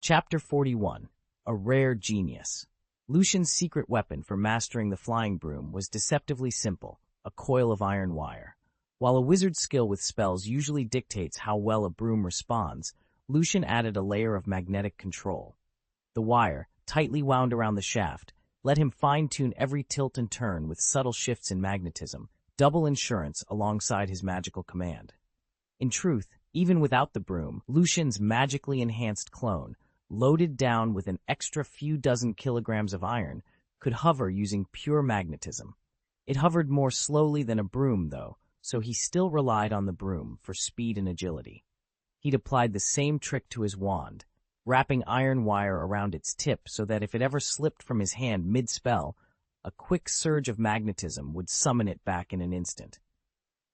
Chapter 41. A Rare Genius. Lucian's secret weapon for mastering the flying broom was deceptively simple, a coil of iron wire. While a wizard's skill with spells usually dictates how well a broom responds, Lucian added a layer of magnetic control. The wire, tightly wound around the shaft, let him fine-tune every tilt and turn with subtle shifts in magnetism, double insurance alongside his magical command. In truth, even without the broom, Lucian's magically enhanced clone, loaded down with an extra few dozen kilograms of iron, could hover using pure magnetism. It hovered more slowly than a broom, though, so he still relied on the broom for speed and agility. He'd applied the same trick to his wand, wrapping iron wire around its tip so that if it ever slipped from his hand mid-spell, a quick surge of magnetism would summon it back in an instant.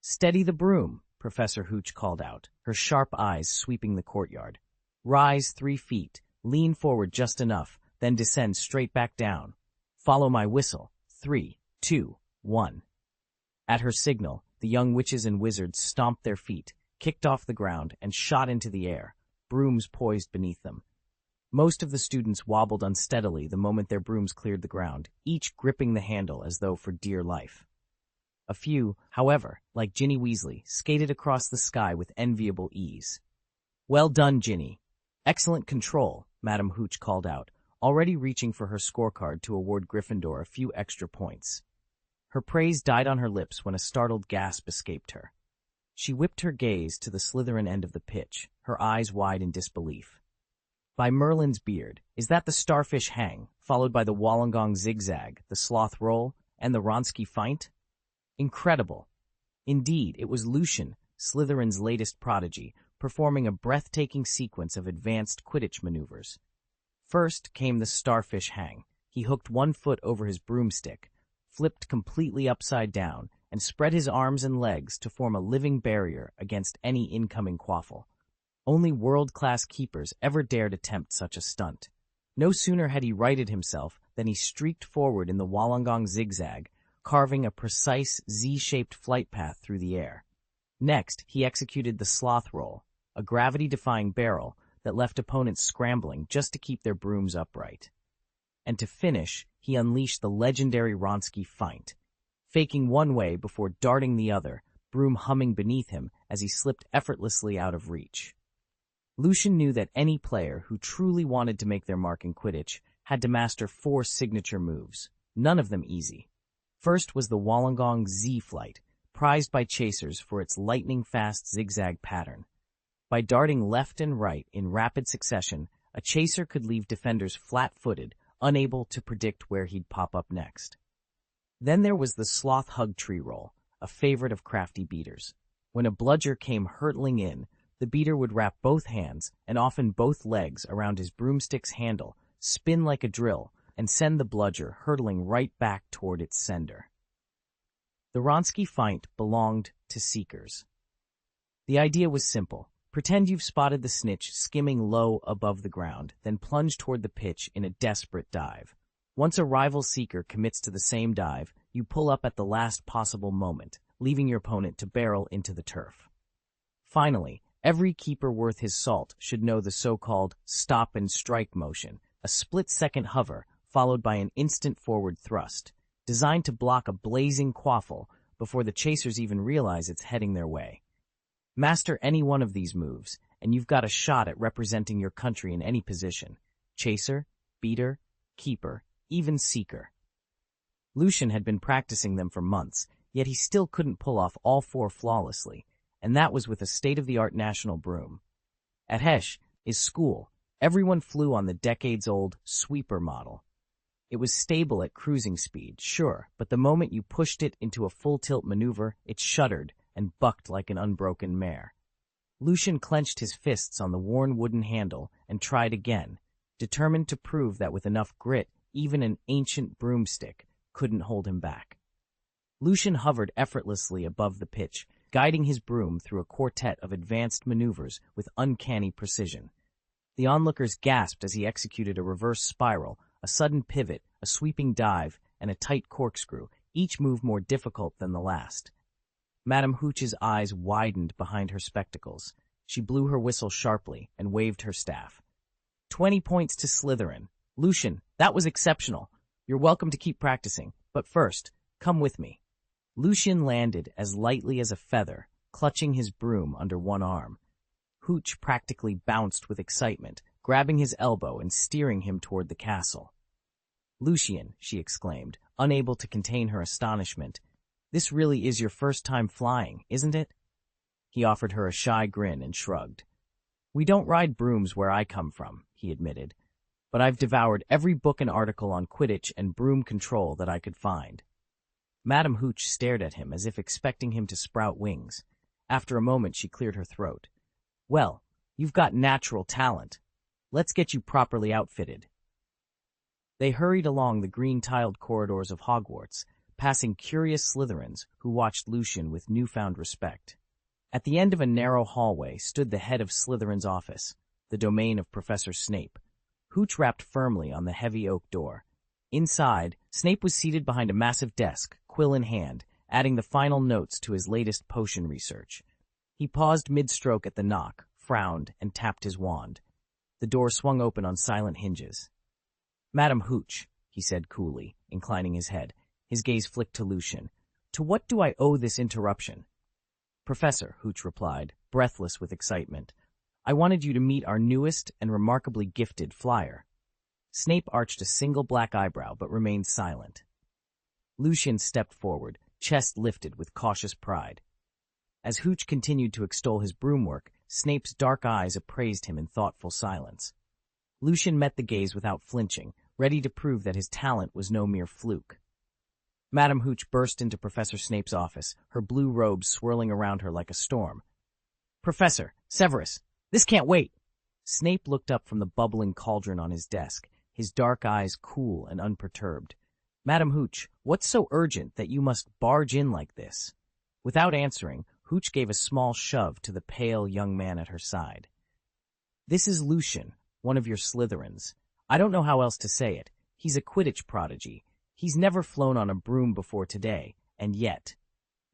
"Steady the broom," Professor Hooch called out, her sharp eyes sweeping the courtyard. "Rise 3 feet, lean forward just enough, then descend straight back down. Follow my whistle. 3, 2, 1. At her signal, the young witches and wizards stomped their feet, kicked off the ground, and shot into the air, brooms poised beneath them. Most of the students wobbled unsteadily the moment their brooms cleared the ground, each gripping the handle as though for dear life. A few, however, like Ginny Weasley, skated across the sky with enviable ease. "Well done, Ginny. Excellent control," Madame Hooch called out, already reaching for her scorecard to award Gryffindor a few extra points. Her praise died on her lips when a startled gasp escaped her. She whipped her gaze to the Slytherin end of the pitch, her eyes wide in disbelief. "By Merlin's beard, is that the starfish hang, followed by the Wollongong zigzag, the sloth roll, and the Wronski feint? Incredible." Indeed, it was Lucian, Slytherin's latest prodigy, performing a breathtaking sequence of advanced Quidditch maneuvers. First came the starfish hang. He hooked one foot over his broomstick, flipped completely upside down, and spread his arms and legs to form a living barrier against any incoming quaffle. Only world-class keepers ever dared attempt such a stunt. No sooner had he righted himself than he streaked forward in the Wollongong zigzag, carving a precise Z-shaped flight path through the air. Next, he executed the sloth roll, a gravity-defying barrel that left opponents scrambling just to keep their brooms upright. And to finish, he unleashed the legendary Wronski feint, faking one way before darting the other, broom humming beneath him as he slipped effortlessly out of reach. Lucian knew that any player who truly wanted to make their mark in Quidditch had to master 4 signature moves, none of them easy. First was the Wollongong Z-flight, prized by chasers for its lightning-fast zigzag pattern. By darting left and right in rapid succession, a chaser could leave defenders flat-footed, unable to predict where he'd pop up next. Then there was the sloth hug tree roll, a favorite of crafty beaters. When a bludger came hurtling in, the beater would wrap both hands, and often both legs, around his broomstick's handle, spin like a drill, and send the bludger hurtling right back toward its sender. The Wronski feint belonged to seekers. The idea was simple. Pretend you've spotted the snitch skimming low above the ground, then plunge toward the pitch in a desperate dive. Once a rival seeker commits to the same dive, you pull up at the last possible moment, leaving your opponent to barrel into the turf. Finally, every keeper worth his salt should know the so-called stop-and-strike motion, a split-second hover followed by an instant forward thrust, designed to block a blazing quaffle before the chasers even realize it's heading their way. Master any one of these moves, and you've got a shot at representing your country in any position: chaser, beater, keeper, even seeker. Lucian had been practicing them for months, yet he still couldn't pull off all 4 flawlessly, and that was with a state-of-the-art national broom. At Hesh, his school, everyone flew on the decades-old sweeper model. It was stable at cruising speed, sure, but the moment you pushed it into a full-tilt maneuver, it shuddered and bucked like an unbroken mare. Lucian clenched his fists on the worn wooden handle and tried again, determined to prove that with enough grit, even an ancient broomstick couldn't hold him back. Lucian hovered effortlessly above the pitch, guiding his broom through a quartet of advanced maneuvers with uncanny precision. The onlookers gasped as he executed a reverse spiral, a sudden pivot, a sweeping dive, and a tight corkscrew, each move more difficult than the last. Madame Hooch's eyes widened behind her spectacles. She blew her whistle sharply and waved her staff. 20 points to Slytherin. Lucian, that was exceptional. You're welcome to keep practicing, but first, come with me. Lucian landed as lightly as a feather, clutching his broom under one arm. Hooch practically bounced with excitement, grabbing his elbow and steering him toward the castle. Lucian, she exclaimed, unable to contain her astonishment. This really is your first time flying, isn't it? He offered her a shy grin and shrugged. We don't ride brooms where I come from, he admitted, but I've devoured every book and article on Quidditch and broom control that I could find. Madame Hooch stared at him as if expecting him to sprout wings. After a moment, she cleared her throat. Well, you've got natural talent. Let's get you properly outfitted. They hurried along the green-tiled corridors of Hogwarts, passing curious Slytherins who watched Lucian with newfound respect. At the end of a narrow hallway stood the head of Slytherin's office, the domain of Professor Snape. Hooch rapped firmly on the heavy oak door. Inside, Snape was seated behind a massive desk, quill in hand, adding the final notes to his latest potion research. He paused mid-stroke at the knock, frowned, and tapped his wand. The door swung open on silent hinges. Madame Hooch, he said coolly, inclining his head. His gaze flicked to Lucian. To what do I owe this interruption? Professor, Hooch replied, breathless with excitement. I wanted you to meet our newest and remarkably gifted flyer. Snape arched a single black eyebrow but remained silent. Lucian stepped forward, chest lifted with cautious pride. As Hooch continued to extol his broom work, Snape's dark eyes appraised him in thoughtful silence. Lucian met the gaze without flinching, ready to prove that his talent was no mere fluke. Madame Hooch burst into Professor Snape's office, her blue robes swirling around her like a storm. Professor, Severus, this can't wait! Snape looked up from the bubbling cauldron on his desk, his dark eyes cool and unperturbed. Madame Hooch, what's so urgent that you must barge in like this? Without answering, Hooch gave a small shove to the pale young man at her side. This is Lucian, one of your Slytherins. I don't know how else to say it. He's a Quidditch prodigy. He's never flown on a broom before today, and yet—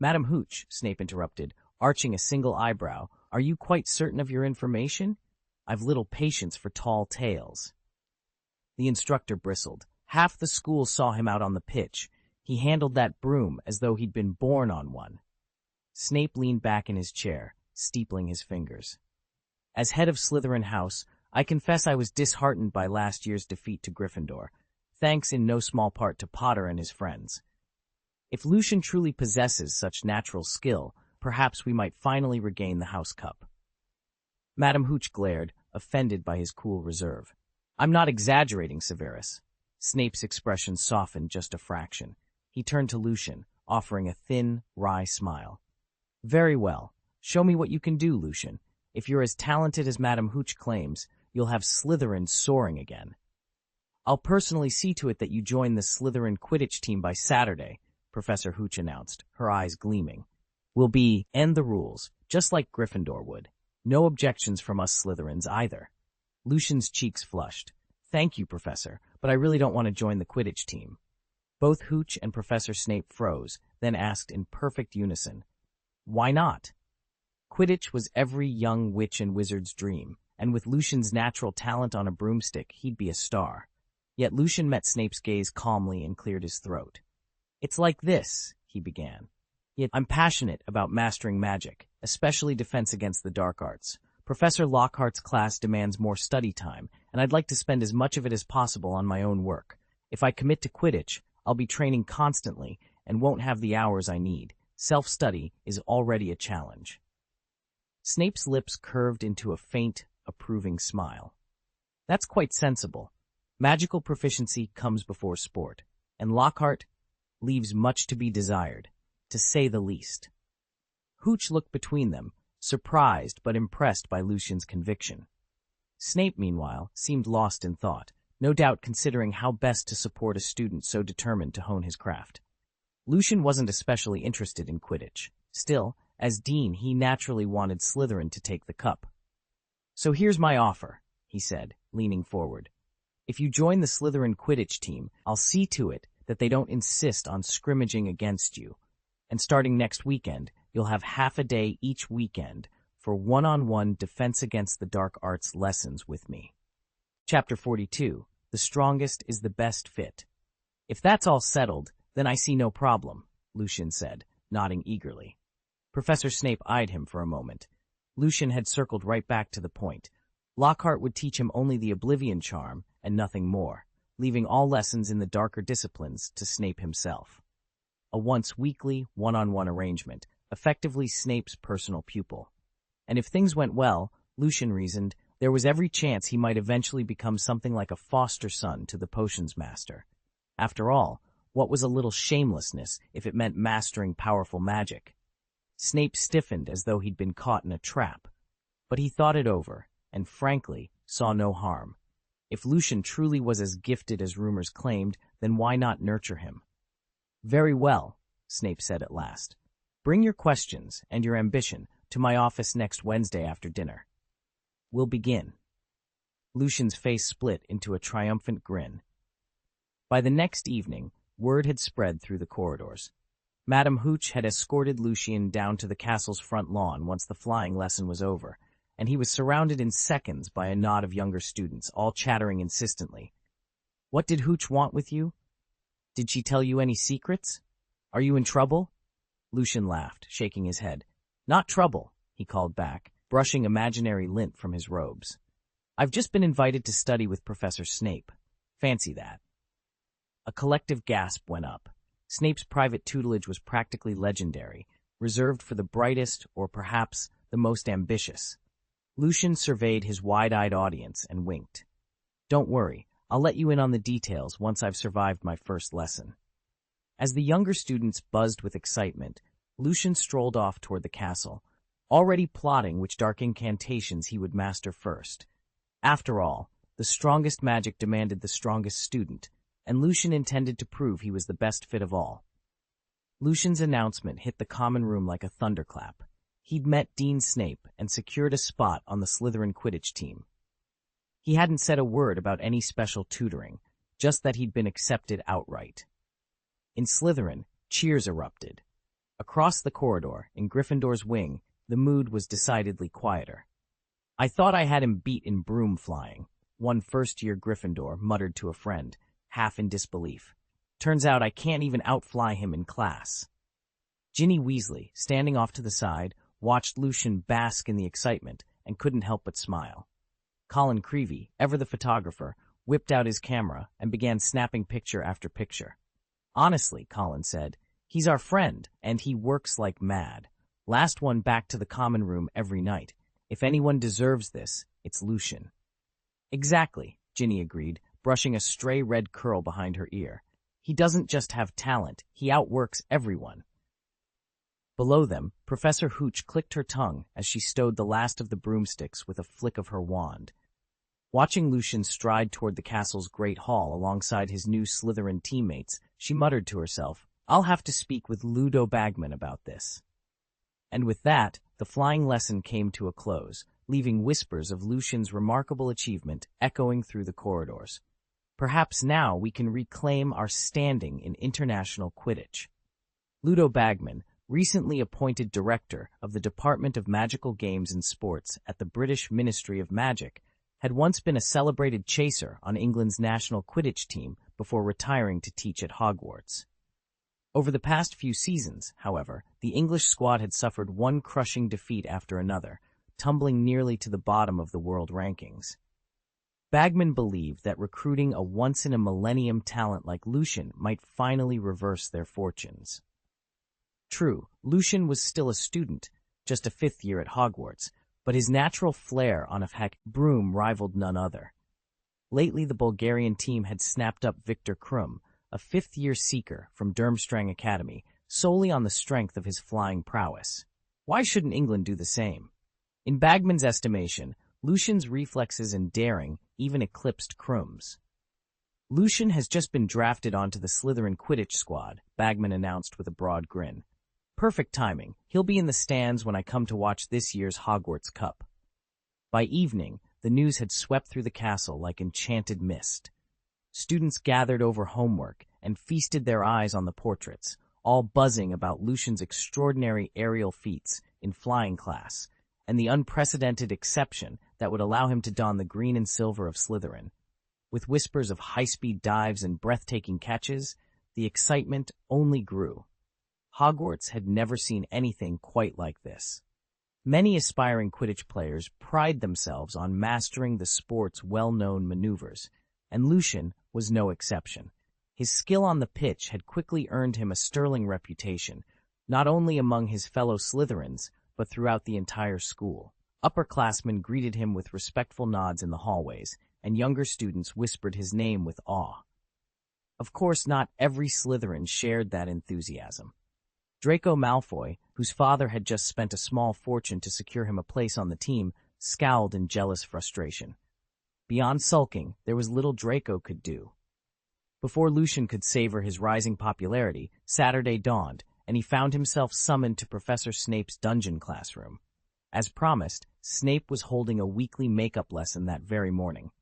Madame Hooch, Snape interrupted, arching a single eyebrow, are you quite certain of your information? I've little patience for tall tales. The instructor bristled. Half the school saw him out on the pitch. He handled that broom as though he'd been born on one. Snape leaned back in his chair, steepling his fingers. As head of Slytherin House, I confess I was disheartened by last year's defeat to Gryffindor, thanks in no small part to Potter and his friends. If Lucian truly possesses such natural skill, perhaps we might finally regain the House Cup. Madame Hooch glared, offended by his cool reserve. I'm not exaggerating, Severus. Snape's expression softened just a fraction. He turned to Lucian, offering a thin, wry smile. Very well. Show me what you can do, Lucian. If you're as talented as Madame Hooch claims, you'll have Slytherin soaring again. I'll personally see to it that you join the Slytherin Quidditch team by Saturday, Professor Hooch announced, her eyes gleaming. We'll end the rules, just like Gryffindor would. No objections from us Slytherins either. Lucian's cheeks flushed. Thank you, Professor, but I really don't want to join the Quidditch team. Both Hooch and Professor Snape froze, then asked in perfect unison, why not? Quidditch was every young witch and wizard's dream, and with Lucian's natural talent on a broomstick, he'd be a star. Yet Lucian met Snape's gaze calmly and cleared his throat. It's like this, he began. I'm passionate about mastering magic, especially defense against the dark arts. Professor Lockhart's class demands more study time, and I'd like to spend as much of it as possible on my own work. If I commit to Quidditch, I'll be training constantly and won't have the hours I need. Self-study is already a challenge. Snape's lips curved into a faint, approving smile. That's quite sensible. Magical proficiency comes before sport, and Lockhart leaves much to be desired, to say the least. Hooch looked between them, surprised but impressed by Lucian's conviction. Snape, meanwhile, seemed lost in thought, no doubt considering how best to support a student so determined to hone his craft. Lucian wasn't especially interested in Quidditch. Still, as dean, he naturally wanted Slytherin to take the cup. So here's my offer, he said, leaning forward. If you join the Slytherin Quidditch team, I'll see to it that they don't insist on scrimmaging against you. And starting next weekend, you'll have half a day each weekend for one-on-one defense against the dark arts lessons with me. Chapter 42. The strongest is the best fit. If that's all settled, then I see no problem, Lucian said, nodding eagerly. Professor Snape eyed him for a moment. Lucian had circled right back to the point. Lockhart would teach him only the Oblivion charm and nothing more, leaving all lessons in the darker disciplines to Snape himself. A once-weekly, one-on-one arrangement, effectively Snape's personal pupil. And if things went well, Lucian reasoned, there was every chance he might eventually become something like a foster son to the potions master. After all, what was a little shamelessness if it meant mastering powerful magic? Snape stiffened as though he'd been caught in a trap. But he thought it over, and frankly, saw no harm. If Lucian truly was as gifted as rumors claimed, then why not nurture him? Very well, Snape said at last. Bring your questions and your ambition to my office next Wednesday after dinner. We'll begin. Lucian's face split into a triumphant grin. By the next evening, word had spread through the corridors. Madame Hooch had escorted Lucian down to the castle's front lawn once the flying lesson was over, and he was surrounded in seconds by a knot of younger students, all chattering insistently. What did Hooch want with you? Did she tell you any secrets? Are you in trouble? Lucian laughed, shaking his head. Not trouble, he called back, brushing imaginary lint from his robes. I've just been invited to study with Professor Snape. Fancy that. A collective gasp went up. Snape's private tutelage was practically legendary, reserved for the brightest or perhaps the most ambitious. Lucian surveyed his wide-eyed audience and winked. Don't worry, I'll let you in on the details once I've survived my first lesson. As the younger students buzzed with excitement, Lucian strolled off toward the castle, already plotting which dark incantations he would master first. After all, the strongest magic demanded the strongest student, and Lucian intended to prove he was the best fit of all. Lucian's announcement hit the common room like a thunderclap. He'd met Dean Snape and secured a spot on the Slytherin Quidditch team. He hadn't said a word about any special tutoring, just that he'd been accepted outright. In Slytherin, cheers erupted. Across the corridor, in Gryffindor's wing, the mood was decidedly quieter. I thought I had him beat in broom flying, one first-year Gryffindor muttered to a friend, half in disbelief. Turns out I can't even outfly him in class. Ginny Weasley, standing off to the side, watched Lucian bask in the excitement and couldn't help but smile. Colin Creevey, ever the photographer, whipped out his camera and began snapping picture after picture. Honestly, Colin said, he's our friend, and he works like mad. Last one back to the common room every night. If anyone deserves this, it's Lucian. Exactly, Ginny agreed, brushing a stray red curl behind her ear. He doesn't just have talent, he outworks everyone. Below them, Professor Hooch clicked her tongue as she stowed the last of the broomsticks with a flick of her wand. Watching Lucian stride toward the castle's great hall alongside his new Slytherin teammates, she muttered to herself, I'll have to speak with Ludo Bagman about this. And with that, the flying lesson came to a close, leaving whispers of Lucian's remarkable achievement echoing through the corridors. Perhaps now we can reclaim our standing in international Quidditch. Ludo Bagman, recently appointed director of the Department of Magical Games and Sports at the British Ministry of Magic, had once been a celebrated chaser on England's national Quidditch team before retiring to teach at Hogwarts. Over the past few seasons, however, the English squad had suffered one crushing defeat after another, tumbling nearly to the bottom of the world rankings. Bagman believed that recruiting a once-in-a-millennium talent like Lucian might finally reverse their fortunes. True, Lucian was still a student, just a fifth year at Hogwarts, but his natural flair on a broom rivaled none other. Lately, the Bulgarian team had snapped up Victor Krum, a fifth-year seeker from Durmstrang Academy, solely on the strength of his flying prowess. Why shouldn't England do the same? In Bagman's estimation, Lucian's reflexes and daring even eclipsed Krum's. Lucian has just been drafted onto the Slytherin Quidditch squad, Bagman announced with a broad grin. Perfect timing. He'll be in the stands when I come to watch this year's Hogwarts Cup. By evening, the news had swept through the castle like enchanted mist. Students gathered over homework and feasted their eyes on the portraits, all buzzing about Lucian's extraordinary aerial feats in flying class, and the unprecedented exception that would allow him to don the green and silver of Slytherin. With whispers of high-speed dives and breathtaking catches, the excitement only grew. Hogwarts had never seen anything quite like this. Many aspiring Quidditch players pride themselves on mastering the sport's well-known maneuvers, and Lucian was no exception. His skill on the pitch had quickly earned him a sterling reputation, not only among his fellow Slytherins, but throughout the entire school. Upperclassmen greeted him with respectful nods in the hallways, and younger students whispered his name with awe. Of course, not every Slytherin shared that enthusiasm. Draco Malfoy, whose father had just spent a small fortune to secure him a place on the team, scowled in jealous frustration. Beyond sulking, there was little Draco could do. Before Lucian could savor his rising popularity, Saturday dawned, and he found himself summoned to Professor Snape's dungeon classroom. As promised, Snape was holding a weekly makeup lesson that very morning.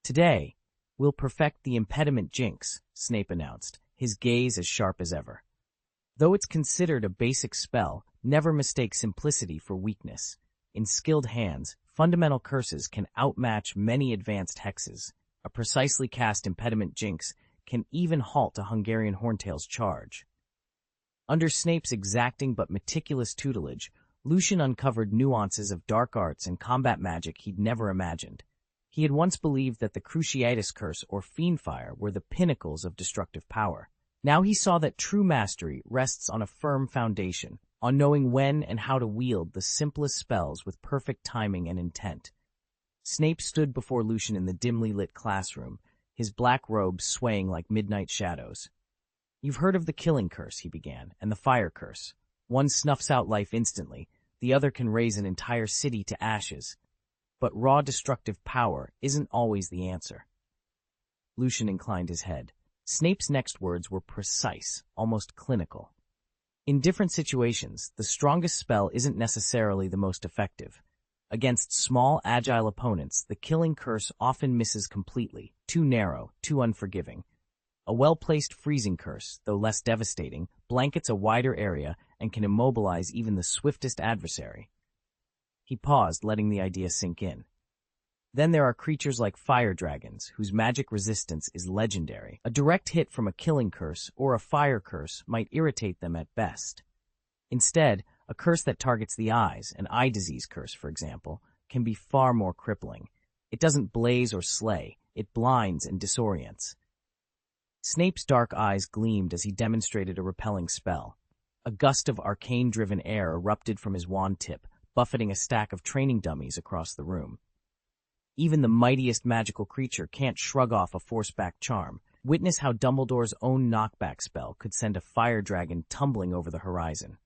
"Today, we'll perfect the impediment jinx," Snape announced, his gaze as sharp as ever. Though it's considered a basic spell, never mistake simplicity for weakness. In skilled hands, fundamental curses can outmatch many advanced hexes. A precisely cast impediment jinx can even halt a Hungarian Horntail's charge. Under Snape's exacting but meticulous tutelage, Lucian uncovered nuances of dark arts and combat magic he'd never imagined. He had once believed that the Cruciatus Curse or Fiendfire were the pinnacles of destructive power. Now he saw that true mastery rests on a firm foundation, on knowing when and how to wield the simplest spells with perfect timing and intent. Snape stood before Lucian in the dimly lit classroom, his black robes swaying like midnight shadows. "You've heard of the Killing Curse," he began, "and the Fire Curse. One snuffs out life instantly, the other can raise an entire city to ashes. But raw destructive power isn't always the answer." Lucian inclined his head. Snape's next words were precise, almost clinical. In different situations, the strongest spell isn't necessarily the most effective. Against small, agile opponents, the Killing Curse often misses completely, too narrow, too unforgiving. A well-placed Freezing Curse, though less devastating, blankets a wider area and can immobilize even the swiftest adversary. He paused, letting the idea sink in. Then there are creatures like fire dragons, whose magic resistance is legendary. A direct hit from a Killing Curse or a Fire Curse might irritate them at best. Instead, a curse that targets the eyes, an eye disease curse, for example, can be far more crippling. It doesn't blaze or slay, it blinds and disorients. Snape's dark eyes gleamed as he demonstrated a repelling spell. A gust of arcane-driven air erupted from his wand tip, buffeting a stack of training dummies across the room. Even the mightiest magical creature can't shrug off a force-back charm. Witness how Dumbledore's own knockback spell could send a fire dragon tumbling over the horizon.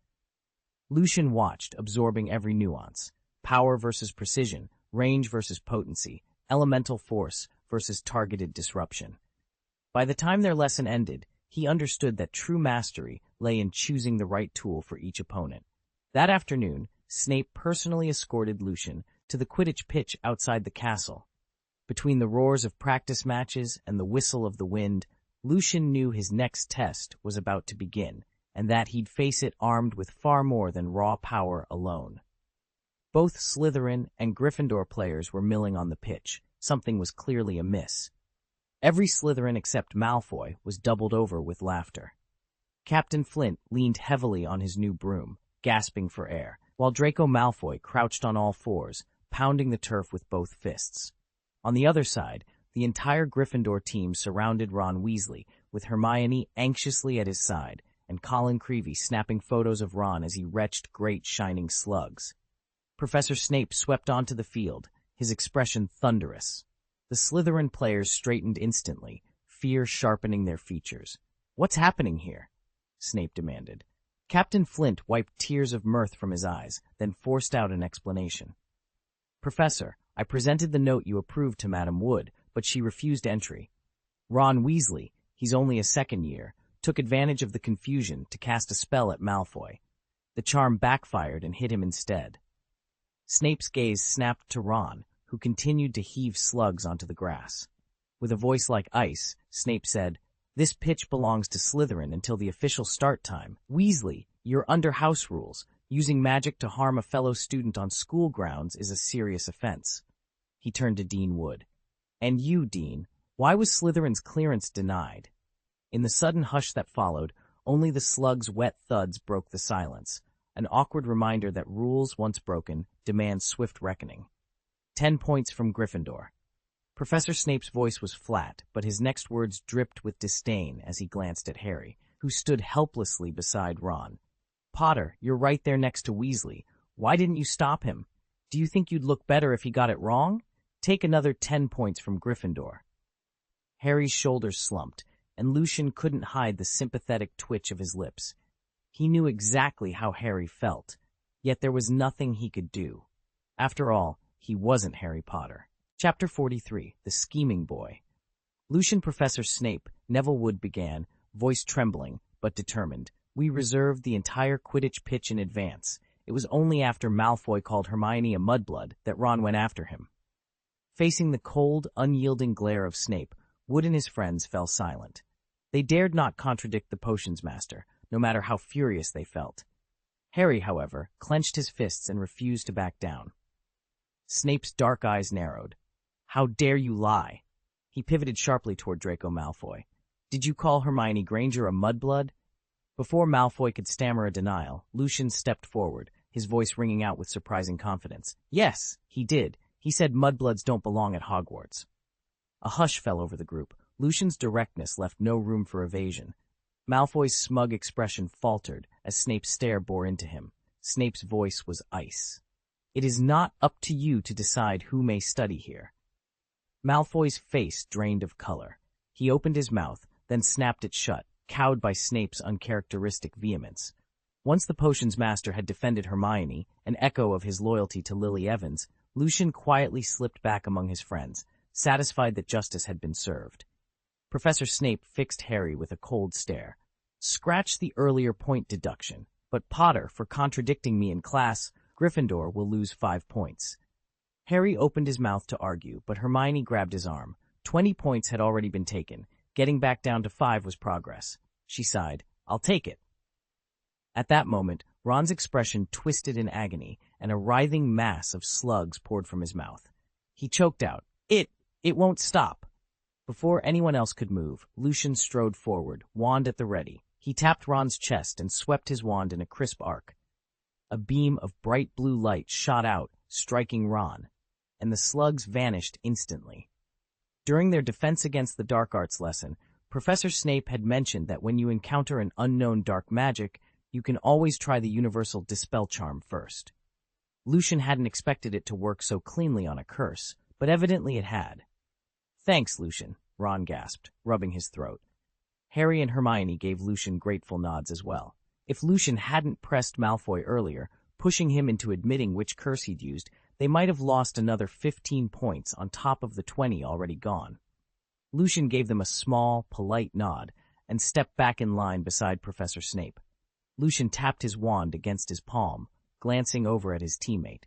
Lucian watched, absorbing every nuance. Power versus precision, range versus potency, elemental force versus targeted disruption. By the time their lesson ended, he understood that true mastery lay in choosing the right tool for each opponent. That afternoon, Snape personally escorted Lucian to the Quidditch pitch outside the castle. Between the roars of practice matches and the whistle of the wind, Lucian knew his next test was about to begin, and that he'd face it armed with far more than raw power alone. Both Slytherin and Gryffindor players were milling on the pitch. Something was clearly amiss. Every Slytherin except Malfoy was doubled over with laughter. Captain Flint leaned heavily on his new broom, gasping for air, while Draco Malfoy crouched on all fours, pounding the turf with both fists. On the other side, the entire Gryffindor team surrounded Ron Weasley, with Hermione anxiously at his side, and Colin Creevey snapping photos of Ron as he retched great shining slugs. Professor Snape swept onto the field, his expression thunderous. The Slytherin players straightened instantly, fear sharpening their features. "What's happening here?" Snape demanded. Captain Flint wiped tears of mirth from his eyes, then forced out an explanation. "Professor, I presented the note you approved to Madam Wood, but she refused entry. Ron Weasley, he's only a second year, took advantage of the confusion to cast a spell at Malfoy. The charm backfired and hit him instead." Snape's gaze snapped to Ron, who continued to heave slugs onto the grass. With a voice like ice, Snape said, "This pitch belongs to Slytherin until the official start time. Weasley, you're under house rules. Using magic to harm a fellow student on school grounds is a serious offense." He turned to Dean Wood. "And you, Dean, Why was Slytherin's clearance denied? In the sudden hush that followed, only the slug's wet thuds broke the silence, an awkward reminder that rules once broken demand swift reckoning. 10 points from Gryffindor. Professor Snape's voice was flat, but his next words dripped with disdain as he glanced at Harry, who stood helplessly beside Ron. Potter, you're right there next to Weasley. Why didn't you stop him? Do you think you'd look better if he got it wrong? Take another 10 points from Gryffindor. Harry's shoulders slumped, and Lucian couldn't hide the sympathetic twitch of his lips. He knew exactly how Harry felt, yet there was nothing he could do. After all, he wasn't Harry Potter. Chapter 43, The Scheming Boy. Lucian Professor Snape, Neville Wood began, voice trembling, but determined. We reserved the entire Quidditch pitch in advance. It was only after Malfoy called Hermione a mudblood that Ron went after him. Facing the cold, unyielding glare of Snape, Wood and his friends fell silent. They dared not contradict the potions master, no matter how furious they felt. Harry, however, clenched his fists and refused to back down. Snape's dark eyes narrowed. How dare you lie? He pivoted sharply toward Draco Malfoy. Did you call Hermione Granger a mudblood? Before Malfoy could stammer a denial, Lucian stepped forward, his voice ringing out with surprising confidence. Yes, he did. He said mudbloods don't belong at Hogwarts. A hush fell over the group. Lucian's directness left no room for evasion. Malfoy's smug expression faltered as Snape's stare bore into him. Snape's voice was ice. It is not up to you to decide who may study here. Malfoy's face drained of color. He opened his mouth, then snapped it shut, cowed by Snape's uncharacteristic vehemence. Once the potions master had defended Hermione, an echo of his loyalty to Lily Evans, Lucian quietly slipped back among his friends, satisfied that justice had been served. Professor Snape fixed Harry with a cold stare. Scratch the earlier point deduction, but Potter, for contradicting me in class, Gryffindor will lose 5 points. Harry opened his mouth to argue, but Hermione grabbed his arm. 20 points had already been taken. Getting back down to 5 was progress. She sighed. I'll take it. At that moment, Ron's expression twisted in agony, and a writhing mass of slugs poured from his mouth. He choked out, It won't stop. Before anyone else could move, Lucian strode forward, wand at the ready. He tapped Ron's chest and swept his wand in a crisp arc. A beam of bright blue light shot out, striking Ron, and the slugs vanished instantly. During their Defense Against the Dark Arts lesson, Professor Snape had mentioned that when you encounter an unknown dark magic, you can always try the universal dispel charm first. Lucian hadn't expected it to work so cleanly on a curse, but evidently it had. Thanks, Lucian, Ron gasped, rubbing his throat. Harry and Hermione gave Lucian grateful nods as well. If Lucian hadn't pressed Malfoy earlier, pushing him into admitting which curse he'd used, they might have lost another 15 points on top of the 20 already gone. Lucian gave them a small, polite nod and stepped back in line beside Professor Snape. Lucian tapped his wand against his palm, glancing over at his teammate.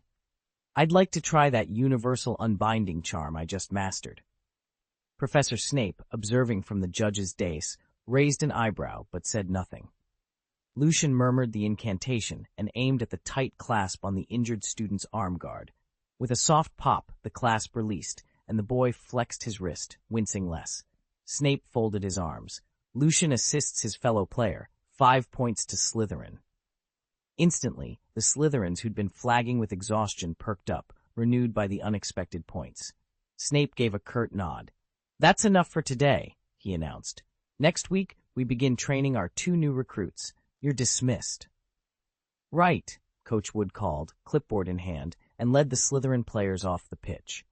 I'd like to try that universal unbinding charm I just mastered. Professor Snape, observing from the judge's dais, raised an eyebrow but said nothing. Lucian murmured the incantation and aimed at the tight clasp on the injured student's arm guard. With a soft pop, the clasp released, and the boy flexed his wrist, wincing less. Snape folded his arms. Lucian assists his fellow player, 5 points to Slytherin. Instantly, the Slytherins who'd been flagging with exhaustion perked up, renewed by the unexpected points. Snape gave a curt nod. That's enough for today, he announced. Next week, we begin training our 2 new recruits. You're dismissed. Right, Coach Wood called, clipboard in hand, and led the Slytherin players off the pitch.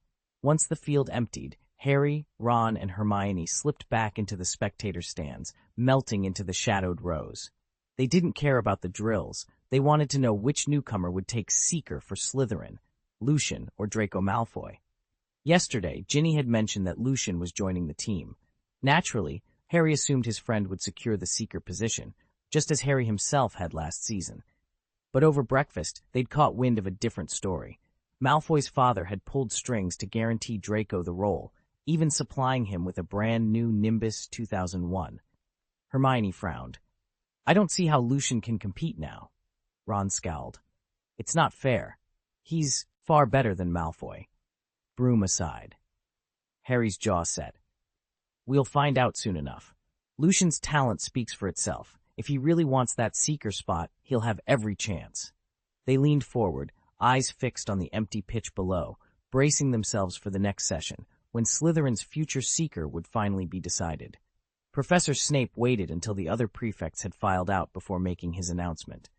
Once the field emptied, Harry, Ron, and Hermione slipped back into the spectator stands, melting into the shadowed rows. They didn't care about the drills. They wanted to know which newcomer would take Seeker for Slytherin, Lucian or Draco Malfoy. Yesterday, Ginny had mentioned that Lucian was joining the team. Naturally, Harry assumed his friend would secure the Seeker position, just as Harry himself had last season. But over breakfast, they'd caught wind of a different story. Malfoy's father had pulled strings to guarantee Draco the role, even supplying him with a brand new Nimbus 2001. Hermione frowned. I don't see how Lucian can compete now. Ron scowled. It's not fair. He's far better than Malfoy. Broom aside. Harry's jaw set. We'll find out soon enough. Lucian's talent speaks for itself. If he really wants that seeker spot, he'll have every chance. They leaned forward, eyes fixed on the empty pitch below, bracing themselves for the next session, when Slytherin's future seeker would finally be decided. Professor Snape waited until the other prefects had filed out before making his announcement.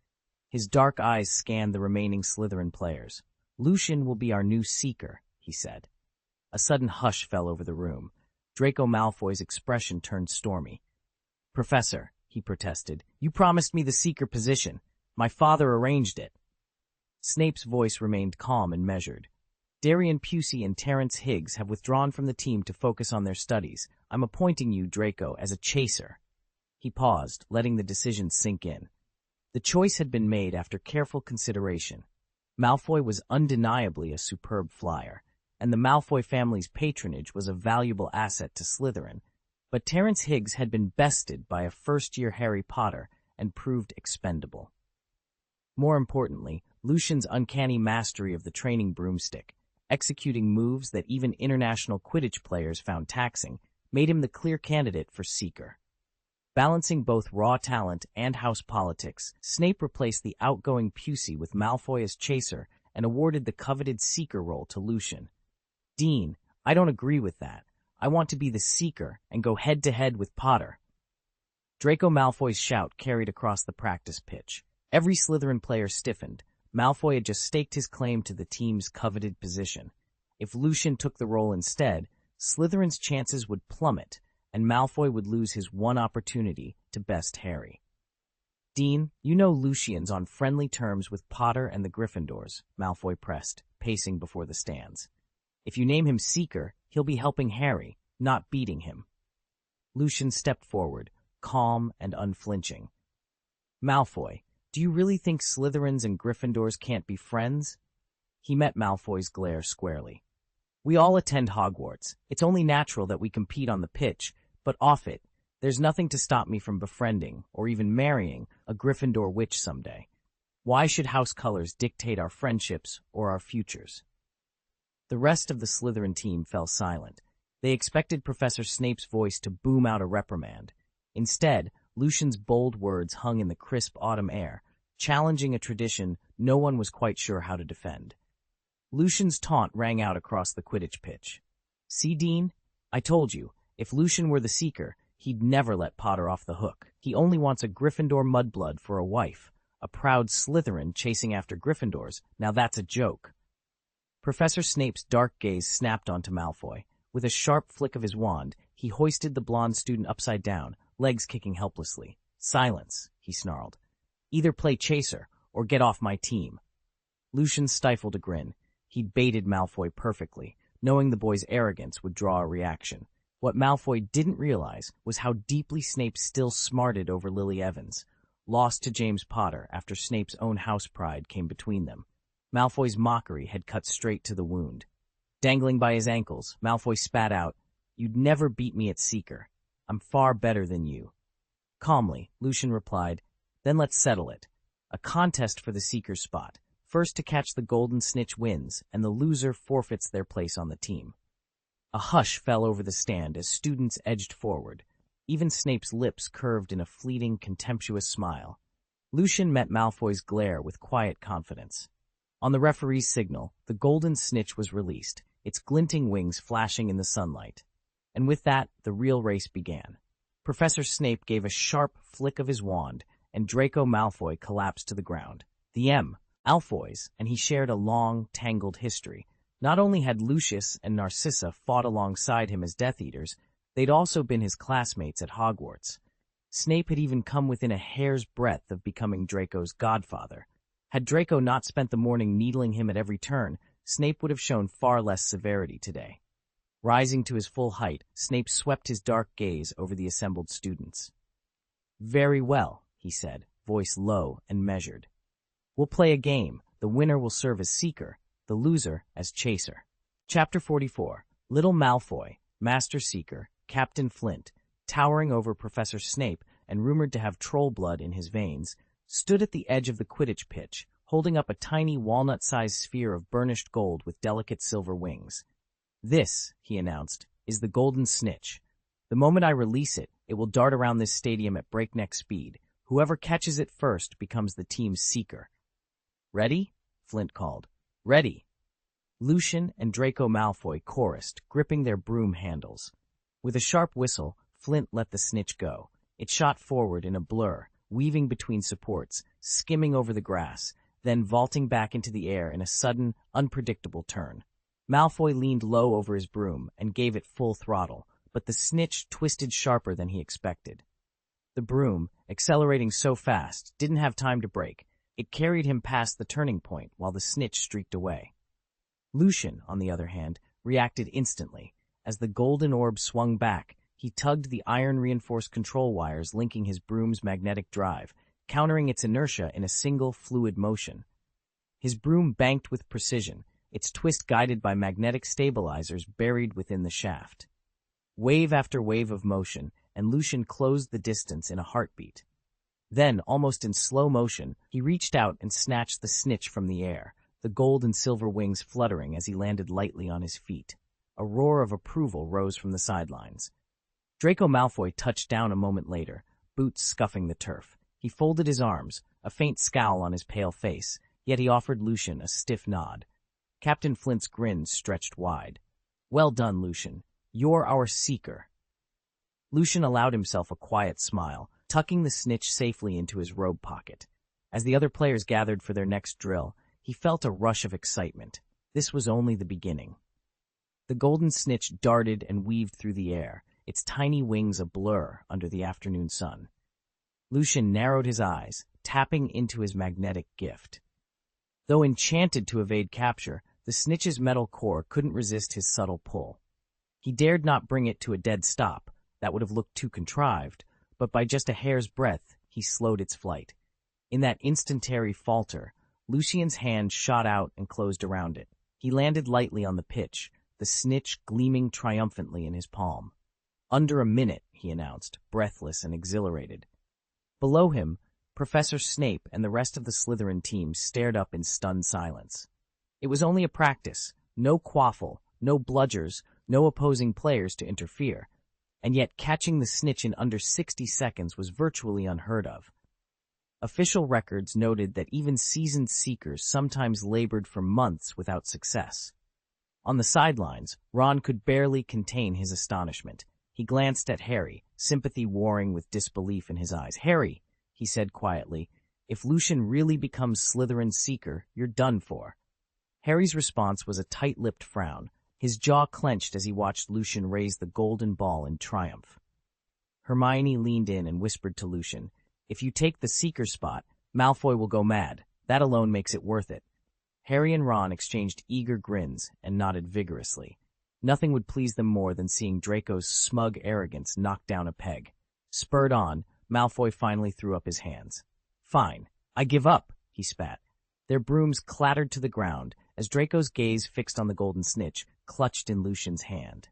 His dark eyes scanned the remaining Slytherin players. "Lucian will be our new seeker," he said. A sudden hush fell over the room. Draco Malfoy's expression turned stormy. "Professor," he protested, "you promised me the seeker position. My father arranged it." Snape's voice remained calm and measured. "Darian Pusey and Terence Higgs have withdrawn from the team to focus on their studies. I'm appointing you, Draco, as a chaser." He paused, letting the decision sink in. The choice had been made after careful consideration. Malfoy was undeniably a superb flyer, and the Malfoy family's patronage was a valuable asset to Slytherin, but Terence Higgs had been bested by a first-year Harry Potter and proved expendable. More importantly, Lucian's uncanny mastery of the training broomstick, executing moves that even international Quidditch players found taxing, made him the clear candidate for Seeker. Balancing both raw talent and house politics, Snape replaced the outgoing Pusey with Malfoy as chaser and awarded the coveted Seeker role to Lucian. "Dean, I don't agree with that. I want to be the Seeker and go head-to-head with Potter." Draco Malfoy's shout carried across the practice pitch. Every Slytherin player stiffened. Malfoy had just staked his claim to the team's coveted position. If Lucian took the role instead, Slytherin's chances would plummet, and Malfoy would lose his one opportunity to best Harry. "Dean, you know Lucian's on friendly terms with Potter and the Gryffindors," Malfoy pressed, pacing before the stands. "If you name him Seeker, he'll be helping Harry, not beating him." Lucian stepped forward, calm and unflinching. "Malfoy, do you really think Slytherins and Gryffindors can't be friends?" He met Malfoy's glare squarely. "We all attend Hogwarts. It's only natural that we compete on the pitch, but off it, there's nothing to stop me from befriending, or even marrying, a Gryffindor witch someday. Why should house colors dictate our friendships or our futures?" The rest of the Slytherin team fell silent. They expected Professor Snape's voice to boom out a reprimand. Instead, Lucian's bold words hung in the crisp autumn air, challenging a tradition no one was quite sure how to defend. Lucian's taunt rang out across the Quidditch pitch. "See, Dean? I told you, if Lucian were the Seeker, he'd never let Potter off the hook. He only wants a Gryffindor mudblood for a wife. A proud Slytherin chasing after Gryffindors. Now that's a joke." Professor Snape's dark gaze snapped onto Malfoy. With a sharp flick of his wand, he hoisted the blonde student upside down, legs kicking helplessly. "Silence," he snarled. "Either play chaser, or get off my team." Lucian stifled a grin. He'd baited Malfoy perfectly, knowing the boy's arrogance would draw a reaction. What Malfoy didn't realize was how deeply Snape still smarted over Lily Evans, lost to James Potter after Snape's own house pride came between them. Malfoy's mockery had cut straight to the wound. Dangling by his ankles, Malfoy spat out, "You'd never beat me at Seeker. I'm far better than you." Calmly, Lucian replied, "Then let's settle it. A contest for the Seeker's spot. First to catch the golden snitch wins, and the loser forfeits their place on the team." A hush fell over the stand as students edged forward. Even Snape's lips curved in a fleeting, contemptuous smile. Lucian met Malfoy's glare with quiet confidence. On the referee's signal, the golden snitch was released, its glinting wings flashing in the sunlight. And with that, the real race began. Professor Snape gave a sharp flick of his wand, and Draco Malfoy collapsed to the ground. The Malfoys, and he shared a long, tangled history. Not only had Lucius and Narcissa fought alongside him as Death Eaters, they'd also been his classmates at Hogwarts. Snape had even come within a hair's breadth of becoming Draco's godfather. Had Draco not spent the morning needling him at every turn, Snape would have shown far less severity today. Rising to his full height, Snape swept his dark gaze over the assembled students. "Very well," he said, voice low and measured. "We'll play a game. The winner will serve as Seeker, the loser as Chaser." Chapter 44. Little Malfoy, Master Seeker, Captain Flint, towering over Professor Snape and rumored to have troll blood in his veins, stood at the edge of the Quidditch pitch, holding up a tiny walnut-sized sphere of burnished gold with delicate silver wings. "This," he announced, "is the Golden Snitch. The moment I release it, it will dart around this stadium at breakneck speed. Whoever catches it first becomes the team's seeker. Ready? Flint called. Ready. Lucian and Draco Malfoy chorused, gripping their broom handles. With a sharp whistle, Flint let the snitch go. It shot forward in a blur, weaving between supports, skimming over the grass, then vaulting back into the air in a sudden, unpredictable turn. Malfoy leaned low over his broom and gave it full throttle, but the snitch twisted sharper than he expected. The broom, accelerating so fast, didn't have time to brake. It carried him past the turning point while the snitch streaked away. Lucian, on the other hand, reacted instantly. As the golden orb swung back, he tugged the iron-reinforced control wires linking his broom's magnetic drive, countering its inertia in a single fluid motion. His broom banked with precision, its twist guided by magnetic stabilizers buried within the shaft. Wave after wave of motion, and Lucian closed the distance in a heartbeat. Then, almost in slow motion, he reached out and snatched the snitch from the air, the gold and silver wings fluttering as he landed lightly on his feet. A roar of approval rose from the sidelines. Draco Malfoy touched down a moment later, boots scuffing the turf. He folded his arms, a faint scowl on his pale face, yet he offered Lucian a stiff nod. Captain Flint's grin stretched wide. Well done, Lucian. You're our seeker. Lucian allowed himself a quiet smile, tucking the snitch safely into his robe pocket. As the other players gathered for their next drill, he felt a rush of excitement. This was only the beginning. The golden snitch darted and weaved through the air, its tiny wings a blur under the afternoon sun. Lucian narrowed his eyes, tapping into his magnetic gift. Though enchanted to evade capture, the snitch's metal core couldn't resist his subtle pull. He dared not bring it to a dead stop, that would have looked too contrived, but by just a hair's breadth, he slowed its flight. In that instantary falter, Lucian's hand shot out and closed around it. He landed lightly on the pitch, the snitch gleaming triumphantly in his palm. Under a minute, he announced, breathless and exhilarated. Below him, Professor Snape and the rest of the Slytherin team stared up in stunned silence. It was only a practice, no quaffle, no bludgers, no opposing players to interfere, and yet catching the snitch in under 60 seconds was virtually unheard of. Official records noted that even seasoned seekers sometimes labored for months without success. On the sidelines, Ron could barely contain his astonishment. He glanced at Harry, sympathy warring with disbelief in his eyes. "Harry," he said quietly, "if Lucian really becomes Slytherin's seeker, you're done for." Harry's response was a tight-lipped frown, his jaw clenched as he watched Lucian raise the golden ball in triumph. Hermione leaned in and whispered to Lucian, "If you take the seeker spot, Malfoy will go mad. That alone makes it worth it." Harry and Ron exchanged eager grins and nodded vigorously. Nothing would please them more than seeing Draco's smug arrogance knock down a peg. Spurred on, Malfoy finally threw up his hands. "Fine, I give up," he spat. Their brooms clattered to the ground as Draco's gaze fixed on the golden snitch, clutched in Lucian's hand.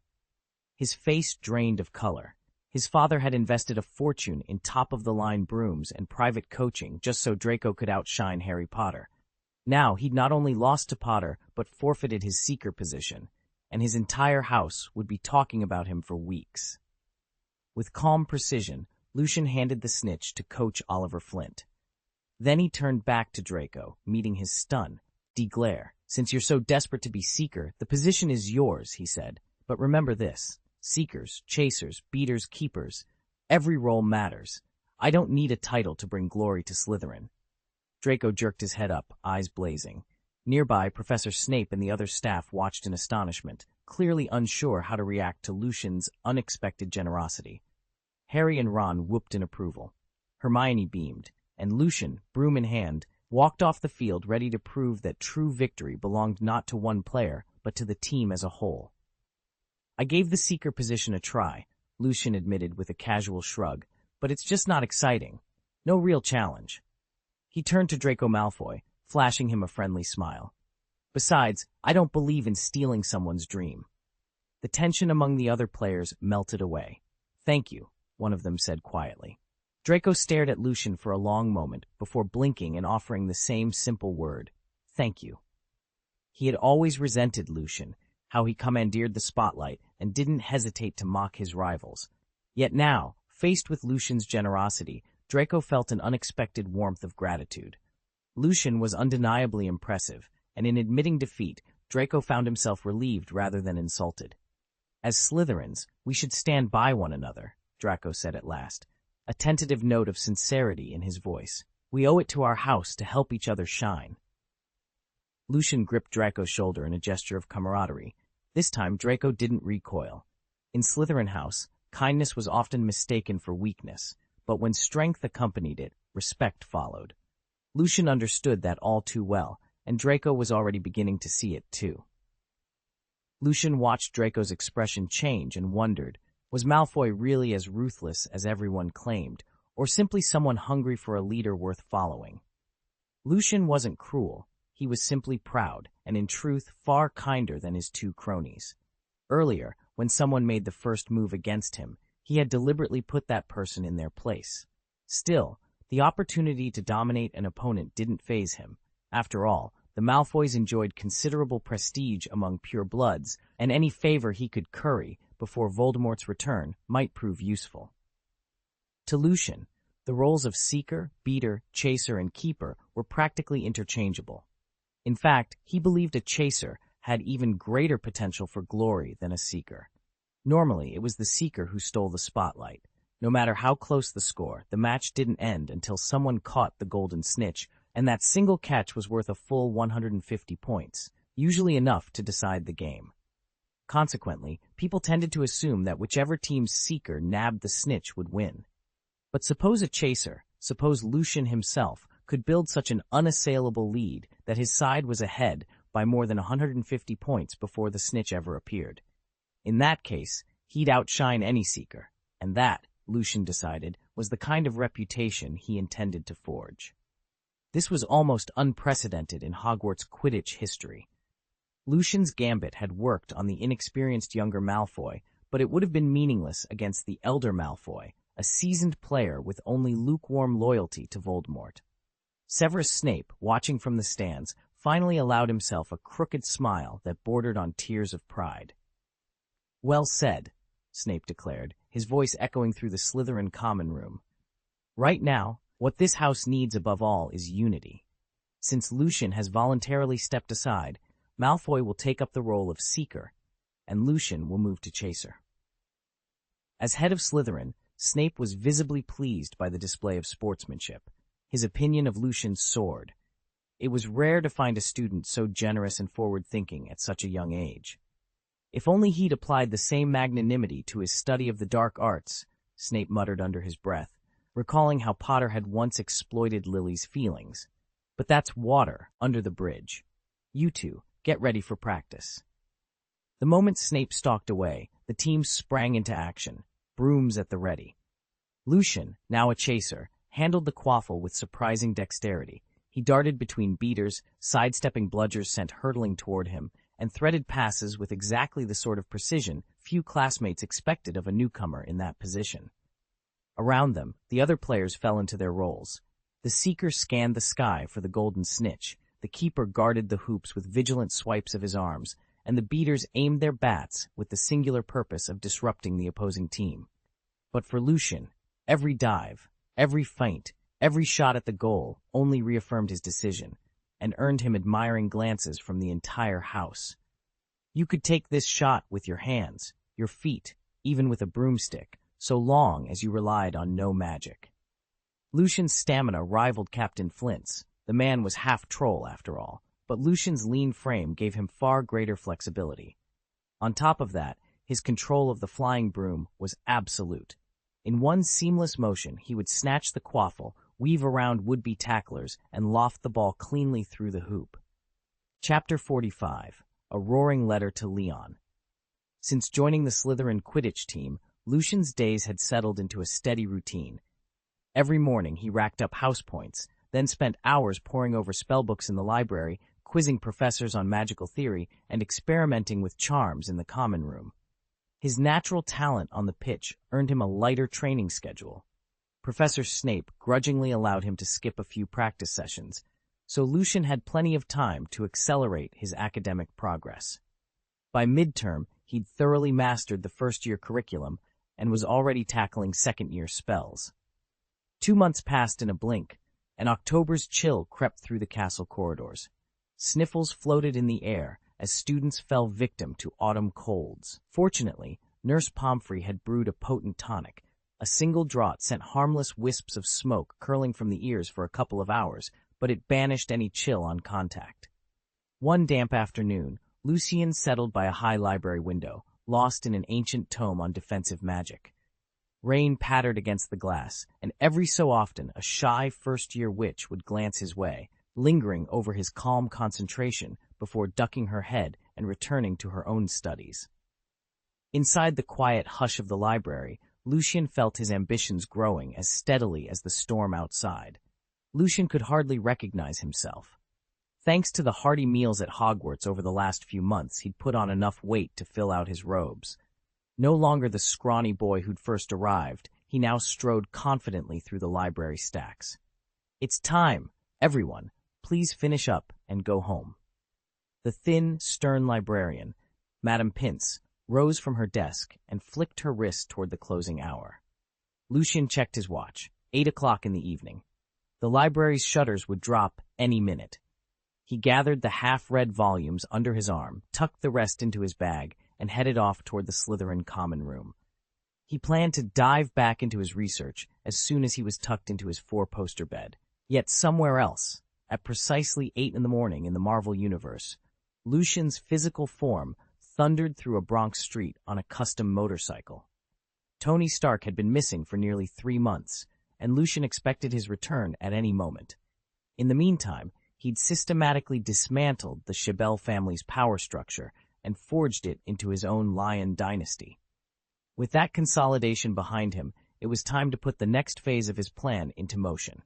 His face drained of color. His father had invested a fortune in top-of-the-line brooms and private coaching just so Draco could outshine Harry Potter. Now he'd not only lost to Potter, but forfeited his seeker position, and his entire house would be talking about him for weeks. With calm precision, Lucian handed the snitch to Coach Oliver Flint. Then he turned back to Draco, meeting his stun. "Glare, since you're so desperate to be seeker, the position is yours," he said. "But remember this. Seekers, chasers, beaters, keepers. Every role matters. I don't need a title to bring glory to Slytherin." Draco jerked his head up, eyes blazing. Nearby, Professor Snape and the other staff watched in astonishment, clearly unsure how to react to Lucian's unexpected generosity. Harry and Ron whooped in approval. Hermione beamed, and Lucian, broom in hand, walked off the field ready to prove that true victory belonged not to one player, but to the team as a whole. "I gave the seeker position a try," Lucian admitted with a casual shrug, "but it's just not exciting. No real challenge." He turned to Draco Malfoy, flashing him a friendly smile. "Besides, I don't believe in stealing someone's dream." The tension among the other players melted away. "Thank you," one of them said quietly. Draco stared at Lucian for a long moment before blinking and offering the same simple word, "Thank you." He had always resented Lucian, how he commandeered the spotlight and didn't hesitate to mock his rivals. Yet now, faced with Lucian's generosity, Draco felt an unexpected warmth of gratitude. Lucian was undeniably impressive, and in admitting defeat, Draco found himself relieved rather than insulted. "As Slytherins, we should stand by one another," Draco said at last, a tentative note of sincerity in his voice. "We owe it to our house to help each other shine." Lucian gripped Draco's shoulder in a gesture of camaraderie. This time, Draco didn't recoil. In Slytherin House, kindness was often mistaken for weakness, but when strength accompanied it, respect followed. Lucian understood that all too well, and Draco was already beginning to see it too. Lucian watched Draco's expression change and wondered, was Malfoy really as ruthless as everyone claimed, or simply someone hungry for a leader worth following? Lucian wasn't cruel. He was simply proud, and in truth far kinder than his two cronies. Earlier, when someone made the first move against him, he had deliberately put that person in their place. Still, the opportunity to dominate an opponent didn't faze him. After all, the Malfoys enjoyed considerable prestige among purebloods, and any favor he could curry before Voldemort's return might prove useful. To Lucian, the roles of Seeker, Beater, Chaser, and Keeper were practically interchangeable. In fact, he believed a Chaser had even greater potential for glory than a Seeker. Normally, it was the Seeker who stole the spotlight. No matter how close the score, the match didn't end until someone caught the golden snitch, and that single catch was worth a full 150 points, usually enough to decide the game. Consequently, people tended to assume that whichever team's Seeker nabbed the snitch would win. But suppose a Chaser, suppose Lucian himself, could build such an unassailable lead that his side was ahead by more than 150 points before the snitch ever appeared. In that case, he'd outshine any Seeker, and that, Lucian decided, was the kind of reputation he intended to forge. This was almost unprecedented in Hogwarts Quidditch history. Lucian's gambit had worked on the inexperienced younger Malfoy, but it would have been meaningless against the elder Malfoy, a seasoned player with only lukewarm loyalty to Voldemort. Severus Snape, watching from the stands, finally allowed himself a crooked smile that bordered on tears of pride. "Well said," Snape declared, his voice echoing through the Slytherin common room. "Right now, what this house needs above all is unity. Since Lucian has voluntarily stepped aside, Malfoy will take up the role of Seeker, and Lucian will move to Chaser." As head of Slytherin, Snape was visibly pleased by the display of sportsmanship. His opinion of Lucian soared. It was rare to find a student so generous and forward-thinking at such a young age. If only he'd applied the same magnanimity to his study of the dark arts, Snape muttered under his breath, recalling how Potter had once exploited Lily's feelings. But that's water under the bridge. You two, get ready for practice. The moment Snape stalked away, the team sprang into action, brooms at the ready. Lucian, now a Chaser, handled the quaffle with surprising dexterity. He darted between beaters, sidestepping bludgers sent hurtling toward him, and threaded passes with exactly the sort of precision few classmates expected of a newcomer in that position. Around them, the other players fell into their roles. The Seeker scanned the sky for the golden snitch, the Keeper guarded the hoops with vigilant swipes of his arms, and the beaters aimed their bats with the singular purpose of disrupting the opposing team. But for Lucian, every dive, every feint, every shot at the goal only reaffirmed his decision, and earned him admiring glances from the entire house. You could take this shot with your hands, your feet, even with a broomstick, so long as you relied on no magic. Lucian's stamina rivaled Captain Flint's. The man was half troll after all, but Lucian's lean frame gave him far greater flexibility. On top of that, his control of the flying broom was absolute. In one seamless motion, he would snatch the quaffle, weave around would-be tacklers, and loft the ball cleanly through the hoop. Chapter 45. A Roaring Letter to Leon. Since joining the Slytherin Quidditch team, Lucian's days had settled into a steady routine. Every morning he racked up house points, then spent hours poring over spellbooks in the library, quizzing professors on magical theory, and experimenting with charms in the common room. His natural talent on the pitch earned him a lighter training schedule. Professor Snape grudgingly allowed him to skip a few practice sessions, so Lucian had plenty of time to accelerate his academic progress. By midterm, he'd thoroughly mastered the first-year curriculum, and was already tackling second-year spells. 2 months passed in a blink, and October's chill crept through the castle corridors. Sniffles floated in the air as students fell victim to autumn colds. Fortunately, Nurse Pomfrey had brewed a potent tonic. A single draught sent harmless wisps of smoke curling from the ears for a couple of hours, but it banished any chill on contact. One damp afternoon, Lucian settled by a high library window, lost in an ancient tome on defensive magic. Rain pattered against the glass, and every so often a shy first-year witch would glance his way, lingering over his calm concentration before ducking her head and returning to her own studies. Inside the quiet hush of the library, Lucian felt his ambitions growing as steadily as the storm outside. Lucian could hardly recognize himself. Thanks to the hearty meals at Hogwarts over the last few months, he'd put on enough weight to fill out his robes. No longer the scrawny boy who'd first arrived, he now strode confidently through the library stacks. "It's time, everyone. Please finish up and go home." The thin, stern librarian, Madame Pince, rose from her desk and flicked her wrist toward the closing hour. Lucian checked his watch. 8 o'clock in the evening. The library's shutters would drop any minute. He gathered the half-read volumes under his arm, tucked the rest into his bag, and headed off toward the Slytherin common room. He planned to dive back into his research as soon as he was tucked into his 4-poster bed. Yet somewhere else, at precisely 8 in the morning in the Marvel Universe, Lucian's physical form thundered through a Bronx street on a custom motorcycle. Tony Stark had been missing for nearly 3 months, and Lucian expected his return at any moment. In the meantime, he'd systematically dismantled the Chabelle family's power structure and forged it into his own Lion dynasty. With that consolidation behind him, it was time to put the next phase of his plan into motion.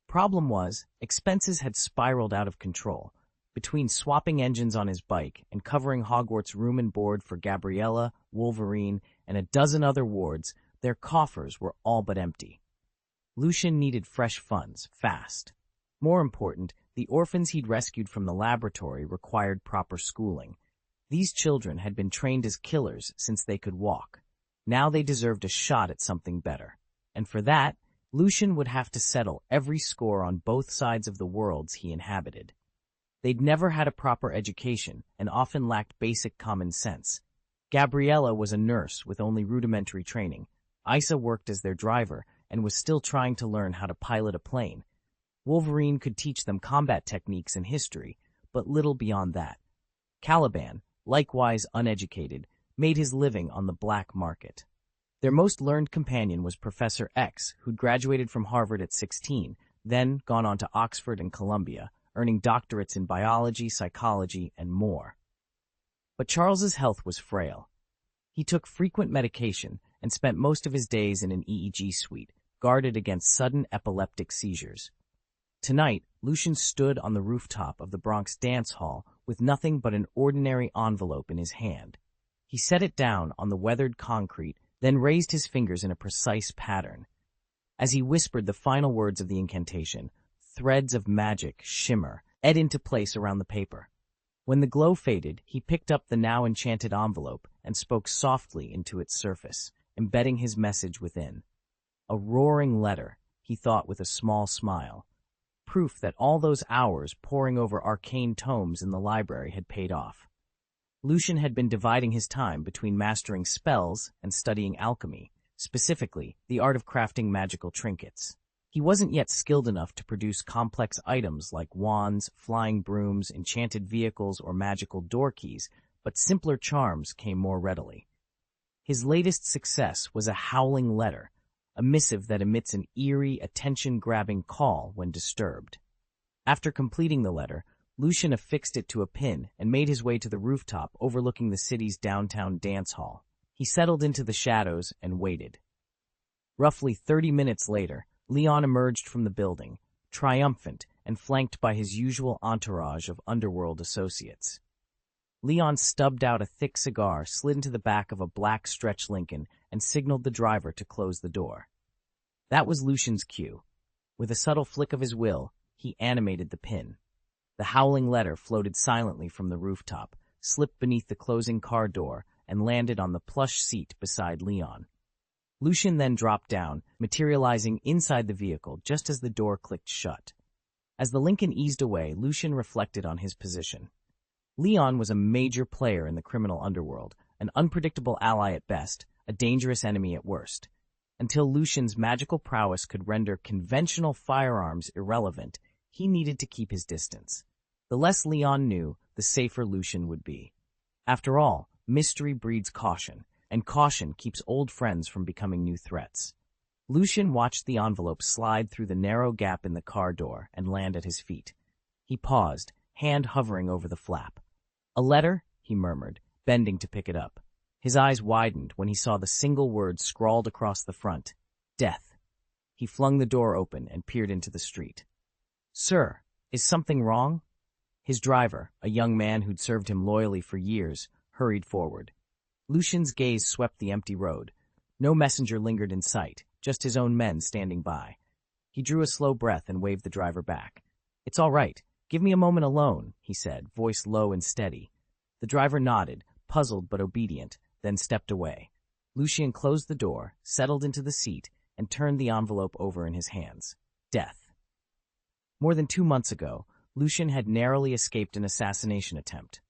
Problem was, expenses had spiraled out of control. Between swapping engines on his bike and covering Hogwarts room and board for Gabriella, Wolverine, and a dozen other wards, their coffers were all but empty. Lucian needed fresh funds, fast. More important, the orphans he'd rescued from the laboratory required proper schooling. These children had been trained as killers since they could walk. Now they deserved a shot at something better. And for that, Lucian would have to settle every score on both sides of the worlds he inhabited. They'd never had a proper education and often lacked basic common sense. Gabriella was a nurse with only rudimentary training. Isa worked as their driver and was still trying to learn how to pilot a plane. Wolverine could teach them combat techniques and history, but little beyond that. Caliban, likewise uneducated, made his living on the black market. Their most learned companion was Professor X, who'd graduated from Harvard at 16, then gone on to Oxford and Columbia, earning doctorates in biology, psychology, and more. But Charles's health was frail. He took frequent medication and spent most of his days in an EEG suite, guarded against sudden epileptic seizures. Tonight, Lucian stood on the rooftop of the Bronx dance hall with nothing but an ordinary envelope in his hand. He set it down on the weathered concrete, then raised his fingers in a precise pattern. As he whispered the final words of the incantation, threads of magic shimmer ed into place around the paper. When the glow faded, he picked up the now enchanted envelope and spoke softly into its surface, embedding his message within. A roaring letter, he thought with a small smile. Proof that all those hours poring over arcane tomes in the library had paid off. Lucian had been dividing his time between mastering spells and studying alchemy, specifically the art of crafting magical trinkets. He wasn't yet skilled enough to produce complex items like wands, flying brooms, enchanted vehicles, or magical door keys, but simpler charms came more readily. His latest success was a howling letter, a missive that emits an eerie, attention-grabbing call when disturbed. After completing the letter, Lucian affixed it to a pin and made his way to the rooftop overlooking the city's downtown dance hall. He settled into the shadows and waited. Roughly 30 minutes later, Leon emerged from the building, triumphant and flanked by his usual entourage of underworld associates. Leon stubbed out a thick cigar, slid into the back of a black stretch Lincoln, and signaled the driver to close the door. That was Lucian's cue. With a subtle flick of his will, he animated the pin. The howling letter floated silently from the rooftop, slipped beneath the closing car door, and landed on the plush seat beside Leon. Lucian then dropped down, materializing inside the vehicle just as the door clicked shut. As the Lincoln eased away, Lucian reflected on his position. Leon was a major player in the criminal underworld, an unpredictable ally at best, a dangerous enemy at worst. Until Lucian's magical prowess could render conventional firearms irrelevant, he needed to keep his distance. The less Leon knew, the safer Lucian would be. After all, mystery breeds caution, and caution keeps old friends from becoming new threats. Lucian watched the envelope slide through the narrow gap in the car door and land at his feet. He paused, hand hovering over the flap. "A letter?" he murmured, bending to pick it up. His eyes widened when he saw the single word scrawled across the front: death. He flung the door open and peered into the street. "Sir, is something wrong?" His driver, a young man who'd served him loyally for years, hurried forward. Lucian's gaze swept the empty road. No messenger lingered in sight, just his own men standing by. He drew a slow breath and waved the driver back. "It's all right. Give me a moment alone," he said, voice low and steady. The driver nodded, puzzled but obedient, then stepped away. Lucian closed the door, settled into the seat, and turned the envelope over in his hands. Death. More than 2 months ago, Lucian had narrowly escaped an assassination attempt.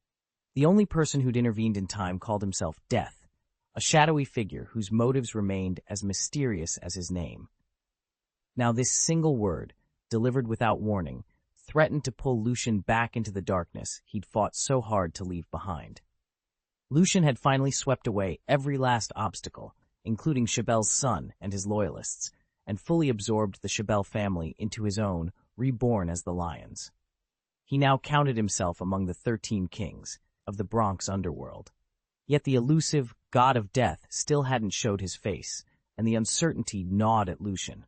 The only person who'd intervened in time called himself Death, a shadowy figure whose motives remained as mysterious as his name. Now this single word, delivered without warning, threatened to pull Lucian back into the darkness he'd fought so hard to leave behind. Lucian had finally swept away every last obstacle, including Chabel's son and his loyalists, and fully absorbed the Chabel family into his own, reborn as the Lions. He now counted himself among the 13 kings of the Bronx underworld. Yet the elusive god of death still hadn't showed his face, and the uncertainty gnawed at Lucian.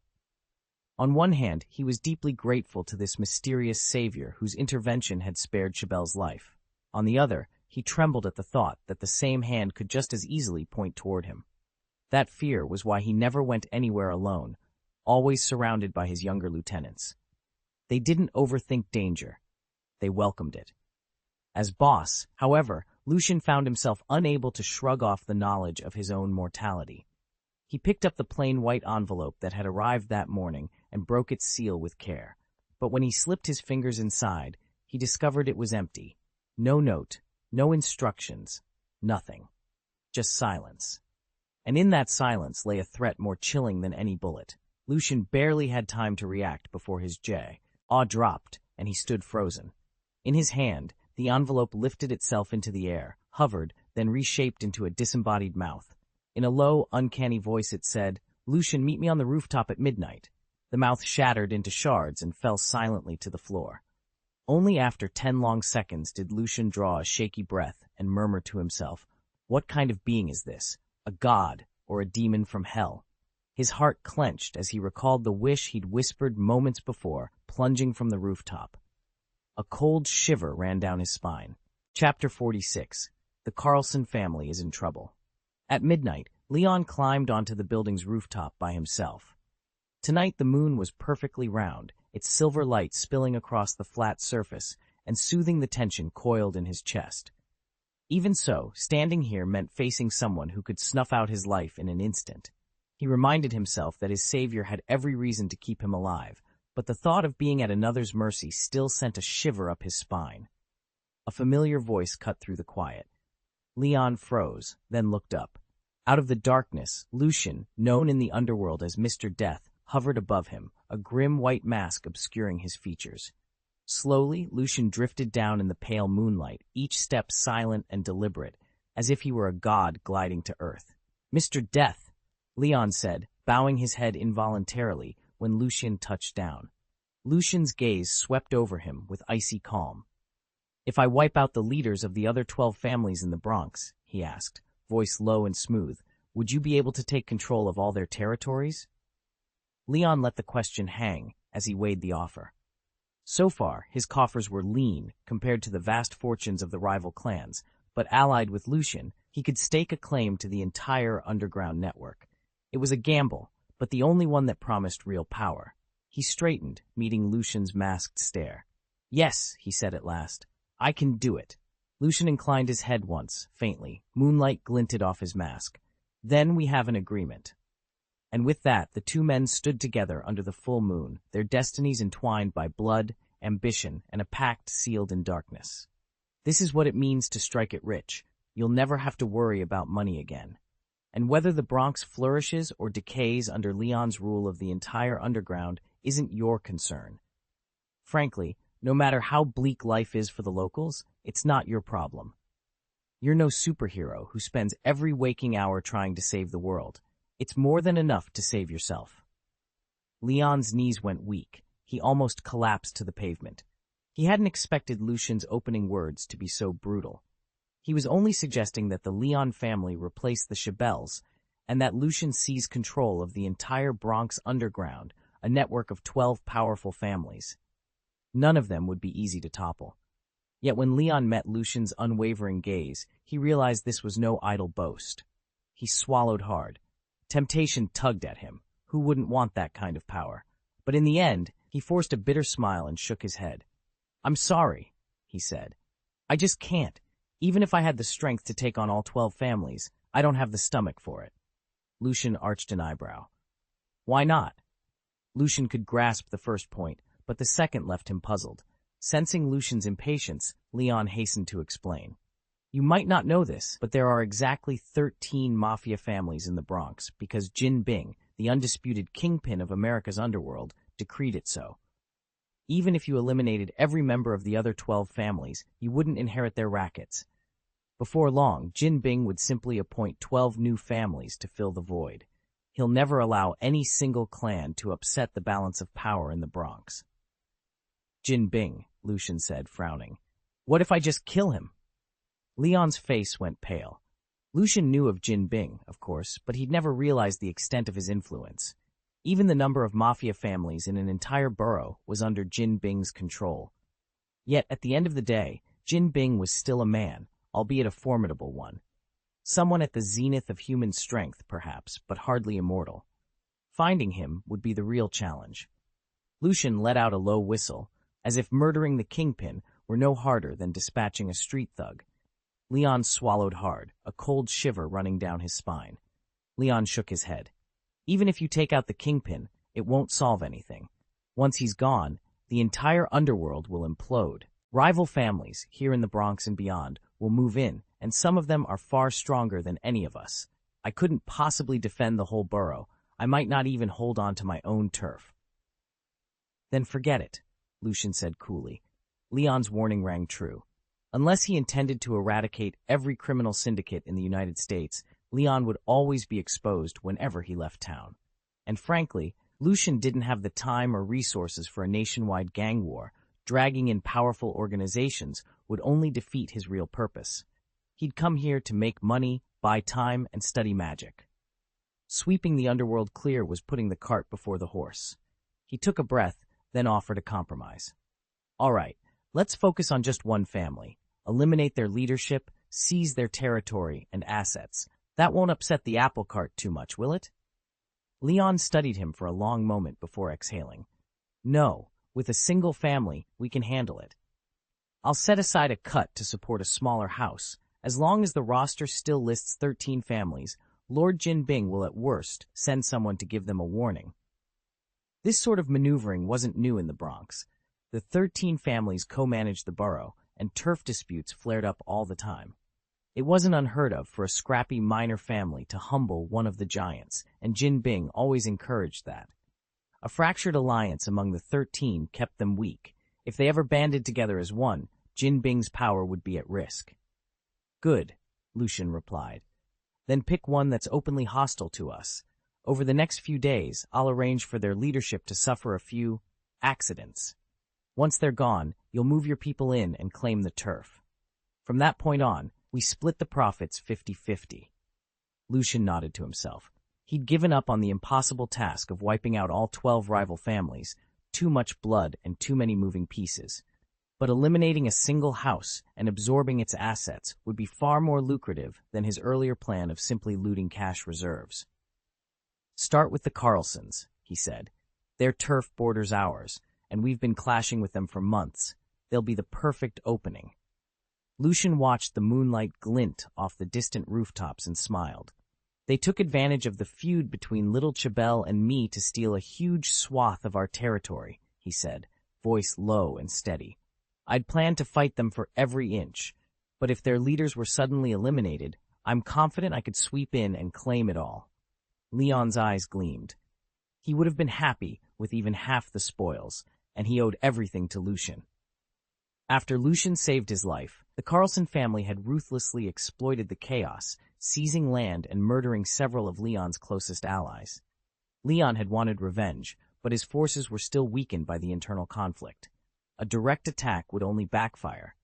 On one hand, he was deeply grateful to this mysterious savior whose intervention had spared Chabel's life. On the other, he trembled at the thought that the same hand could just as easily point toward him. That fear was why he never went anywhere alone, always surrounded by his younger lieutenants. They didn't overthink danger. They welcomed it. As boss, however, Lucian found himself unable to shrug off the knowledge of his own mortality. He picked up the plain white envelope that had arrived that morning and broke its seal with care. But when he slipped his fingers inside, he discovered it was empty. No note, no instructions, nothing. Just silence. And in that silence lay a threat more chilling than any bullet. Lucian barely had time to react before his jaw dropped, and he stood frozen. In his hand, the envelope lifted itself into the air, hovered, then reshaped into a disembodied mouth. In a low, uncanny voice it said, "Lucian, meet me on the rooftop at midnight." The mouth shattered into shards and fell silently to the floor. Only after 10 long seconds did Lucian draw a shaky breath and murmur to himself, "What kind of being is this? A god or a demon from hell?" His heart clenched as he recalled the wish he'd whispered moments before, plunging from the rooftop. A cold shiver ran down his spine. Chapter 46. The Carlson family is in trouble. At midnight, Leon climbed onto the building's rooftop by himself. Tonight the moon was perfectly round, its silver light spilling across the flat surface and soothing the tension coiled in his chest. Even so, standing here meant facing someone who could snuff out his life in an instant. He reminded himself that his savior had every reason to keep him alive, but the thought of being at another's mercy still sent a shiver up his spine. A familiar voice cut through the quiet. Leon froze, then looked up. Out of the darkness, Lucian, known in the underworld as Mr. Death, hovered above him, a grim white mask obscuring his features. Slowly, Lucian drifted down in the pale moonlight, each step silent and deliberate, as if he were a god gliding to earth. "Mr. Death," Leon said, bowing his head involuntarily when Lucian touched down. Lucian's gaze swept over him with icy calm. "If I wipe out the leaders of the other 12 families in the Bronx," he asked, voice low and smooth, "would you be able to take control of all their territories?" Leon let the question hang as he weighed the offer. So far, his coffers were lean compared to the vast fortunes of the rival clans, but allied with Lucian, he could stake a claim to the entire underground network. It was a gamble, but the only one that promised real power. He straightened, meeting Lucian's masked stare. "Yes," he said at last, "I can do it." Lucian inclined his head once, faintly. Moonlight glinted off his mask. "Then we have an agreement." And with that, the two men stood together under the full moon, their destinies entwined by blood, ambition, and a pact sealed in darkness. This is what it means to strike it rich. You'll never have to worry about money again. And whether the Bronx flourishes or decays under Leon's rule of the entire underground isn't your concern. Frankly, no matter how bleak life is for the locals, it's not your problem. You're no superhero who spends every waking hour trying to save the world. It's more than enough to save yourself. Leon's knees went weak. He almost collapsed to the pavement. He hadn't expected Lucian's opening words to be so brutal. He was only suggesting that the Leon family replace the Chabelles and that Lucian seize control of the entire Bronx underground, a network of 12 powerful families. None of them would be easy to topple. Yet when Leon met Lucian's unwavering gaze, he realized this was no idle boast. He swallowed hard. Temptation tugged at him. Who wouldn't want that kind of power? But in the end, he forced a bitter smile and shook his head. "I'm sorry," he said. "I just can't. Even if I had the strength to take on all 12 families, I don't have the stomach for it." Lucian arched an eyebrow. "Why not?" Lucian could grasp the first point, but the second left him puzzled. Sensing Lucian's impatience, Leon hastened to explain. "You might not know this, but there are exactly 13 mafia families in the Bronx because Jin Bing, the undisputed kingpin of America's underworld, decreed it so. Even if you eliminated every member of the other 12 families, you wouldn't inherit their rackets. Before long, Jin Bing would simply appoint 12 new families to fill the void. He'll never allow any single clan to upset the balance of power in the Bronx." "Jin Bing," Lucian said, frowning. "What if I just kill him?" Leon's face went pale. Lucian knew of Jin Bing, of course, but he'd never realized the extent of his influence. Even the number of mafia families in an entire borough was under Jin Bing's control. Yet, at the end of the day, Jin Bing was still a man, albeit a formidable one. Someone at the zenith of human strength, perhaps, but hardly immortal. Finding him would be the real challenge. Lucian let out a low whistle, as if murdering the kingpin were no harder than dispatching a street thug. Leon swallowed hard, a cold shiver running down his spine. Leon shook his head. "Even if you take out the kingpin, it won't solve anything. Once he's gone, the entire underworld will implode. Rival families, here in the Bronx and beyond, will move in, and some of them are far stronger than any of us. I couldn't possibly defend the whole borough. I might not even hold on to my own turf." "Then forget it," Lucian said coolly. Leon's warning rang true. Unless he intended to eradicate every criminal syndicate in the United States, Leon would always be exposed whenever he left town. And frankly, Lucian didn't have the time or resources for a nationwide gang war. Dragging in powerful organizations would only defeat his real purpose. He'd come here to make money, buy time, and study magic. Sweeping the underworld clear was putting the cart before the horse. He took a breath, then offered a compromise. "All right, let's focus on just one family. Eliminate their leadership, seize their territory and assets. That won't upset the apple cart too much, will it?" Leon studied him for a long moment before exhaling. "No, with a single family, we can handle it. I'll set aside a cut to support a smaller house. As long as the roster still lists 13 families, Lord Jin Bing will at worst send someone to give them a warning." This sort of maneuvering wasn't new in the Bronx. The 13 families co-managed the borough, and turf disputes flared up all the time. It wasn't unheard of for a scrappy minor family to humble one of the giants, and Jin Bing always encouraged that. A fractured alliance among the 13 kept them weak. If they ever banded together as one, Jin Bing's power would be at risk. "Good," Lucian replied. "Then pick one that's openly hostile to us. Over the next few days, I'll arrange for their leadership to suffer a few accidents. Once they're gone, you'll move your people in and claim the turf. From that point on, we split the profits 50-50. Lucian nodded to himself. He'd given up on the impossible task of wiping out all 12 rival families, too much blood and too many moving pieces. But eliminating a single house and absorbing its assets would be far more lucrative than his earlier plan of simply looting cash reserves. "Start with the Carlsons," he said. "Their turf borders ours, and we've been clashing with them for months. They'll be the perfect opening." Lucian watched the moonlight glint off the distant rooftops and smiled. They took advantage of the feud between Little Chabelle and me to steal a huge swath of our territory, he said, voice low and steady. I'd planned to fight them for every inch, but if their leaders were suddenly eliminated, I'm confident I could sweep in and claim it all. Leon's eyes gleamed. He would have been happy with even half the spoils, and he owed everything to Lucian. After Lucian saved his life, the Carlson family had ruthlessly exploited the chaos, seizing land and murdering several of Leon's closest allies. Leon had wanted revenge, but his forces were still weakened by the internal conflict. A direct attack would only backfire.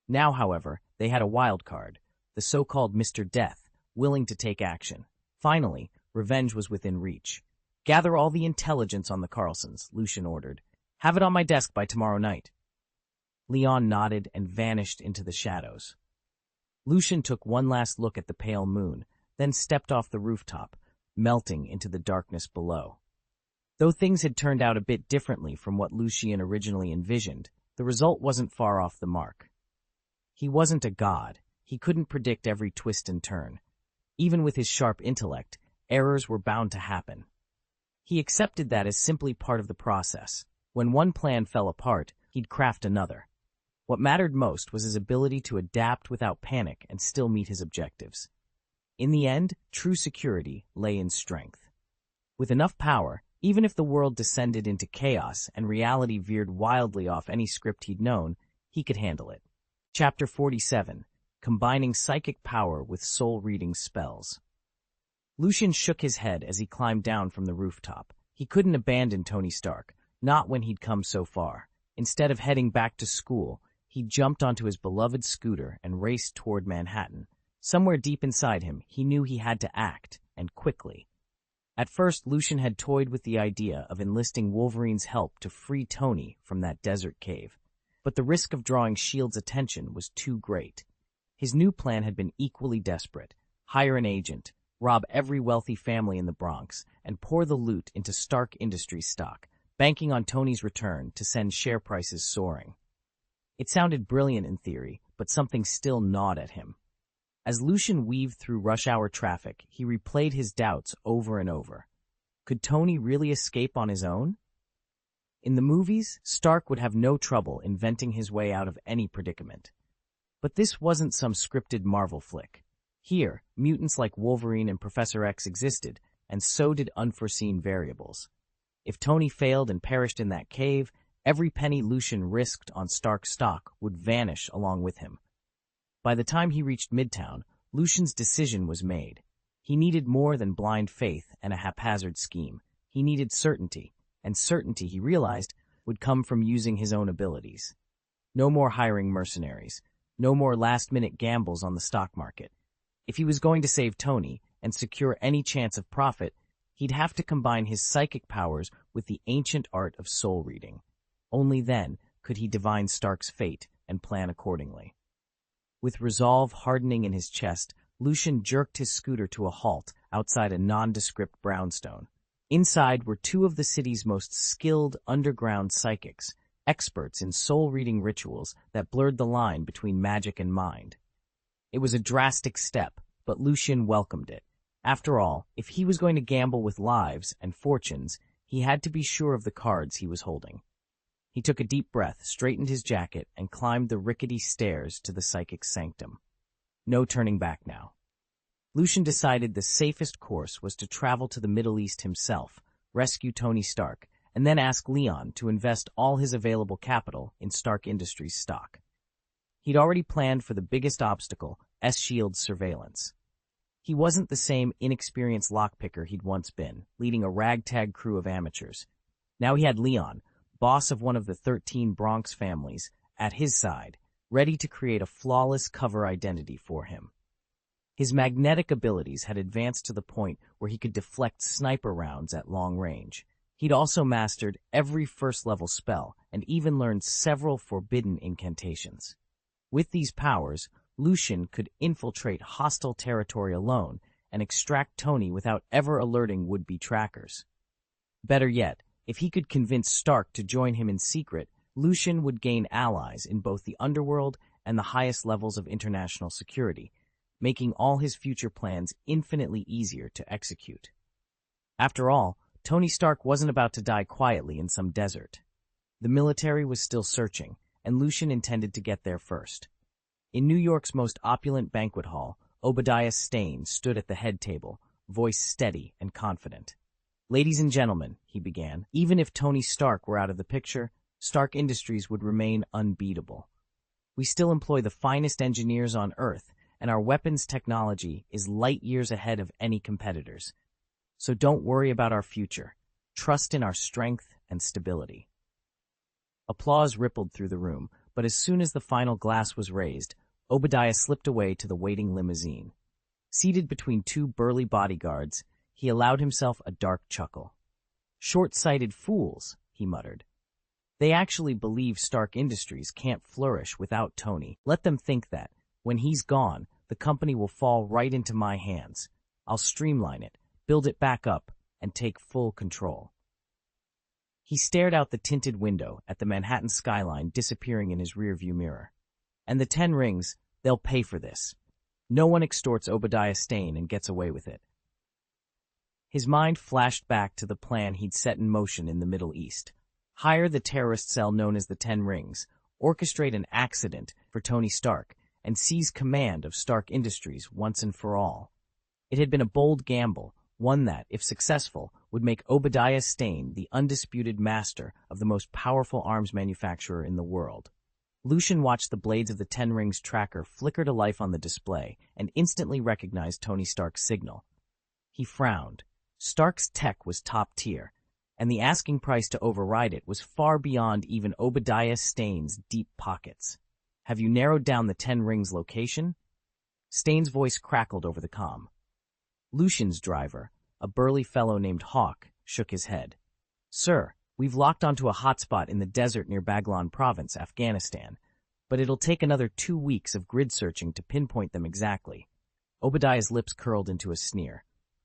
Now, however, they had a wild card, the so-called Mr. Death, willing to take action. Finally, revenge was within reach. Gather all the intelligence on the Carlsons, Lucian ordered. Have it on my desk by tomorrow night. Leon nodded and vanished into the shadows. Lucian took one last look at the pale moon, then stepped off the rooftop, melting into the darkness below. Though things had turned out a bit differently from what Lucian originally envisioned, the result wasn't far off the mark. He wasn't a god. He couldn't predict every twist and turn. Even with his sharp intellect, errors were bound to happen. He accepted that as simply part of the process. When one plan fell apart, he'd craft another. What mattered most was his ability to adapt without panic and still meet his objectives. In the end, true security lay in strength. With enough power, even if the world descended into chaos and reality veered wildly off any script he'd known, he could handle it. Chapter 47. Combining Psychic Power with Soul-Reading Spells. Lucian shook his head as he climbed down from the rooftop. He couldn't abandon Tony Stark, not when he'd come so far. Instead of heading back to school, he jumped onto his beloved scooter and raced toward Manhattan. Somewhere deep inside him, he knew he had to act, and quickly. At first, Lucian had toyed with the idea of enlisting Wolverine's help to free Tony from that desert cave. But the risk of drawing S.H.I.E.L.D.'s attention was too great. His new plan had been equally desperate. Hire an agent, rob every wealthy family in the Bronx, and pour the loot into Stark Industries stock, banking on Tony's return to send share prices soaring. It sounded brilliant in theory, but something still gnawed at him. As Lucian weaved through rush-hour traffic, he replayed his doubts over and over. Could Tony really escape on his own? In the movies, Stark would have no trouble inventing his way out of any predicament. But this wasn't some scripted Marvel flick. Here, mutants like Wolverine and Professor X existed, and so did unforeseen variables. If Tony failed and perished in that cave, every penny Lucian risked on Stark's stock would vanish along with him. By the time he reached Midtown, Lucian's decision was made. He needed more than blind faith and a haphazard scheme. He needed certainty, and certainty, he realized, would come from using his own abilities. No more hiring mercenaries. No more last-minute gambles on the stock market. If he was going to save Tony and secure any chance of profit, he'd have to combine his psychic powers with the ancient art of soul reading. Only then could he divine Stark's fate and plan accordingly. With resolve hardening in his chest, Lucian jerked his scooter to a halt outside a nondescript brownstone. Inside were two of the city's most skilled underground psychics, experts in soul-reading rituals that blurred the line between magic and mind. It was a drastic step, but Lucian welcomed it. After all, if he was going to gamble with lives and fortunes, he had to be sure of the cards he was holding. He took a deep breath, straightened his jacket, and climbed the rickety stairs to the psychic's sanctum. No turning back now. Lucian decided the safest course was to travel to the Middle East himself, rescue Tony Stark, and then ask Leon to invest all his available capital in Stark Industries stock. He'd already planned for the biggest obstacle, S.H.I.E.L.D.'s surveillance. He wasn't the same inexperienced lockpicker he'd once been, leading a ragtag crew of amateurs. Now he had Leon, boss of one of the 13 Bronx families, at his side, ready to create a flawless cover identity for him. His magnetic abilities had advanced to the point where he could deflect sniper rounds at long range. He'd also mastered every first-level spell and even learned several forbidden incantations. With these powers, Lucian could infiltrate hostile territory alone and extract Tony without ever alerting would-be trackers. Better yet, if he could convince Stark to join him in secret, Lucian would gain allies in both the underworld and the highest levels of international security. making all his future plans infinitely easier to execute. After all, Tony Stark wasn't about to die quietly in some desert. The military was still searching, and Lucian intended to get there first. In New York's most opulent banquet hall, Obadiah Stane stood at the head table, voice steady and confident. "Ladies and gentlemen," he began, "even if Tony Stark were out of the picture, Stark Industries would remain unbeatable. We still employ the finest engineers on Earth, and our weapons technology is light years ahead of any competitors. So don't worry about our future. Trust in our strength and stability." Applause rippled through the room, but as soon as the final glass was raised, Obadiah slipped away to the waiting limousine. Seated between two burly bodyguards, he allowed himself a dark chuckle. "Short-sighted fools," he muttered. "They actually believe Stark Industries can't flourish without Tony. Let them think that, when he's gone, the company will fall right into my hands. I'll streamline it, build it back up, and take full control." He stared out the tinted window at the Manhattan skyline disappearing in his rearview mirror. "And the 10 rings, they'll pay for this. No one extorts Obadiah Stane and gets away with it." His mind flashed back to the plan he'd set in motion in the Middle East. Hire the terrorist cell known as the 10 Rings, orchestrate an accident for Tony Stark, and seize command of Stark Industries once and for all. It had been a bold gamble, one that, if successful, would make Obadiah Stane the undisputed master of the most powerful arms manufacturer in the world. Lucian watched the blades of the 10 Rings tracker flicker to life on the display and instantly recognized Tony Stark's signal. He frowned. Stark's tech was top tier, and the asking price to override it was far beyond even Obadiah Stane's deep pockets. "Have you narrowed down the 10 Rings location?" Stane's voice crackled over the comm. Lucian's driver, a burly fellow named Hawk, shook his head. "Sir, we've locked onto a hotspot in the desert near Baghlan Province, Afghanistan, but it'll take another 2 weeks of grid searching to pinpoint them exactly." Obadiah's lips curled into a sneer.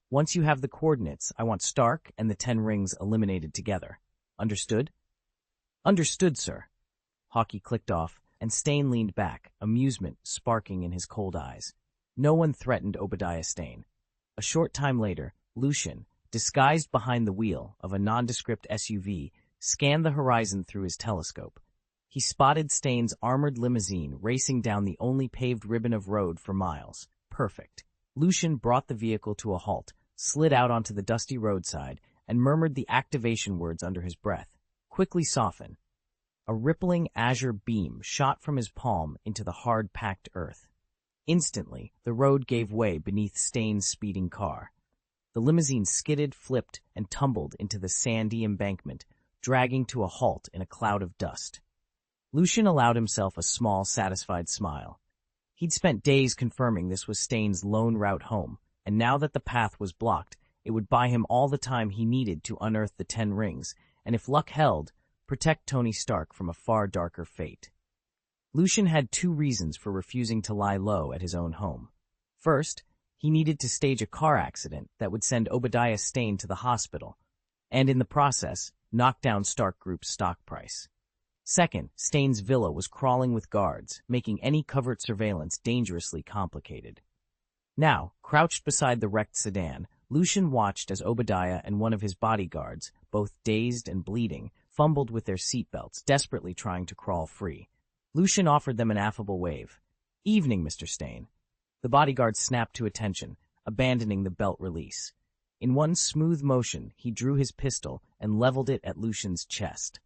"Once you have the coordinates, I want Stark and the 10 Rings eliminated together. Understood?" "Understood, sir." Hawkeye clicked off, and Stane leaned back, amusement sparking in his cold eyes. No one threatened Obadiah Stane. A short time later, Lucian, disguised behind the wheel of a nondescript SUV, scanned the horizon through his telescope. He spotted Stane's armored limousine racing down the only paved ribbon of road for miles. Perfect. Lucian brought the vehicle to a halt, slid out onto the dusty roadside, and murmured the activation words under his breath. "Quickly soften." A rippling azure beam shot from his palm into the hard-packed earth. Instantly, the road gave way beneath Stane's speeding car. The limousine skidded, flipped, and tumbled into the sandy embankment, dragging to a halt in a cloud of dust. Lucian allowed himself a small, satisfied smile. He'd spent days confirming this was Stane's lone route home, and now that the path was blocked, it would buy him all the time he needed to unearth the 10 Rings, and if luck held, protect Tony Stark from a far darker fate. Lucian had 2 reasons for refusing to lie low at his own home. First, he needed to stage a car accident that would send Obadiah Stane to the hospital, and in the process, knock down Stark Group's stock price. Second, Stane's villa was crawling with guards, making any covert surveillance dangerously complicated. Now, crouched beside the wrecked sedan, Lucian watched as Obadiah and one of his bodyguards, both dazed and bleeding, fumbled with their seatbelts, desperately trying to crawl free. Lucian offered them an affable wave. "Evening, Mr. Stane." The bodyguard snapped to attention, abandoning the belt release. In one smooth motion, he drew his pistol and leveled it at Lucian's chest.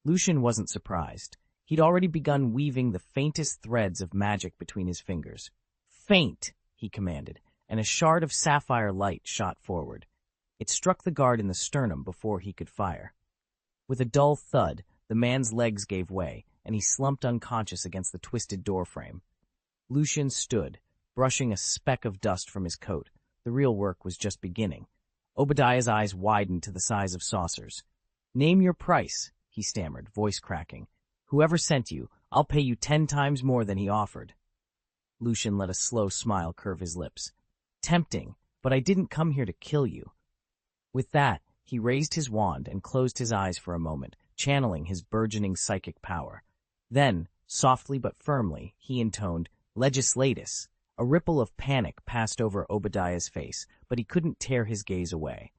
Lucian wasn't surprised. He'd already begun weaving the faintest threads of magic between his fingers. "Faint," he commanded, and a shard of sapphire light shot forward. It struck the guard in the sternum before he could fire. With a dull thud, the man's legs gave way, and he slumped unconscious against the twisted doorframe. Lucian stood, brushing a speck of dust from his coat. The real work was just beginning. Obadiah's eyes widened to the size of saucers. "Name your price," he stammered, voice cracking. "Whoever sent you, I'll pay you 10 times more than he offered." Lucian let a slow smile curve his lips. "Tempting, but I didn't come here to kill you." With that, he raised his wand and closed his eyes for a moment, channeling his burgeoning psychic power. Then, softly but firmly, he intoned, "Legislatus," A ripple of panic passed over Obadiah's face, but he couldn't tear his gaze away.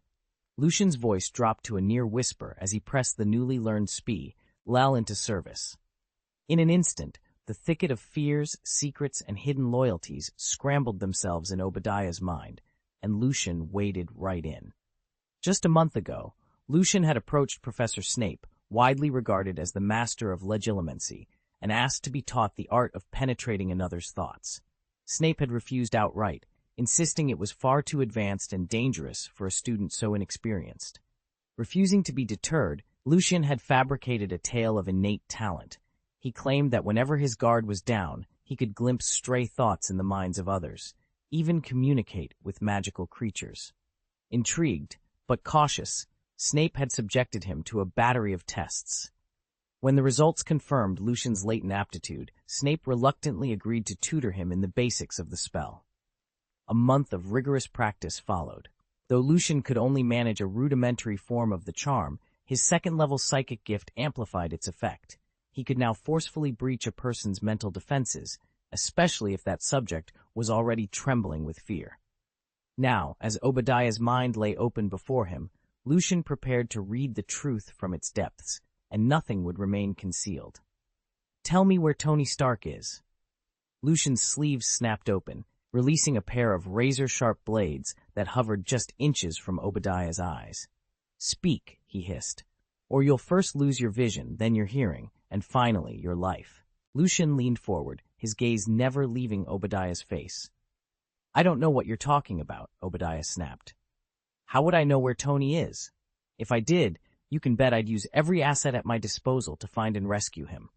Lucian's voice dropped to a near whisper as he pressed the newly learned spell into service. In an instant, the thicket of fears, secrets, and hidden loyalties scrambled themselves in Obadiah's mind, and Lucian waded right in. Just a month ago, Lucian had approached Professor Snape, widely regarded as the master of legilimency, and asked to be taught the art of penetrating another's thoughts. Snape had refused outright, insisting it was far too advanced and dangerous for a student so inexperienced. Refusing to be deterred, Lucian had fabricated a tale of innate talent. He claimed that whenever his guard was down, he could glimpse stray thoughts in the minds of others, even communicate with magical creatures. Intrigued, but cautious, Snape had subjected him to a battery of tests. When the results confirmed Lucian's latent aptitude, Snape reluctantly agreed to tutor him in the basics of the spell. A month of rigorous practice followed. Though Lucian could only manage a rudimentary form of the charm, his second-level psychic gift amplified its effect. He could now forcefully breach a person's mental defenses, especially if that subject was already trembling with fear. Now, as Obadiah's mind lay open before him, Lucian prepared to read the truth from its depths, and nothing would remain concealed. "Tell me where Tony Stark is." Lucian's sleeves snapped open, releasing a pair of razor-sharp blades that hovered just inches from Obadiah's eyes. "Speak," he hissed, "or you'll first lose your vision, then your hearing, and finally your life." Lucian leaned forward, his gaze never leaving Obadiah's face. "I don't know what you're talking about," Obadiah snapped. "How would I know where Tony is? If I did, you can bet I'd use every asset at my disposal to find and rescue him.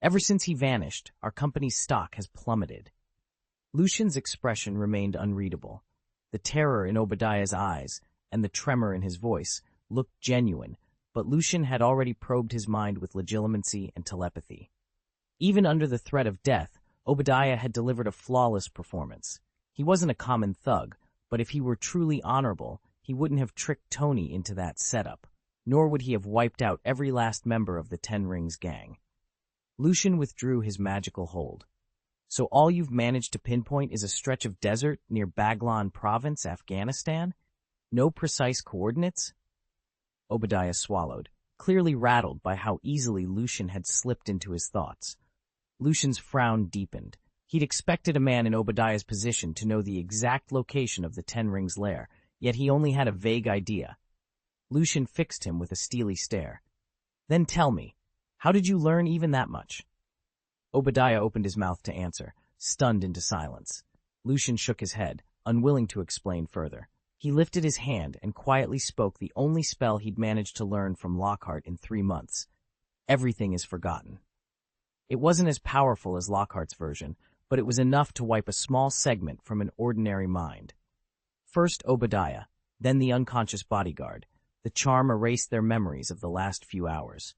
Ever since he vanished, our company's stock has plummeted." Lucian's expression remained unreadable. The terror in Obadiah's eyes and the tremor in his voice looked genuine, but Lucian had already probed his mind with legilimency and telepathy. Even under the threat of death, Obadiah had delivered a flawless performance. He wasn't a common thug, but if he were truly honorable, he wouldn't have tricked Tony into that setup, nor would he have wiped out every last member of the Ten Rings gang. Lucian withdrew his magical hold. "So all you've managed to pinpoint is a stretch of desert near Baghlan Province, Afghanistan? No precise coordinates?" Obadiah swallowed, clearly rattled by how easily Lucian had slipped into his thoughts. Lucian's frown deepened. He'd expected a man in Obadiah's position to know the exact location of the Ten Rings' lair, yet he only had a vague idea. Lucian fixed him with a steely stare. "Then tell me, how did you learn even that much?" Obadiah opened his mouth to answer, stunned into silence. Lucian shook his head, unwilling to explain further. He lifted his hand and quietly spoke the only spell he'd managed to learn from Lockhart in 3 months. "Everything is forgotten." It wasn't as powerful as Lockhart's version, but it was enough to wipe a small segment from an ordinary mind. First Obadiah, then the unconscious bodyguard. The charm erased their memories of the last few hours.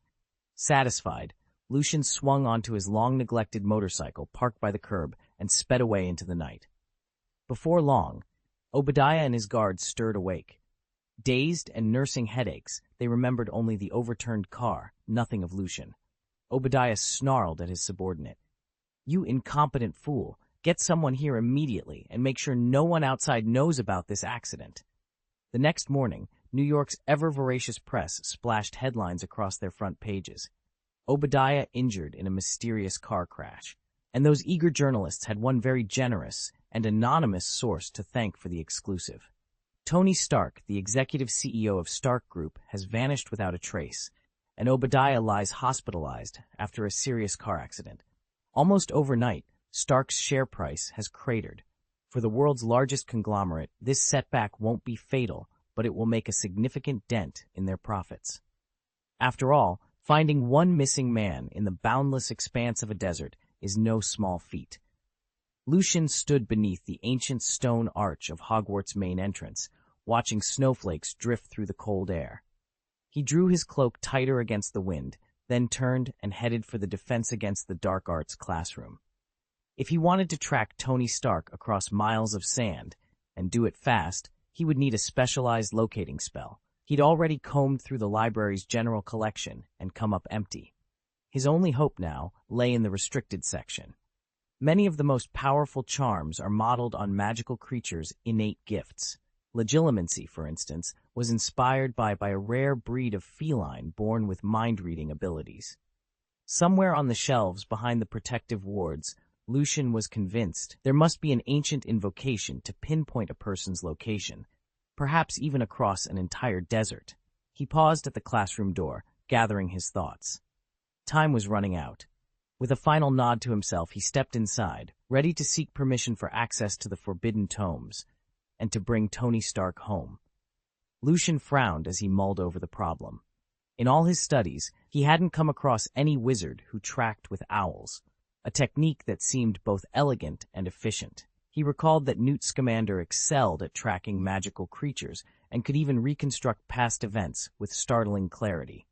Satisfied, Lucian swung onto his long-neglected motorcycle parked by the curb and sped away into the night. Before long, Obadiah and his guards stirred awake. Dazed and nursing headaches, they remembered only the overturned car, nothing of Lucian. Obadiah snarled at his subordinate. "You incompetent fool, get someone here immediately and make sure no one outside knows about this accident." The next morning, New York's ever-voracious press splashed headlines across their front pages. Obadiah injured in a mysterious car crash. And those eager journalists had one very generous and anonymous source to thank for the exclusive. Tony Stark, the executive CEO of Stark Group, has vanished without a trace, and Obadiah lies hospitalized after a serious car accident. Almost overnight, Stark's share price has cratered. For the world's largest conglomerate, this setback won't be fatal, but it will make a significant dent in their profits. After all, finding one missing man in the boundless expanse of a desert is no small feat. Lucian stood beneath the ancient stone arch of Hogwarts' main entrance, watching snowflakes drift through the cold air. He drew his cloak tighter against the wind, then turned and headed for the Defense Against the Dark Arts classroom. If he wanted to track Tony Stark across miles of sand, and do it fast, he would need a specialized locating spell. He'd already combed through the library's general collection and come up empty. His only hope now lay in the restricted section. Many of the most powerful charms are modeled on magical creatures' innate gifts. Legilimency, for instance, was inspired by a rare breed of feline born with mind-reading abilities. Somewhere on the shelves behind the protective wards, Lucian was convinced there must be an ancient invocation to pinpoint a person's location, perhaps even across an entire desert. He paused at the classroom door, gathering his thoughts. Time was running out. With a final nod to himself, he stepped inside, ready to seek permission for access to the forbidden tomes, and to bring Tony Stark home. Lucian frowned as he mulled over the problem. In all his studies, he hadn't come across any wizard who tracked with owls, a technique that seemed both elegant and efficient. He recalled that Newt Scamander excelled at tracking magical creatures and could even reconstruct past events with startling clarity.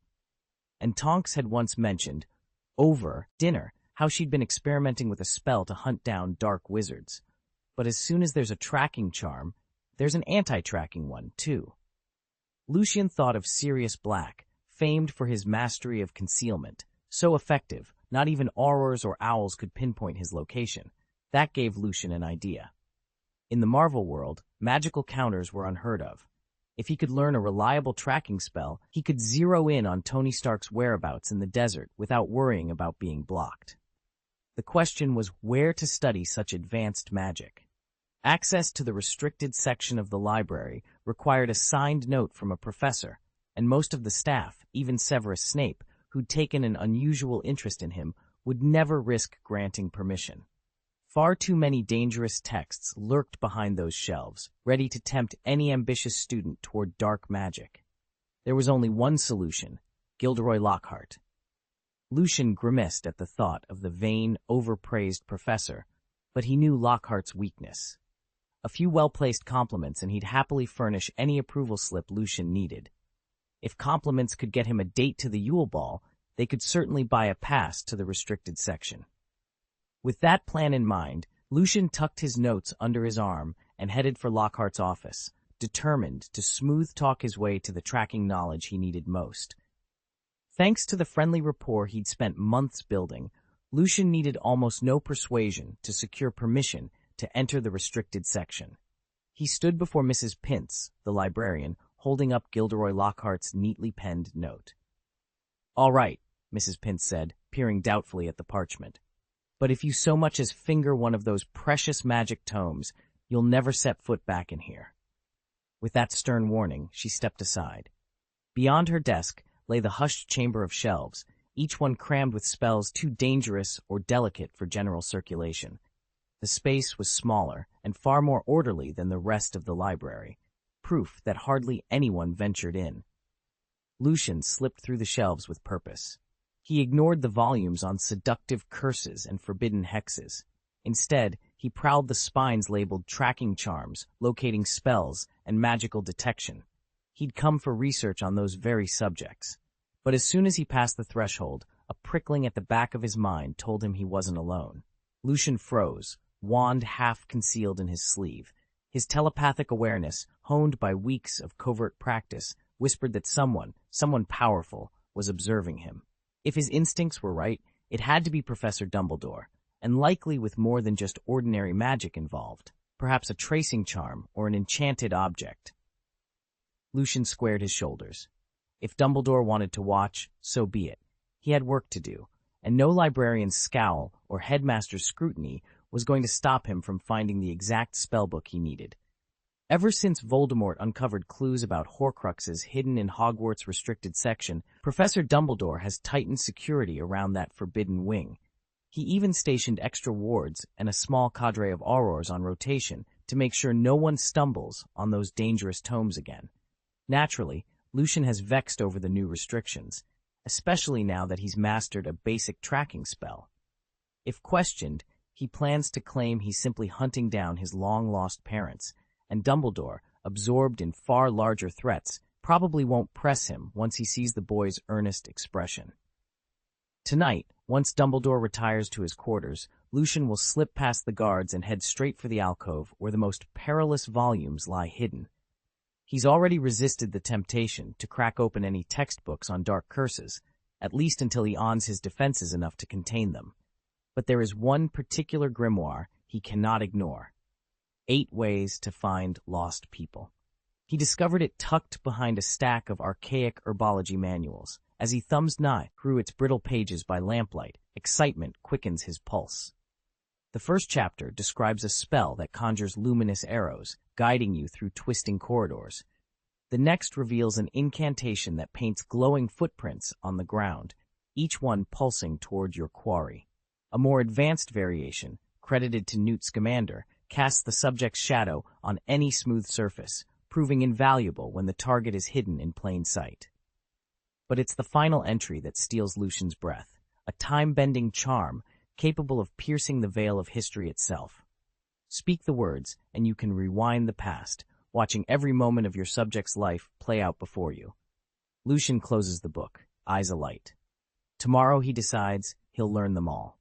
And Tonks had once mentioned, over dinner, how she'd been experimenting with a spell to hunt down dark wizards. But as soon as there's a tracking charm, there's an anti-tracking one, too. Lucian thought of Sirius Black, famed for his mastery of concealment, so effective, not even aurors or owls could pinpoint his location. That gave Lucian an idea. In the Marvel world, magical counters were unheard of. If he could learn a reliable tracking spell, he could zero in on Tony Stark's whereabouts in the desert without worrying about being blocked. The question was where to study such advanced magic. Access to the restricted section of the library required a signed note from a professor, and most of the staff, even Severus Snape, who'd taken an unusual interest in him, would never risk granting permission. Far too many dangerous texts lurked behind those shelves, ready to tempt any ambitious student toward dark magic. There was only one solution, Gilderoy Lockhart. Lucian grimaced at the thought of the vain, overpraised professor, but he knew Lockhart's weakness. A few well-placed compliments and he'd happily furnish any approval slip Lucian needed. If compliments could get him a date to the Yule Ball, they could certainly buy a pass to the restricted section. With that plan in mind, Lucian tucked his notes under his arm and headed for Lockhart's office, determined to smooth-talk his way to the tracking knowledge he needed most. Thanks to the friendly rapport he'd spent months building, Lucian needed almost no persuasion to secure permission to enter the restricted section. He stood before Mrs. Pintz, the librarian, holding up Gilderoy Lockhart's neatly penned note. "All right," Mrs. Pintz said, peering doubtfully at the parchment. "But if you so much as finger one of those precious magic tomes, you'll never set foot back in here." With that stern warning, she stepped aside. Beyond her desk lay the hushed chamber of shelves, each one crammed with spells too dangerous or delicate for general circulation. The space was smaller and far more orderly than the rest of the library, proof that hardly anyone ventured in. Lucian slipped through the shelves with purpose. He ignored the volumes on seductive curses and forbidden hexes. Instead, he prowled the spines labeled tracking charms, locating spells, and magical detection. He'd come for research on those very subjects. But as soon as he passed the threshold, a prickling at the back of his mind told him he wasn't alone. Lucian froze, wand half concealed in his sleeve. His telepathic awareness, honed by weeks of covert practice, whispered that someone powerful, was observing him. If his instincts were right, it had to be Professor Dumbledore, and likely with more than just ordinary magic involved, perhaps a tracing charm or an enchanted object. Lucian squared his shoulders. If Dumbledore wanted to watch, so be it. He had work to do, and no librarian's scowl or headmaster's scrutiny was going to stop him from finding the exact spellbook he needed. Ever since Voldemort uncovered clues about Horcruxes hidden in Hogwarts' restricted section, Professor Dumbledore has tightened security around that forbidden wing. He even stationed extra wards and a small cadre of aurors on rotation to make sure no one stumbles on those dangerous tomes again. Naturally, Lucian has vexed over the new restrictions, especially now that he's mastered a basic tracking spell. If questioned, he plans to claim he's simply hunting down his long-lost parents, and Dumbledore, absorbed in far larger threats, probably won't press him once he sees the boy's earnest expression. Tonight, once Dumbledore retires to his quarters, Lucian will slip past the guards and head straight for the alcove where the most perilous volumes lie hidden. He's already resisted the temptation to crack open any textbooks on dark curses, at least until he ons his defenses enough to contain them. But there is one particular grimoire he cannot ignore. 8 Ways to Find Lost People. He discovered it tucked behind a stack of archaic herbology manuals. As he thumbs nigh through its brittle pages by lamplight, excitement quickens his pulse. The first chapter describes a spell that conjures luminous arrows, guiding you through twisting corridors. The next reveals an incantation that paints glowing footprints on the ground, each one pulsing toward your quarry. A more advanced variation, credited to Newt Scamander, casts the subject's shadow on any smooth surface, proving invaluable when the target is hidden in plain sight. But it's the final entry that steals Lucian's breath, a time-bending charm capable of piercing the veil of history itself. Speak the words, and you can rewind the past, watching every moment of your subject's life play out before you. Lucian closes the book, eyes alight. Tomorrow, he decides, he'll learn them all.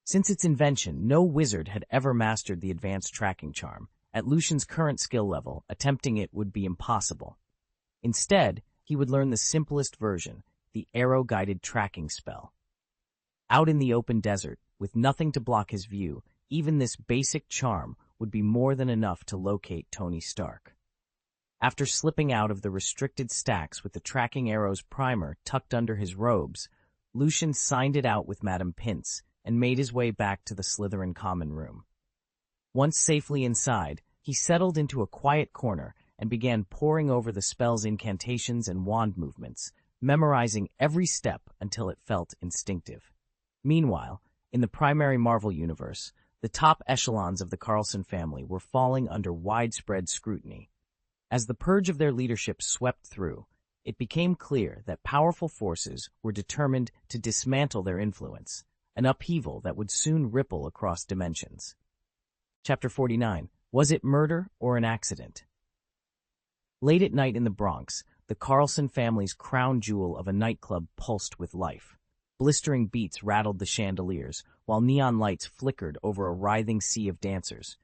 Since its invention, no wizard had ever mastered the advanced tracking charm. At Lucian's current skill level, attempting it would be impossible. Instead, he would learn the simplest version, the arrow-guided tracking spell. Out in the open desert, with nothing to block his view, even this basic charm would be more than enough to locate Tony Stark. After slipping out of the restricted stacks with the tracking arrow's primer tucked under his robes, Lucian signed it out with Madame Pince and made his way back to the Slytherin common room. Once safely inside, he settled into a quiet corner and began poring over the spell's incantations and wand movements, memorizing every step until it felt instinctive. Meanwhile, in the primary Marvel universe, the top echelons of the Carlson family were falling under widespread scrutiny. As the purge of their leadership swept through, it became clear that powerful forces were determined to dismantle their influence, an upheaval that would soon ripple across dimensions. Chapter 49. Was it murder or an accident? Late at night in the Bronx, the Carlson family's crown jewel of a nightclub pulsed with life. Blistering beats rattled the chandeliers, while neon lights flickered over a writhing sea of dancers.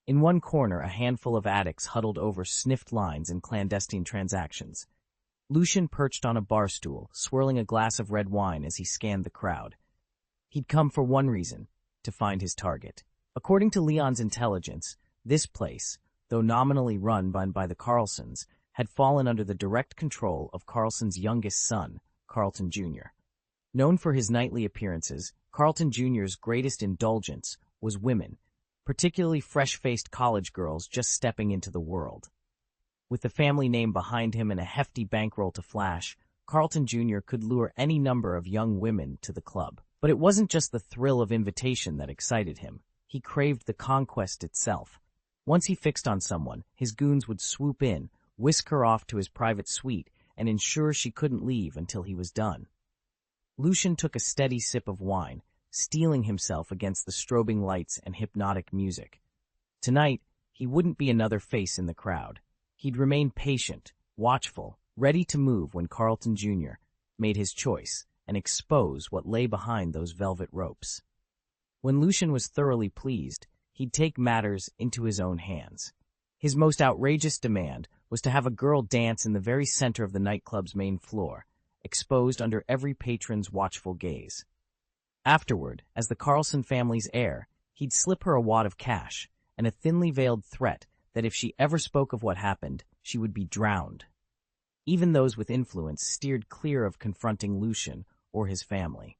In one corner, a handful of addicts huddled over sniffed lines and clandestine transactions. Lucian perched on a bar stool, swirling a glass of red wine as he scanned the crowd. He'd come for one reason, to find his target. According to Leon's intelligence, this place, though nominally run by the Carlsons, had fallen under the direct control of Carlson's youngest son, Carlton Jr. Known for his nightly appearances, Carlton Jr.'s greatest indulgence was women, particularly fresh-faced college girls just stepping into the world. With the family name behind him and a hefty bankroll to flash, Carlton Jr. could lure any number of young women to the club. But it wasn't just the thrill of invitation that excited him. He craved the conquest itself. Once he fixed on someone, his goons would swoop in, whisk her off to his private suite, and ensure she couldn't leave until he was done. Lucian took a steady sip of wine, steeling himself against the strobing lights and hypnotic music. Tonight, he wouldn't be another face in the crowd. He'd remain patient, watchful, ready to move when Carlton Jr. made his choice and expose what lay behind those velvet ropes. When Lucian was thoroughly pleased, he'd take matters into his own hands. His most outrageous demand was to have a girl dance in the very center of the nightclub's main floor, exposed under every patron's watchful gaze. Afterward, as the Carlson family's heir, he'd slip her a wad of cash and a thinly veiled threat that if she ever spoke of what happened, she would be drowned. Even those with influence steered clear of confronting Lucian or his family.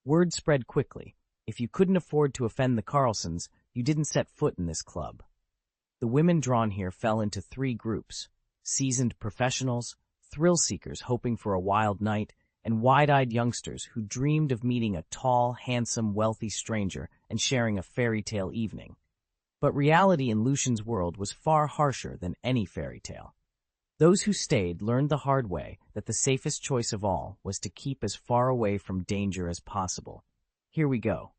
Word spread quickly. If you couldn't afford to offend the Carlsons, you didn't set foot in this club. The women drawn here fell into 3 groups: seasoned professionals, thrill-seekers hoping for a wild night, and wide-eyed youngsters who dreamed of meeting a tall, handsome, wealthy stranger and sharing a fairy tale evening. But reality in Lucian's world was far harsher than any fairy tale. Those who stayed learned the hard way that the safest choice of all was to keep as far away from danger as possible. Here we go.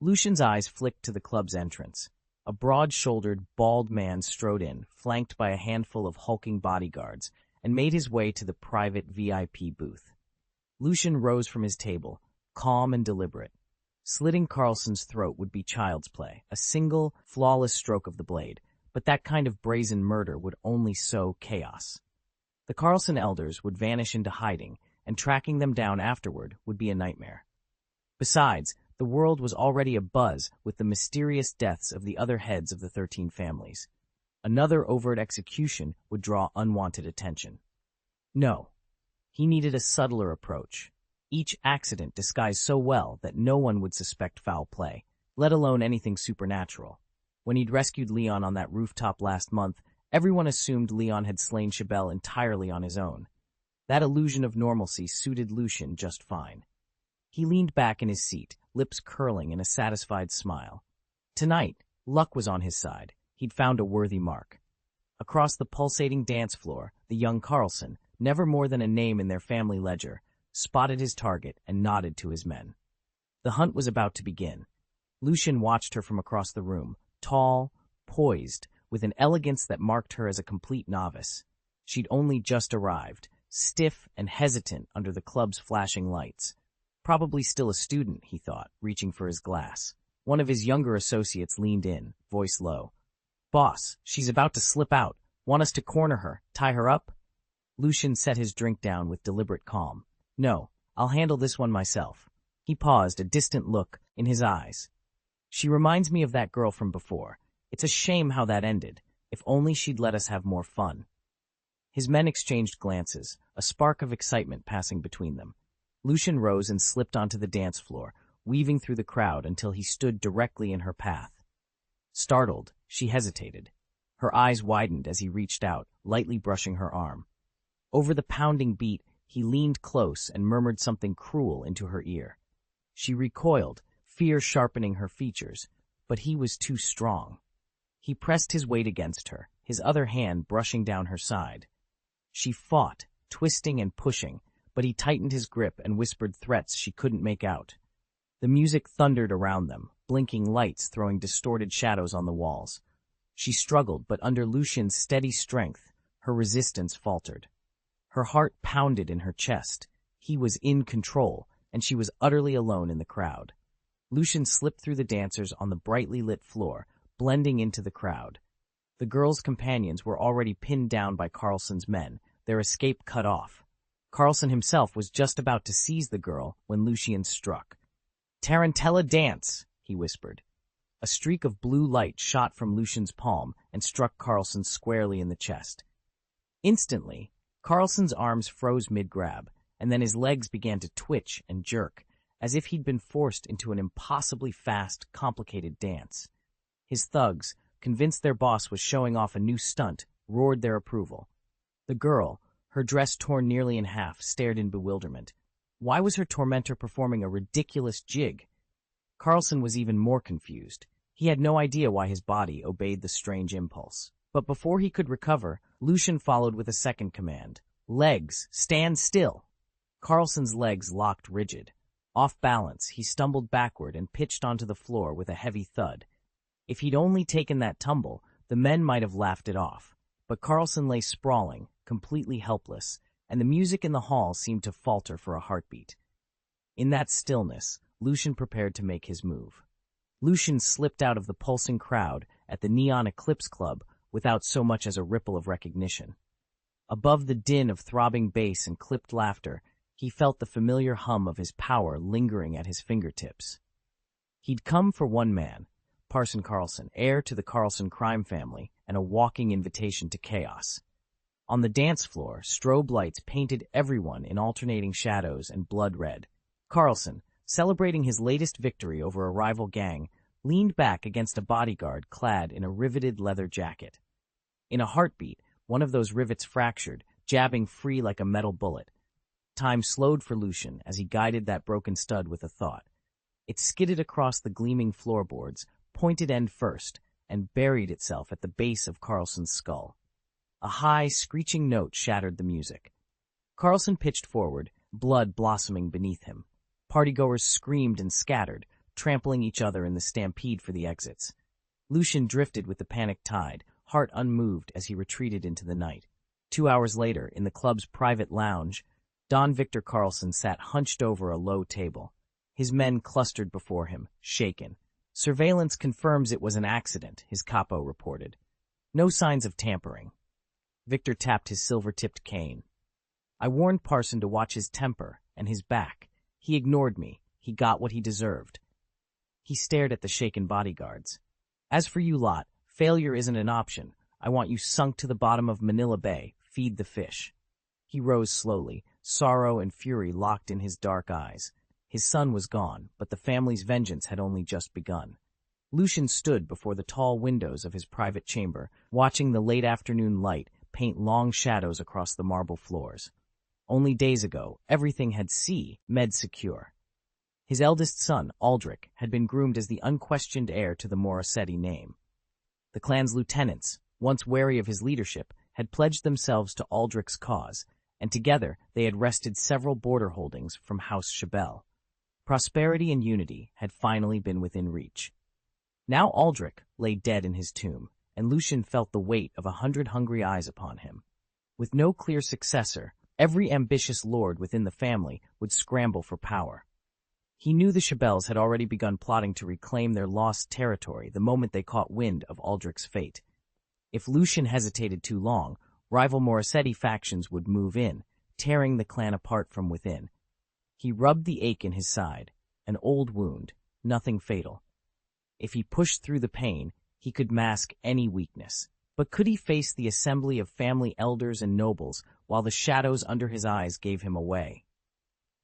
Lucian's eyes flicked to the club's entrance. A broad-shouldered, bald man strode in, flanked by a handful of hulking bodyguards, and made his way to the private VIP booth. Lucian rose from his table, calm and deliberate. Slitting Carlson's throat would be child's play, a single, flawless stroke of the blade, but that kind of brazen murder would only sow chaos. The Carlson elders would vanish into hiding, and tracking them down afterward would be a nightmare. Besides, The world was already abuzz with the mysterious deaths of the other heads of the 13 families. Another overt execution would draw unwanted attention. No, he needed a subtler approach. Each accident disguised so well that no one would suspect foul play, let alone anything supernatural. When he'd rescued Leon on that rooftop last month, everyone assumed Leon had slain Chabelle entirely on his own. That illusion of normalcy suited Lucian just fine. He leaned back in his seat, lips curling in a satisfied smile. Tonight, luck was on his side. He'd found a worthy mark. Across the pulsating dance floor, the young Carlson, never more than a name in their family ledger, spotted his target and nodded to his men. The hunt was about to begin. Lucian watched her from across the room, tall, poised, with an elegance that marked her as a complete novice. She'd only just arrived, stiff and hesitant under the club's flashing lights. Probably still a student, he thought, reaching for his glass. One of his younger associates leaned in, voice low. "Boss, she's about to slip out. Want us to corner her, tie her up?" Lucian set his drink down with deliberate calm. "No, I'll handle this one myself." He paused, a distant look in his eyes. "She reminds me of that girl from before. It's a shame how that ended. If only she'd let us have more fun." His men exchanged glances, a spark of excitement passing between them. Lucian rose and slipped onto the dance floor, weaving through the crowd until he stood directly in her path. Startled, she hesitated. Her eyes widened as he reached out, lightly brushing her arm. Over the pounding beat, he leaned close and murmured something cruel into her ear. She recoiled, fear sharpening her features, but he was too strong. He pressed his weight against her, his other hand brushing down her side. She fought, twisting and pushing, but he tightened his grip and whispered threats she couldn't make out. The music thundered around them, blinking lights throwing distorted shadows on the walls. She struggled, but under Lucian's steady strength, her resistance faltered. Her heart pounded in her chest. He was in control, and she was utterly alone in the crowd. Lucian slipped through the dancers on the brightly lit floor, blending into the crowd. The girl's companions were already pinned down by Carlson's men, their escape cut off. Carlson himself was just about to seize the girl when Lucian struck. "Tarantella dance," he whispered. A streak of blue light shot from Lucian's palm and struck Carlson squarely in the chest. Instantly, Carlson's arms froze mid-grab, and then his legs began to twitch and jerk, as if he'd been forced into an impossibly fast, complicated dance. His thugs, convinced their boss was showing off a new stunt, roared their approval. The girl, her dress torn nearly in half, stared in bewilderment. Why was her tormentor performing a ridiculous jig? Carlson was even more confused. He had no idea why his body obeyed the strange impulse. But before he could recover, Lucian followed with a second command. "Legs, stand still!" Carlson's legs locked rigid. Off balance, he stumbled backward and pitched onto the floor with a heavy thud. If he'd only taken that tumble, the men might have laughed it off. But Carlson lay sprawling, completely helpless, and the music in the hall seemed to falter for a heartbeat. In that stillness, Lucian prepared to make his move. Lucian slipped out of the pulsing crowd at the Neon Eclipse Club without so much as a ripple of recognition. Above the din of throbbing bass and clipped laughter, he felt the familiar hum of his power lingering at his fingertips. He'd come for one man, Parson Carlson, heir to the Carlson crime family, and a walking invitation to chaos. On the dance floor, strobe lights painted everyone in alternating shadows and blood red. Carlson, celebrating his latest victory over a rival gang, leaned back against a bodyguard clad in a riveted leather jacket. In a heartbeat, one of those rivets fractured, jabbing free like a metal bullet. Time slowed for Lucian as he guided that broken stud with a thought. It skidded across the gleaming floorboards, pointed end first, and buried itself at the base of Carlson's skull. A high, screeching note shattered the music. Carlson pitched forward, blood blossoming beneath him. Partygoers screamed and scattered, trampling each other in the stampede for the exits. Lucian drifted with the panicked tide, heart unmoved as he retreated into the night. 2 hours later, in the club's private lounge, Don Victor Carlson sat hunched over a low table. His men clustered before him, shaken. "Surveillance confirms it was an accident," his capo reported. "No signs of tampering." Victor tapped his silver-tipped cane. "I warned Parson to watch his temper and his back. He ignored me. He got what he deserved." He stared at the shaken bodyguards. As for you lot, failure isn't an option. I want you sunk to the bottom of Manila Bay. Feed the fish. He rose slowly, sorrow and fury locked in his dark eyes. His son was gone, but the family's vengeance had only just begun. Lucian stood before the tall windows of his private chamber, watching the late afternoon light paint long shadows across the marble floors. Only days ago, everything had made secure. His eldest son, Aldrich, had been groomed as the unquestioned heir to the Morasetti name. The clan's lieutenants, once wary of his leadership, had pledged themselves to Aldrich's cause, and together they had wrested several border holdings from House Chabelle. Prosperity and unity had finally been within reach. Now Aldrich lay dead in his tomb, and Lucian felt the weight of 100 hungry eyes upon him. With no clear successor, every ambitious lord within the family would scramble for power. He knew the Chabelles had already begun plotting to reclaim their lost territory the moment they caught wind of Aldrich's fate. If Lucian hesitated too long, rival Morasetti factions would move in, tearing the clan apart from within. He rubbed the ache in his side, an old wound, nothing fatal. If he pushed through the pain, he could mask any weakness. But could he face the assembly of family elders and nobles while the shadows under his eyes gave him away?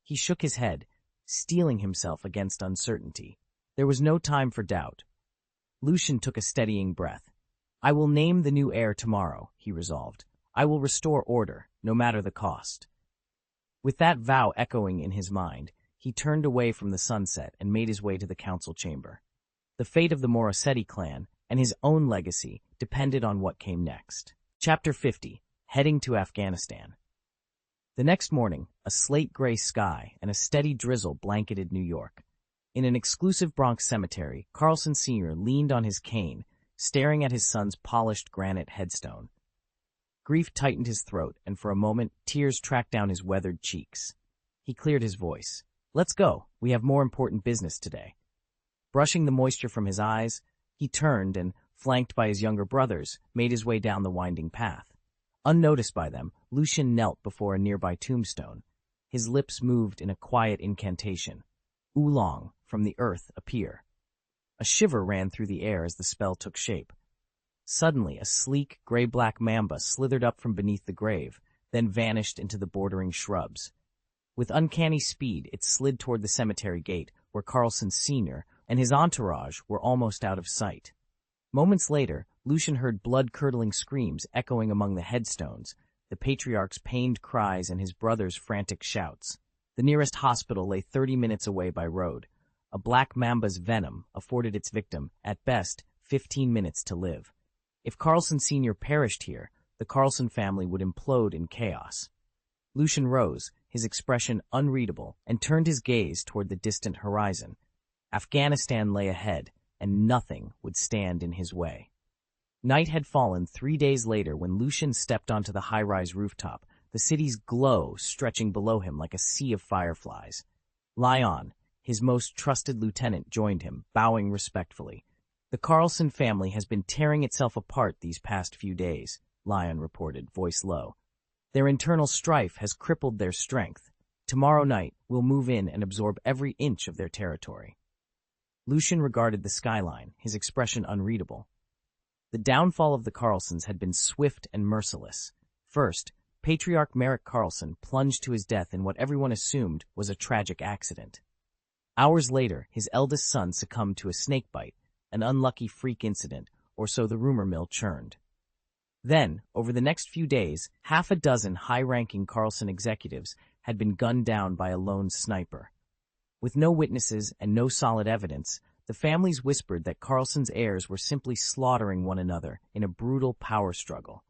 He shook his head, steeling himself against uncertainty. There was no time for doubt. Lucian took a steadying breath. I will name the new heir tomorrow, he resolved. I will restore order, no matter the cost. With that vow echoing in his mind, he turned away from the sunset and made his way to the council chamber. The fate of the Morasetti clan and his own legacy depended on what came next. Chapter 50. Heading to Afghanistan. The next morning, a slate-gray sky and a steady drizzle blanketed New York. In an exclusive Bronx cemetery, Carlson Sr. leaned on his cane, staring at his son's polished granite headstone. Grief tightened his throat, and for a moment, tears tracked down his weathered cheeks. He cleared his voice. Let's go. We have more important business today. Brushing the moisture from his eyes, he turned and, flanked by his younger brothers, made his way down the winding path. Unnoticed by them, Lucian knelt before a nearby tombstone. His lips moved in a quiet incantation. Oolong, from the earth, appear. A shiver ran through the air as the spell took shape. Suddenly, a sleek, gray-black mamba slithered up from beneath the grave, then vanished into the bordering shrubs. With uncanny speed, it slid toward the cemetery gate, where Carlson Sr. and his entourage were almost out of sight. Moments later, Lucian heard blood-curdling screams echoing among the headstones, the patriarch's pained cries and his brother's frantic shouts. The nearest hospital lay 30 minutes away by road. A black mamba's venom afforded its victim, at best, 15 minutes to live. If Carlson Sr. perished here, the Carlson family would implode in chaos. Lucian rose, his expression unreadable, and turned his gaze toward the distant horizon. Afghanistan lay ahead, and nothing would stand in his way. Night had fallen 3 days later when Lucian stepped onto the high-rise rooftop, the city's glow stretching below him like a sea of fireflies. Lyon, his most trusted lieutenant, joined him, bowing respectfully. The Carlson family has been tearing itself apart these past few days, Lyon reported, voice low. Their internal strife has crippled their strength. Tomorrow night, we'll move in and absorb every inch of their territory. Lucian regarded the skyline, his expression unreadable. The downfall of the Carlsons had been swift and merciless. First, Patriarch Merrick Carlson plunged to his death in what everyone assumed was a tragic accident. Hours later, his eldest son succumbed to a snakebite, an unlucky freak incident, or so the rumor mill churned. Then, over the next few days, half a dozen high-ranking Carlson executives had been gunned down by a lone sniper. With no witnesses and no solid evidence, the families whispered that Carlson's heirs were simply slaughtering one another in a brutal power struggle.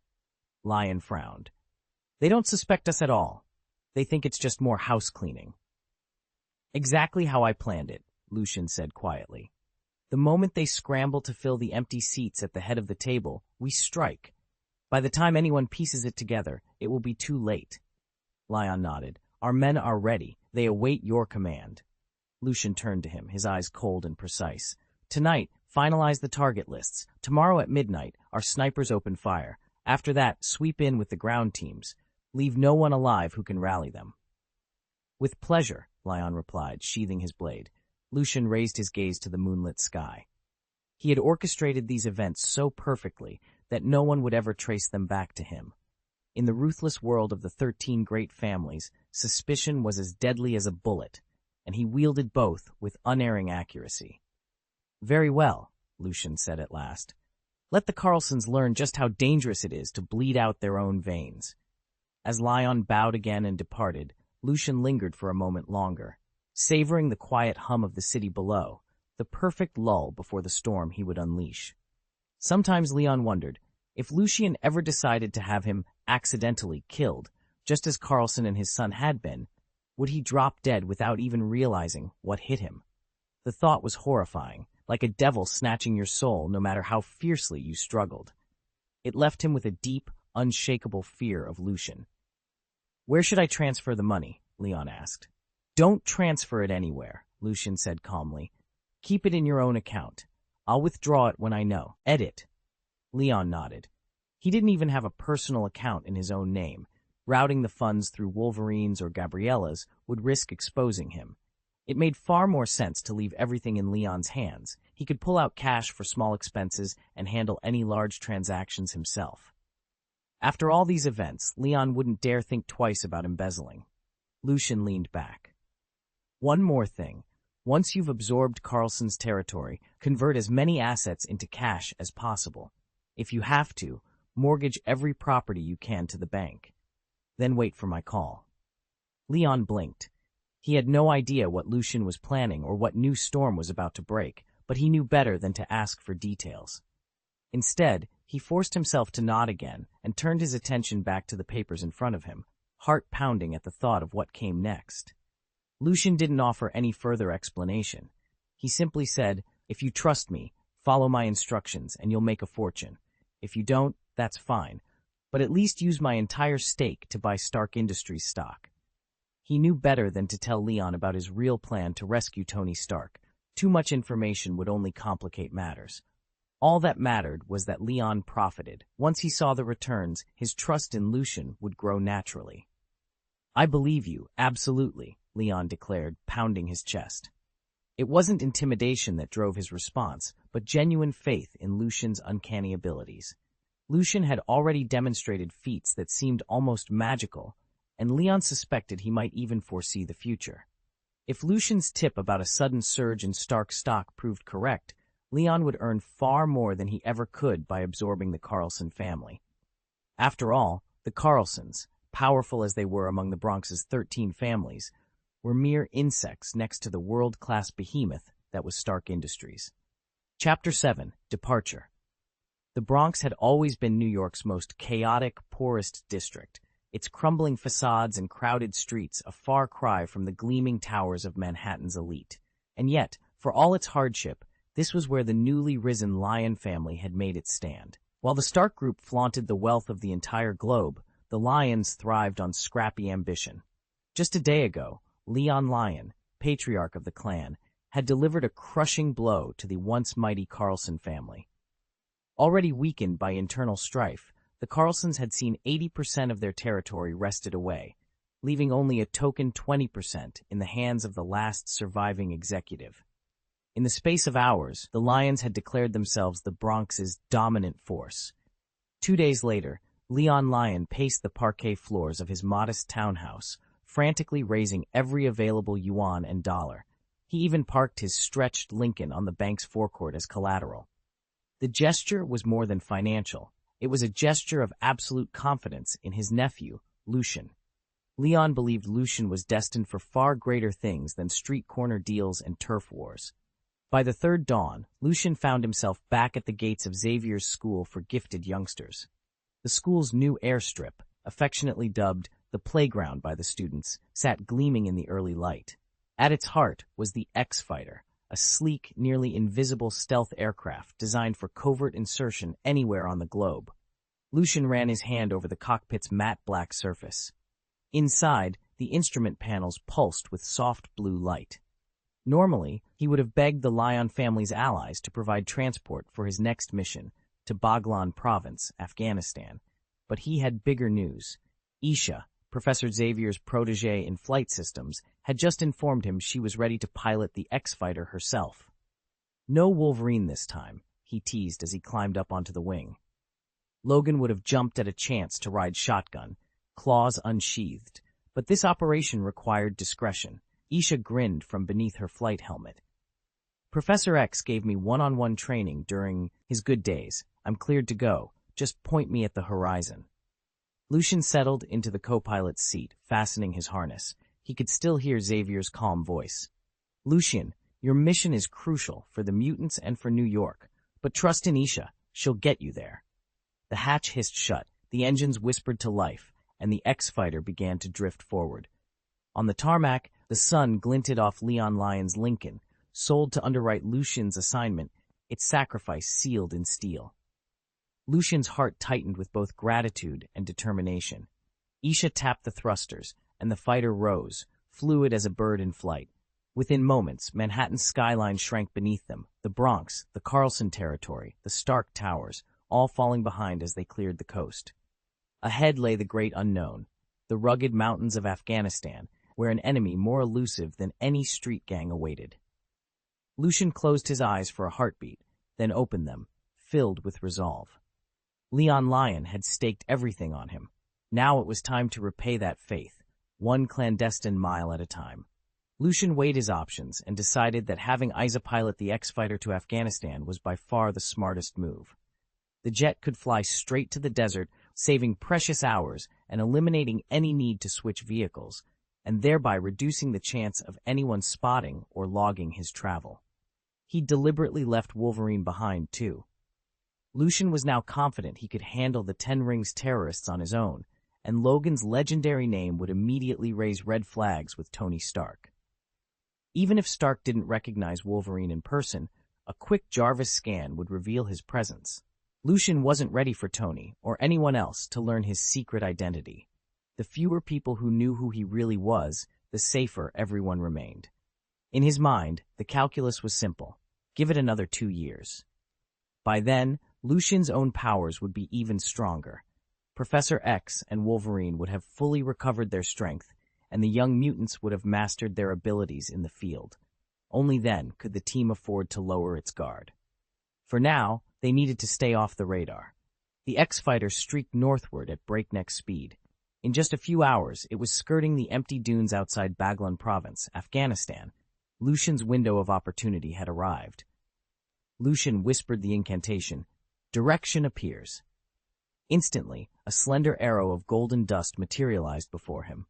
Lyon frowned. They don't suspect us at all. They think it's just more house cleaning. Exactly how I planned it, Lucian said quietly. The moment they scramble to fill the empty seats at the head of the table, we strike. By the time anyone pieces it together, it will be too late. Lyon nodded. Our men are ready. They await your command. Lucian turned to him, his eyes cold and precise. Tonight, finalize the target lists. Tomorrow at midnight, our snipers open fire. After that, sweep in with the ground teams. Leave no one alive who can rally them. With pleasure, Lyon replied, sheathing his blade. Lucian raised his gaze to the moonlit sky. He had orchestrated these events so perfectly that no one would ever trace them back to him. In the ruthless world of the 13 great families, suspicion was as deadly as a bullet, and he wielded both with unerring accuracy. "Very well," Lucian said at last. "Let the Carlsons learn just how dangerous it is to bleed out their own veins." As Lion bowed again and departed, Lucian lingered for a moment longer, savoring the quiet hum of the city below, the perfect lull before the storm he would unleash. Sometimes Leon wondered, if Lucian ever decided to have him accidentally killed, just as Carlson and his son had been, would he drop dead without even realizing what hit him? The thought was horrifying, like a devil snatching your soul no matter how fiercely you struggled. It left him with a deep, unshakable fear of Lucian. "Where should I transfer the money?" Leon asked. "Don't transfer it anywhere," Lucian said calmly. "Keep it in your own account. I'll withdraw it when I know. Edit." Leon nodded. He didn't even have a personal account in his own name. Routing the funds through Wolverine's or Gabriella's would risk exposing him. It made far more sense to leave everything in Leon's hands. He could pull out cash for small expenses and handle any large transactions himself. After all these events, Leon wouldn't dare think twice about embezzling. Lucian leaned back. "One more thing. Once you've absorbed Carlson's territory, convert as many assets into cash as possible. If you have to, mortgage every property you can to the bank. Then wait for my call." Leon blinked. He had no idea what Lucian was planning or what new storm was about to break, but he knew better than to ask for details. Instead, he forced himself to nod again and turned his attention back to the papers in front of him, heart pounding at the thought of what came next. Lucian didn't offer any further explanation. He simply said, "If you trust me, follow my instructions and you'll make a fortune. If you don't, that's fine, but at least use my entire stake to buy Stark Industries stock." He knew better than to tell Leon about his real plan to rescue Tony Stark. Too much information would only complicate matters. All that mattered was that Leon profited. Once he saw the returns, his trust in Lucian would grow naturally. "I believe you, absolutely," Leon declared, pounding his chest. It wasn't intimidation that drove his response, but genuine faith in Lucian's uncanny abilities. Lucian had already demonstrated feats that seemed almost magical, and Leon suspected he might even foresee the future. If Lucian's tip about a sudden surge in Stark stock proved correct, Leon would earn far more than he ever could by absorbing the Carlson family. After all, the Carlsons, powerful as they were among the Bronx's 13 families, were mere insects next to the world-class behemoth that was Stark Industries. Chapter 7. Departure. The Bronx had always been New York's most chaotic, poorest district, its crumbling facades and crowded streets a far cry from the gleaming towers of Manhattan's elite. And yet, for all its hardship, this was where the newly risen Lion family had made its stand. While the Stark Group flaunted the wealth of the entire globe, the Lions thrived on scrappy ambition. Just a day ago, Leon Lion, patriarch of the clan, had delivered a crushing blow to the once mighty Carlson family. Already weakened by internal strife, the Carlsons had seen 80% of their territory wrested away, leaving only a token 20% in the hands of the last surviving executive. In the space of hours, the Lions had declared themselves the Bronx's dominant force. 2 days later, Leon Lion paced the parquet floors of his modest townhouse, frantically raising every available yuan and dollar. He even parked his stretched Lincoln on the bank's forecourt as collateral. The gesture was more than financial. It was a gesture of absolute confidence in his nephew, Lucian. Leon believed Lucian was destined for far greater things than street corner deals and turf wars. By the third dawn, Lucian found himself back at the gates of Xavier's School for Gifted Youngsters. The school's new airstrip, affectionately dubbed the playground by the students, sat gleaming in the early light. At its heart was the X-Fighter, a sleek, nearly invisible stealth aircraft designed for covert insertion anywhere on the globe. Lucian ran his hand over the cockpit's matte black surface. Inside, the instrument panels pulsed with soft blue light. Normally, he would have begged the Lion family's allies to provide transport for his next mission to Baghlan Province, Afghanistan. But he had bigger news. Isha, Professor Xavier's protege in flight systems, had just informed him she was ready to pilot the X-Fighter herself. No Wolverine this time, he teased as he climbed up onto the wing. Logan would have jumped at a chance to ride shotgun, claws unsheathed, but this operation required discretion. Isha grinned from beneath her flight helmet. Professor X gave me one-on-one training during his good days. I'm cleared to go. Just point me at the horizon. Lucian settled into the co-pilot's seat, fastening his harness. He could still hear Xavier's calm voice. Lucian, your mission is crucial for the mutants and for New York, but trust in Isha. She'll get you there. The hatch hissed shut, the engines whispered to life, and the X-Fighter began to drift forward. On the tarmac, the sun glinted off Leon Lyon's Lincoln, sold to underwrite Lucian's assignment, its sacrifice sealed in steel. Lucian's heart tightened with both gratitude and determination. Isha tapped the thrusters, and the fighter rose, fluid as a bird in flight. Within moments, Manhattan's skyline shrank beneath them, the Bronx, the Carlson territory, the Stark Towers, all falling behind as they cleared the coast. Ahead lay the great unknown, the rugged mountains of Afghanistan, where an enemy more elusive than any street gang awaited. Lucian closed his eyes for a heartbeat, then opened them, filled with resolve. Leon Lyon had staked everything on him. Now it was time to repay that faith, one clandestine mile at a time. Lucian weighed his options and decided that having Isa pilot the X-Fighter to Afghanistan was by far the smartest move. The jet could fly straight to the desert, saving precious hours and eliminating any need to switch vehicles, and thereby reducing the chance of anyone spotting or logging his travel. He deliberately left Wolverine behind, too. Lucian was now confident he could handle the Ten Rings terrorists on his own, and Logan's legendary name would immediately raise red flags with Tony Stark. Even if Stark didn't recognize Wolverine in person, a quick Jarvis scan would reveal his presence. Lucian wasn't ready for Tony, or anyone else, to learn his secret identity. The fewer people who knew who he really was, the safer everyone remained. In his mind, the calculus was simple. Give it another 2 years. By then, Lucian's own powers would be even stronger. Professor X and Wolverine would have fully recovered their strength, and the young mutants would have mastered their abilities in the field. Only then could the team afford to lower its guard. For now, they needed to stay off the radar. The X-Fighter streaked northward at breakneck speed. In just a few hours, it was skirting the empty dunes outside Baghlan Province, Afghanistan. Lucian's window of opportunity had arrived. Lucian whispered the incantation, "Direction appears." Instantly, a slender arrow of golden dust materialized before him.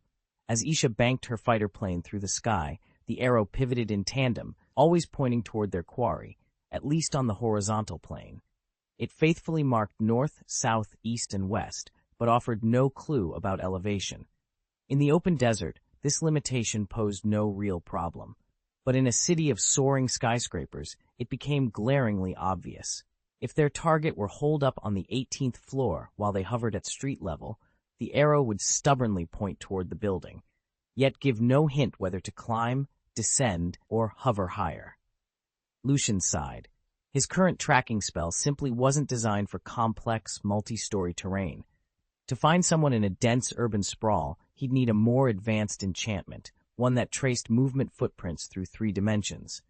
As Isha banked her fighter plane through the sky, the arrow pivoted in tandem, always pointing toward their quarry, at least on the horizontal plane. It faithfully marked north, south, east, and west, but offered no clue about elevation. In the open desert, this limitation posed no real problem. But in a city of soaring skyscrapers, it became glaringly obvious. If their target were holed up on the 18th floor while they hovered at street level, the arrow would stubbornly point toward the building, yet give no hint whether to climb, descend, or hover higher. Lucian sighed. His current tracking spell simply wasn't designed for complex, multi-story terrain. To find someone in a dense urban sprawl, he'd need a more advanced enchantment, one that traced movement footprints through 3 dimensions.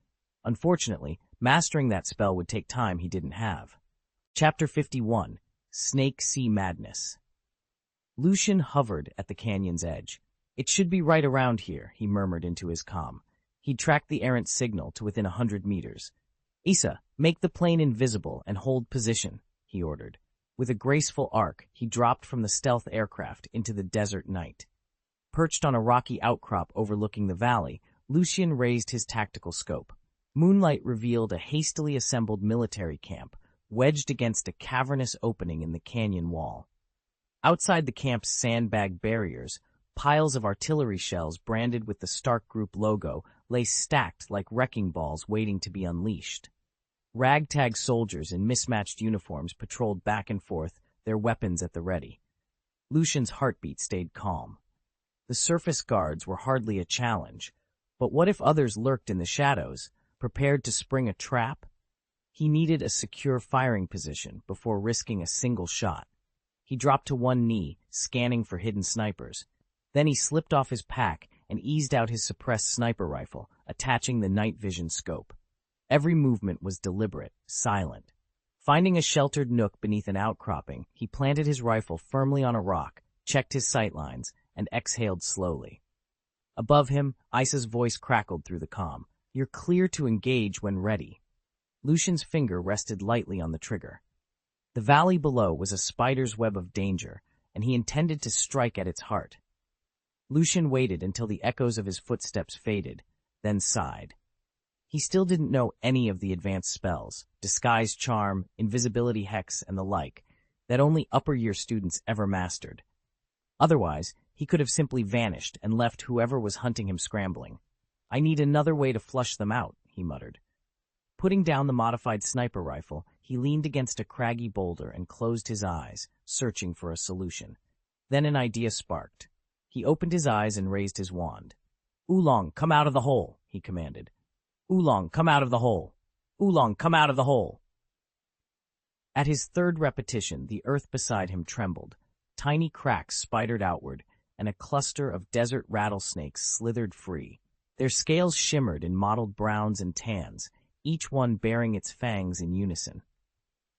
Unfortunately, mastering that spell would take time he didn't have. Chapter 51, Snake Sea Madness. Lucian hovered at the canyon's edge. "It should be right around here," he murmured into his comm. He tracked the errant signal to within 100 meters. "Isa, make the plane invisible and hold position," he ordered. With a graceful arc, he dropped from the stealth aircraft into the desert night. Perched on a rocky outcrop overlooking the valley, Lucian raised his tactical scope. Moonlight revealed a hastily assembled military camp, wedged against a cavernous opening in the canyon wall. Outside the camp's sandbag barriers, piles of artillery shells branded with the Stark Group logo lay stacked like wrecking balls waiting to be unleashed. Ragtag soldiers in mismatched uniforms patrolled back and forth, their weapons at the ready. Lucian's heartbeat stayed calm. The surface guards were hardly a challenge, but what if others lurked in the shadows, prepared to spring a trap? He needed a secure firing position before risking a single shot. He dropped to one knee, scanning for hidden snipers. Then he slipped off his pack and eased out his suppressed sniper rifle, attaching the night vision scope. Every movement was deliberate, silent. Finding a sheltered nook beneath an outcropping, he planted his rifle firmly on a rock, checked his sightlines, and exhaled slowly. Above him, Isa's voice crackled through the comm. "You're clear to engage when ready." Lucian's finger rested lightly on the trigger. The valley below was a spider's web of danger, and he intended to strike at its heart. Lucian waited until the echoes of his footsteps faded, then sighed. He still didn't know any of the advanced spells, disguise charm, invisibility hex, and the like, that only upper-year students ever mastered. Otherwise, he could have simply vanished and left whoever was hunting him scrambling. "I need another way to flush them out," he muttered. Putting down the modified sniper rifle, he leaned against a craggy boulder and closed his eyes, searching for a solution. Then an idea sparked. He opened his eyes and raised his wand. "Oolong, come out of the hole," he commanded. "Oolong, come out of the hole! Oolong, come out of the hole!" At his third repetition, the earth beside him trembled. Tiny cracks spidered outward, and a cluster of desert rattlesnakes slithered free. Their scales shimmered in mottled browns and tans, each one bearing its fangs in unison.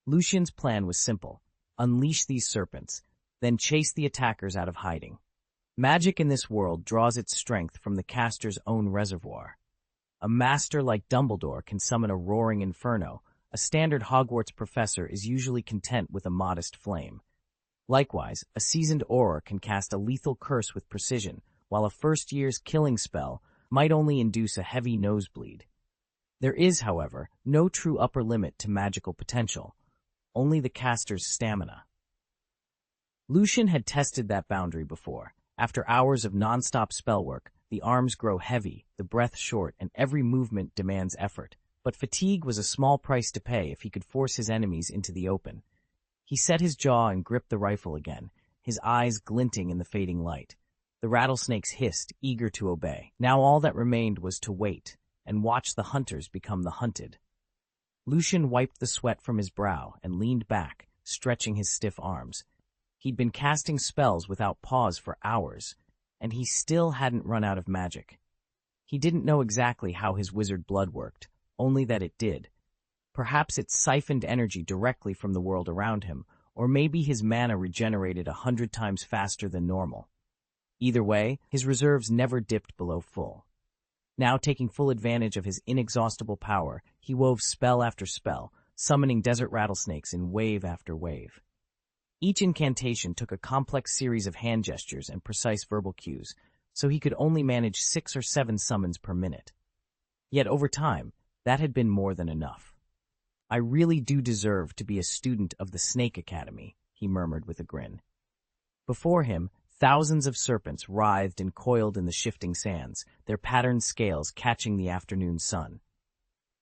Lucian's plan was simple: unleash these serpents, then chase the attackers out of hiding. Magic in this world draws its strength from the caster's own reservoir. A master like Dumbledore can summon a roaring inferno. A standard Hogwarts professor is usually content with a modest flame. Likewise, a seasoned auror can cast a lethal curse with precision, while a first-year's killing spell might only induce a heavy nosebleed. There is, however, no true upper limit to magical potential, only the caster's stamina. Lucian had tested that boundary before. After hours of non-stop spellwork, the arms grow heavy, the breath short, and every movement demands effort. But fatigue was a small price to pay if he could force his enemies into the open. He set his jaw and gripped the rifle again, his eyes glinting in the fading light. The rattlesnakes hissed, eager to obey. Now all that remained was to wait, and watch the hunters become the hunted. Lucian wiped the sweat from his brow and leaned back, stretching his stiff arms. He'd been casting spells without pause for hours, and he still hadn't run out of magic. He didn't know exactly how his wizard blood worked, only that it did. Perhaps it siphoned energy directly from the world around him, or maybe his mana regenerated 100 times faster than normal. Either way, his reserves never dipped below full. Now, taking full advantage of his inexhaustible power, he wove spell after spell, summoning desert rattlesnakes in wave after wave. Each incantation took a complex series of hand gestures and precise verbal cues, so he could only manage 6 or 7 summons per minute. Yet over time, that had been more than enough. "I really do deserve to be a student of the Snake Academy," he murmured with a grin. Before him, thousands of serpents writhed and coiled in the shifting sands, their patterned scales catching the afternoon sun.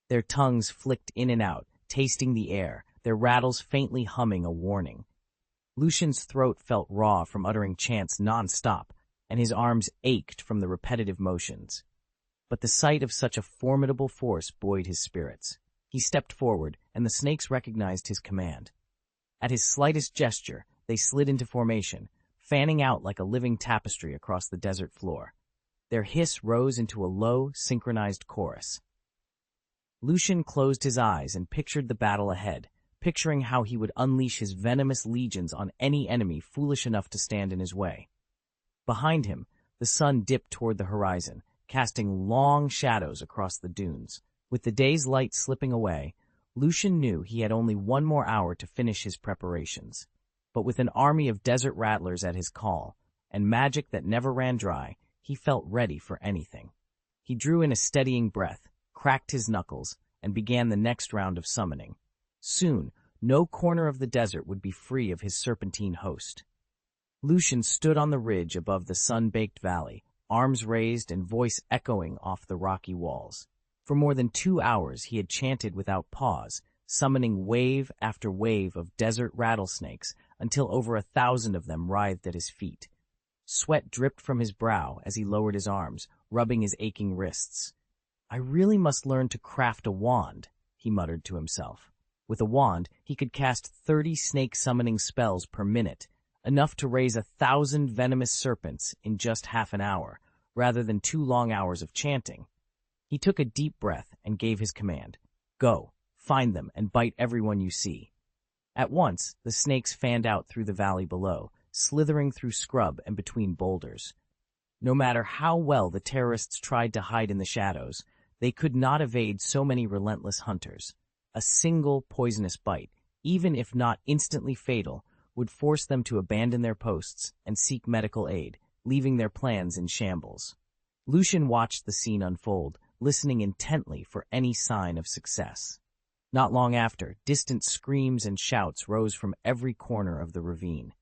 Their tongues flicked in and out, tasting the air, their rattles faintly humming a warning. Lucian's throat felt raw from uttering chants non-stop, and his arms ached from the repetitive motions. But the sight of such a formidable force buoyed his spirits. He stepped forward, and the snakes recognized his command. At his slightest gesture, they slid into formation, fanning out like a living tapestry across the desert floor. Their hiss rose into a low, synchronized chorus. Lucian closed his eyes and pictured the battle ahead, picturing how he would unleash his venomous legions on any enemy foolish enough to stand in his way. Behind him, the sun dipped toward the horizon, casting long shadows across the dunes. With the day's light slipping away, Lucian knew he had only 1 more hour to finish his preparations. But with an army of desert rattlers at his call, and magic that never ran dry, he felt ready for anything. He drew in a steadying breath, cracked his knuckles, and began the next round of summoning. Soon, no corner of the desert would be free of his serpentine host. Lucian stood on the ridge above the sun-baked valley, arms raised and voice echoing off the rocky walls. For more than 2 hours he had chanted without pause, summoning wave after wave of desert rattlesnakes until over 1,000 of them writhed at his feet. Sweat dripped from his brow as he lowered his arms, rubbing his aching wrists. "I really must learn to craft a wand," he muttered to himself. With a wand, he could cast 30 snake-summoning spells per minute, enough to raise 1,000 venomous serpents in just half an hour, rather than 2 long hours of chanting. He took a deep breath and gave his command. Go, find them, and bite everyone you see. At once, the snakes fanned out through the valley below, slithering through scrub and between boulders. No matter how well the terrorists tried to hide in the shadows, they could not evade so many relentless hunters. A single poisonous bite, even if not instantly fatal, would force them to abandon their posts and seek medical aid, leaving their plans in shambles. Lucian watched the scene unfold, listening intently for any sign of success. Not long after, distant screams and shouts rose from every corner of the ravine.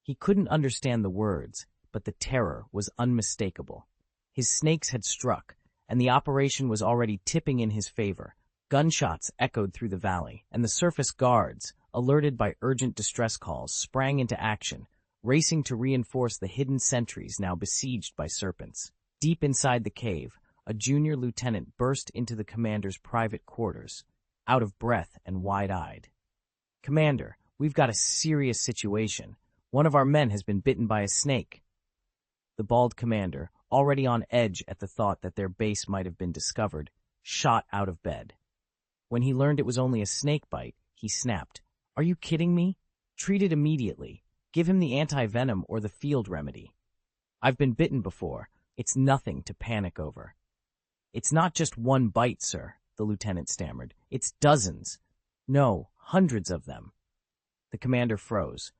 He couldn't understand the words, but the terror was unmistakable. His snakes had struck, and the operation was already tipping in his favor. Gunshots echoed through the valley, and the surface guards, alerted by urgent distress calls, sprang into action, racing to reinforce the hidden sentries now besieged by serpents. Deep inside the cave, a junior lieutenant burst into the commander's private quarters, out of breath and wide-eyed. "Commander, we've got a serious situation. One of our men has been bitten by a snake." The bald commander, already on edge at the thought that their base might have been discovered, shot out of bed. When he learned it was only a snake bite, he snapped, "Are you kidding me? Treat it immediately. Give him the anti-venom or the field remedy." "I've been bitten before. It's nothing to panic over." "It's not just one bite, sir," the lieutenant stammered. "It's dozens. No, hundreds of them." The commander froze.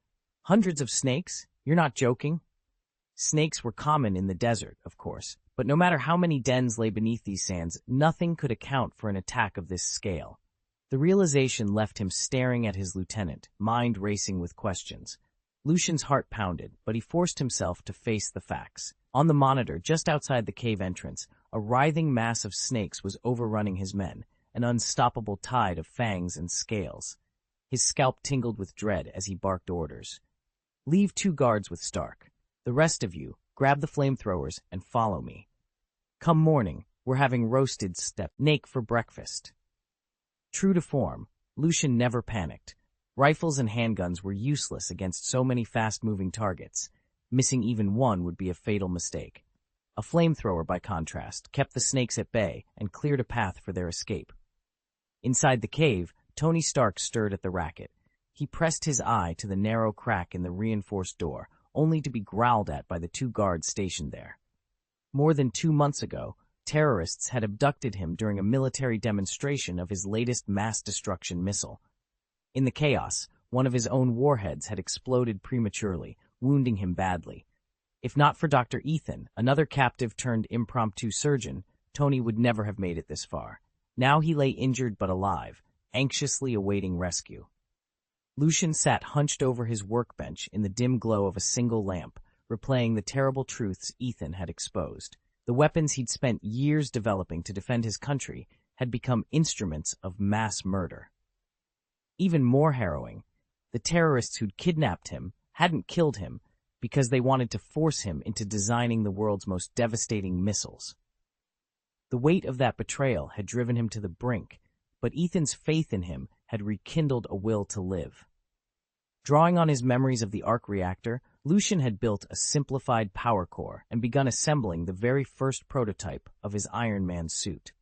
"Hundreds of snakes? You're not joking?" Snakes were common in the desert, of course, but no matter how many dens lay beneath these sands, nothing could account for an attack of this scale. The realization left him staring at his lieutenant, mind racing with questions. Lucian's heart pounded, but he forced himself to face the facts. On the monitor, just outside the cave entrance, a writhing mass of snakes was overrunning his men, an unstoppable tide of fangs and scales. His scalp tingled with dread as he barked orders. "Leave 2 guards with Stark. The rest of you, grab the flamethrowers and follow me. Come morning, we're having roasted snake for breakfast." True to form, Lucian never panicked. Rifles and handguns were useless against so many fast-moving targets. Missing even one would be a fatal mistake. A flamethrower, by contrast, kept the snakes at bay and cleared a path for their escape. Inside the cave, Tony Stark stirred at the racket. He pressed his eye to the narrow crack in the reinforced door, only to be growled at by the 2 guards stationed there. More than 2 months ago, terrorists had abducted him during a military demonstration of his latest mass destruction missile. In the chaos, one of his own warheads had exploded prematurely, wounding him badly. If not for Dr. Ethan, another captive-turned-impromptu surgeon, Tony would never have made it this far. Now he lay injured but alive, anxiously awaiting rescue. Lucian sat hunched over his workbench in the dim glow of a single lamp, replaying the terrible truths Ethan had exposed. The weapons he'd spent years developing to defend his country had become instruments of mass murder. Even more harrowing, the terrorists who'd kidnapped him hadn't killed him because they wanted to force him into designing the world's most devastating missiles. The weight of that betrayal had driven him to the brink, but Ethan's faith in him had rekindled a will to live. Drawing on his memories of the arc reactor, Lucian had built a simplified power core and begun assembling the very first prototype of his Iron Man suit.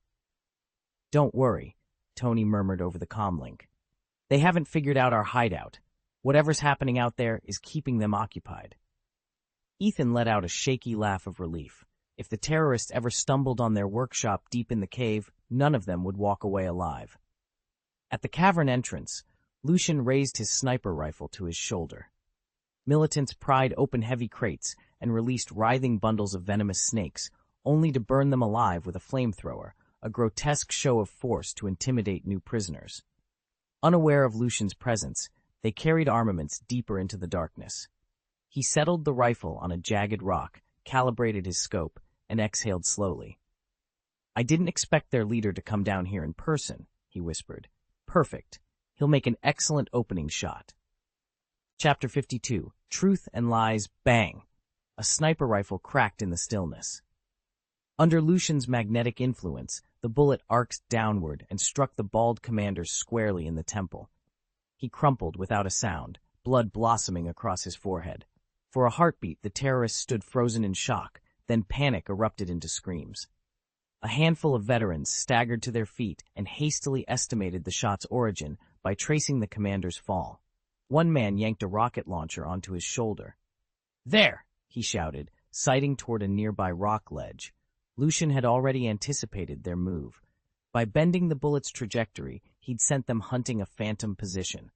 "Don't worry," Tony murmured over the comlink. "They haven't figured out our hideout. Whatever's happening out there is keeping them occupied." Ethan let out a shaky laugh of relief. If the terrorists ever stumbled on their workshop deep in the cave, none of them would walk away alive. At the cavern entrance, Lucian raised his sniper rifle to his shoulder. Militants pried open heavy crates and released writhing bundles of venomous snakes, only to burn them alive with a flamethrower, a grotesque show of force to intimidate new prisoners. Unaware of Lucian's presence, they carried armaments deeper into the darkness. He settled the rifle on a jagged rock, calibrated his scope, and exhaled slowly. "I didn't expect their leader to come down here in person," he whispered. "Perfect. He'll make an excellent opening shot." Chapter 52. Truth and Lies. Bang! A sniper rifle cracked in the stillness. Under Lucian's magnetic influence, the bullet arced downward and struck the bald commander squarely in the temple. He crumpled without a sound, blood blossoming across his forehead. For a heartbeat, the terrorists stood frozen in shock, then panic erupted into screams. A handful of veterans staggered to their feet and hastily estimated the shot's origin by tracing the commander's fall. One man yanked a rocket launcher onto his shoulder. "There!" he shouted, sighting toward a nearby rock ledge. Lucian had already anticipated their move. By bending the bullet's trajectory, he'd sent them hunting a phantom position.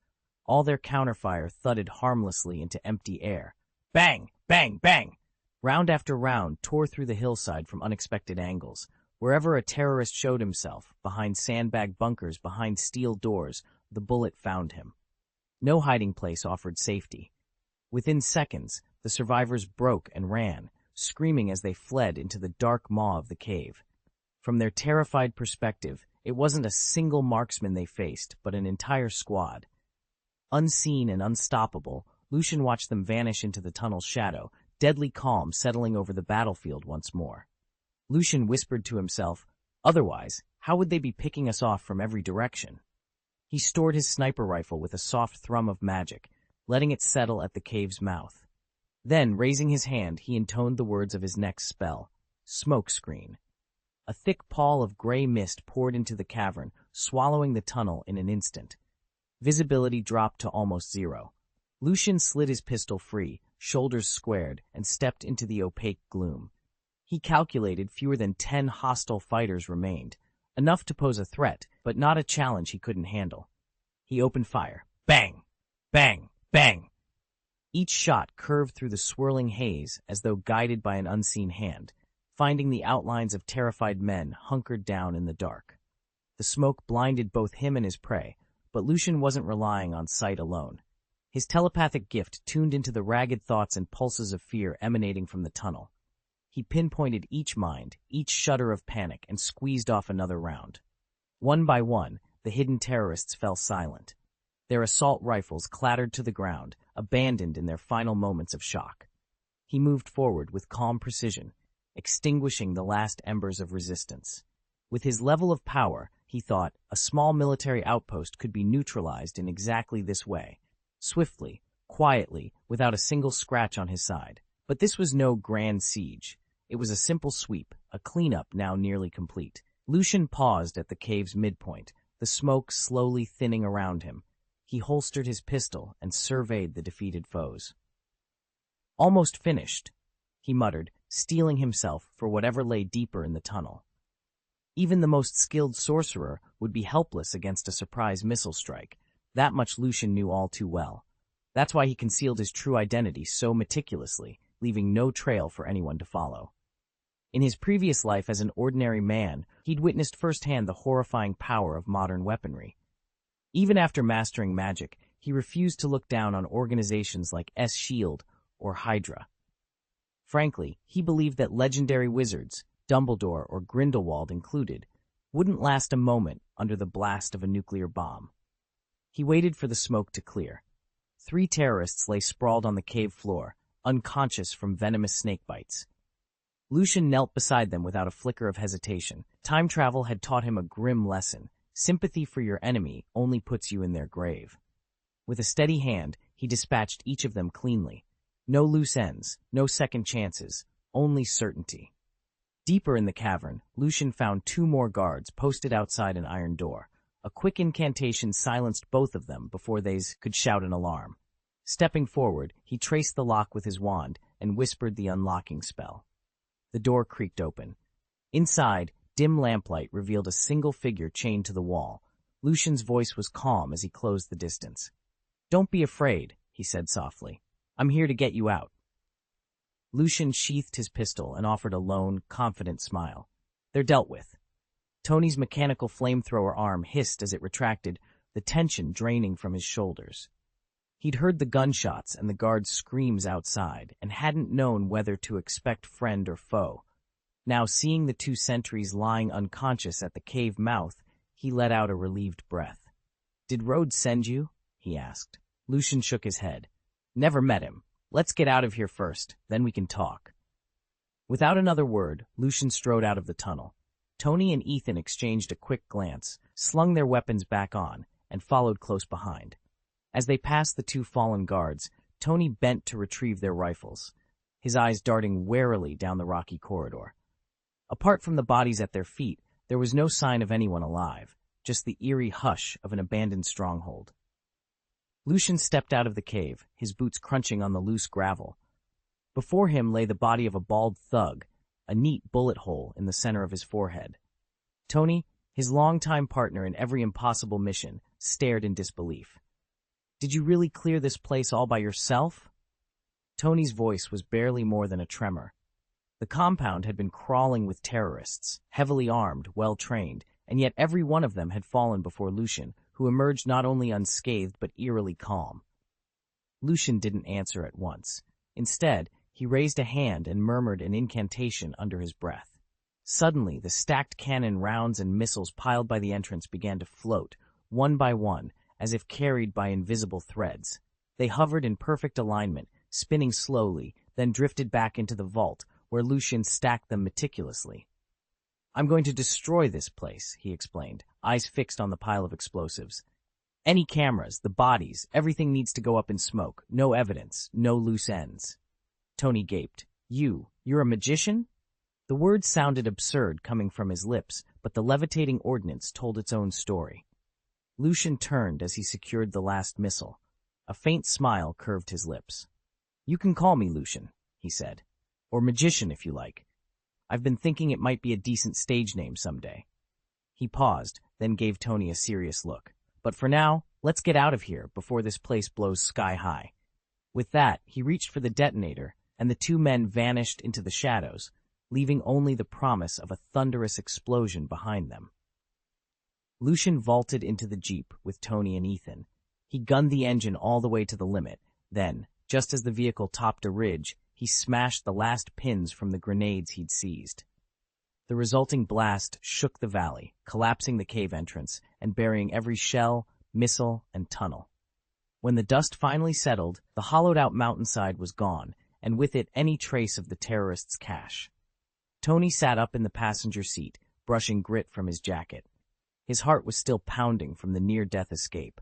All their counterfire thudded harmlessly into empty air. Bang! Bang! Bang! Round after round tore through the hillside from unexpected angles. Wherever a terrorist showed himself, behind sandbag bunkers, behind steel doors, the bullet found him. No hiding place offered safety. Within seconds, the survivors broke and ran, screaming as they fled into the dark maw of the cave. From their terrified perspective, it wasn't a single marksman they faced, but an entire squad. Unseen and unstoppable, Lucian watched them vanish into the tunnel's shadow, deadly calm settling over the battlefield once more. Lucian whispered to himself, "Otherwise, how would they be picking us off from every direction?" He stored his sniper rifle with a soft thrum of magic, letting it settle at the cave's mouth. Then, raising his hand, he intoned the words of his next spell, Smoke Screen. A thick pall of gray mist poured into the cavern, swallowing the tunnel in an instant. Visibility dropped to almost zero. Lucian slid his pistol free, shoulders squared, and stepped into the opaque gloom. He calculated fewer than 10 hostile fighters remained, enough to pose a threat, but not a challenge he couldn't handle. He opened fire. Bang! Bang! Bang! Each shot curved through the swirling haze as though guided by an unseen hand, finding the outlines of terrified men hunkered down in the dark. The smoke blinded both him and his prey, but Lucian wasn't relying on sight alone. His telepathic gift tuned into the ragged thoughts and pulses of fear emanating from the tunnel. He pinpointed each mind, each shudder of panic, and squeezed off another round. One by one, the hidden terrorists fell silent. Their assault rifles clattered to the ground, abandoned in their final moments of shock. He moved forward with calm precision, extinguishing the last embers of resistance. With his level of power, he thought, a small military outpost could be neutralized in exactly this way, swiftly, quietly, without a single scratch on his side. But this was no grand siege. It was a simple sweep, a cleanup now nearly complete. Lucian paused at the cave's midpoint, the smoke slowly thinning around him. He holstered his pistol and surveyed the defeated foes. "Almost finished," he muttered, steeling himself for whatever lay deeper in the tunnel. Even the most skilled sorcerer would be helpless against a surprise missile strike. That much Lucian knew all too well. That's why he concealed his true identity so meticulously, leaving no trail for anyone to follow. In his previous life as an ordinary man, he'd witnessed firsthand the horrifying power of modern weaponry. Even after mastering magic, he refused to look down on organizations like S-Shield or Hydra. Frankly, he believed that legendary wizards, Dumbledore or Grindelwald included, wouldn't last a moment under the blast of a nuclear bomb. He waited for the smoke to clear. 3 terrorists lay sprawled on the cave floor, unconscious from venomous snake bites. Lucian knelt beside them without a flicker of hesitation. Time travel had taught him a grim lesson. Sympathy for your enemy only puts you in their grave. With a steady hand, he dispatched each of them cleanly. No loose ends, no second chances, only certainty. Deeper in the cavern, Lucian found 2 more guards posted outside an iron door. A quick incantation silenced both of them before they could shout an alarm. Stepping forward, he traced the lock with his wand and whispered the unlocking spell. The door creaked open. Inside, dim lamplight revealed a single figure chained to the wall. Lucian's voice was calm as he closed the distance. "Don't be afraid," he said softly. "I'm here to get you out." Lucian sheathed his pistol and offered a lone, confident smile. "They're dealt with." Tony's mechanical flamethrower arm hissed as it retracted, the tension draining from his shoulders. He'd heard the gunshots and the guards' screams outside, and hadn't known whether to expect friend or foe. Now, seeing the 2 sentries lying unconscious at the cave mouth, he let out a relieved breath. "Did Rhodes send you?" he asked. Lucian shook his head. "Never met him. Let's get out of here first, then we can talk." Without another word, Lucian strode out of the tunnel. Tony and Ethan exchanged a quick glance, slung their weapons back on, and followed close behind. As they passed the two fallen guards, Tony bent to retrieve their rifles, his eyes darting warily down the rocky corridor. Apart from the bodies at their feet, there was no sign of anyone alive, just the eerie hush of an abandoned stronghold. Lucian stepped out of the cave, his boots crunching on the loose gravel. Before him lay the body of a bald thug, a neat bullet hole in the center of his forehead. Tony, his longtime partner in every impossible mission, stared in disbelief. "Did you really clear this place all by yourself?" Tony's voice was barely more than a tremor. The compound had been crawling with terrorists, heavily armed, well-trained, and yet every one of them had fallen before Lucian, who emerged not only unscathed but eerily calm. Lucian didn't answer at once. Instead, he raised a hand and murmured an incantation under his breath. Suddenly, the stacked cannon rounds and missiles piled by the entrance began to float, one by one, as if carried by invisible threads. They hovered in perfect alignment, spinning slowly, then drifted back into the vault, where Lucian stacked them meticulously. "I'm going to destroy this place," he explained, eyes fixed on the pile of explosives. "Any cameras, the bodies, everything needs to go up in smoke. No evidence, no loose ends." Tony gaped. You're a magician?" The words sounded absurd coming from his lips, but the levitating ordnance told its own story. Lucian turned as he secured the last missile. A faint smile curved his lips. "You can call me Lucian," he said. "Or magician if you like. I've been thinking it might be a decent stage name someday." He paused, then gave Tony a serious look. "But for now, let's get out of here before this place blows sky high." With that, he reached for the detonator, and the two men vanished into the shadows, leaving only the promise of a thunderous explosion behind them. Lucian vaulted into the jeep with Tony and Ethan. He gunned the engine all the way to the limit. Then, just as the vehicle topped a ridge, he smashed the last pins from the grenades he'd seized. The resulting blast shook the valley, collapsing the cave entrance and burying every shell, missile, and tunnel. When the dust finally settled, the hollowed-out mountainside was gone, and with it any trace of the terrorists' cache. Tony sat up in the passenger seat, brushing grit from his jacket. His heart was still pounding from the near-death escape.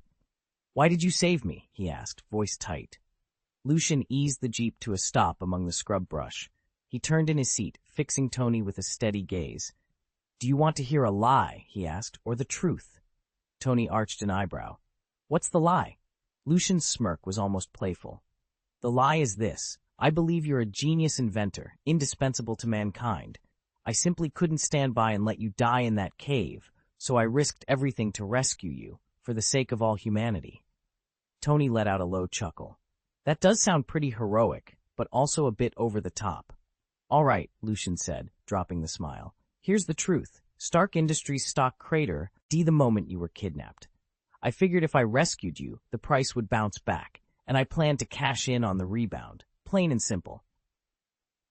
"Why did you save me?" he asked, voice tight. Lucian eased the jeep to a stop among the scrub brush. He turned in his seat, fixing Tony with a steady gaze. "Do you want to hear a lie?" he asked, "or the truth?" Tony arched an eyebrow. "What's the lie?" Lucian's smirk was almost playful. "The lie is this. I believe you're a genius inventor, indispensable to mankind. I simply couldn't stand by and let you die in that cave, so I risked everything to rescue you, for the sake of all humanity." Tony let out a low chuckle. "That does sound pretty heroic, but also a bit over the top." "All right," Lucian said, dropping the smile. "Here's the truth. Stark Industries' stock crater the moment you were kidnapped. I figured if I rescued you, the price would bounce back, and I planned to cash in on the rebound. Plain and simple."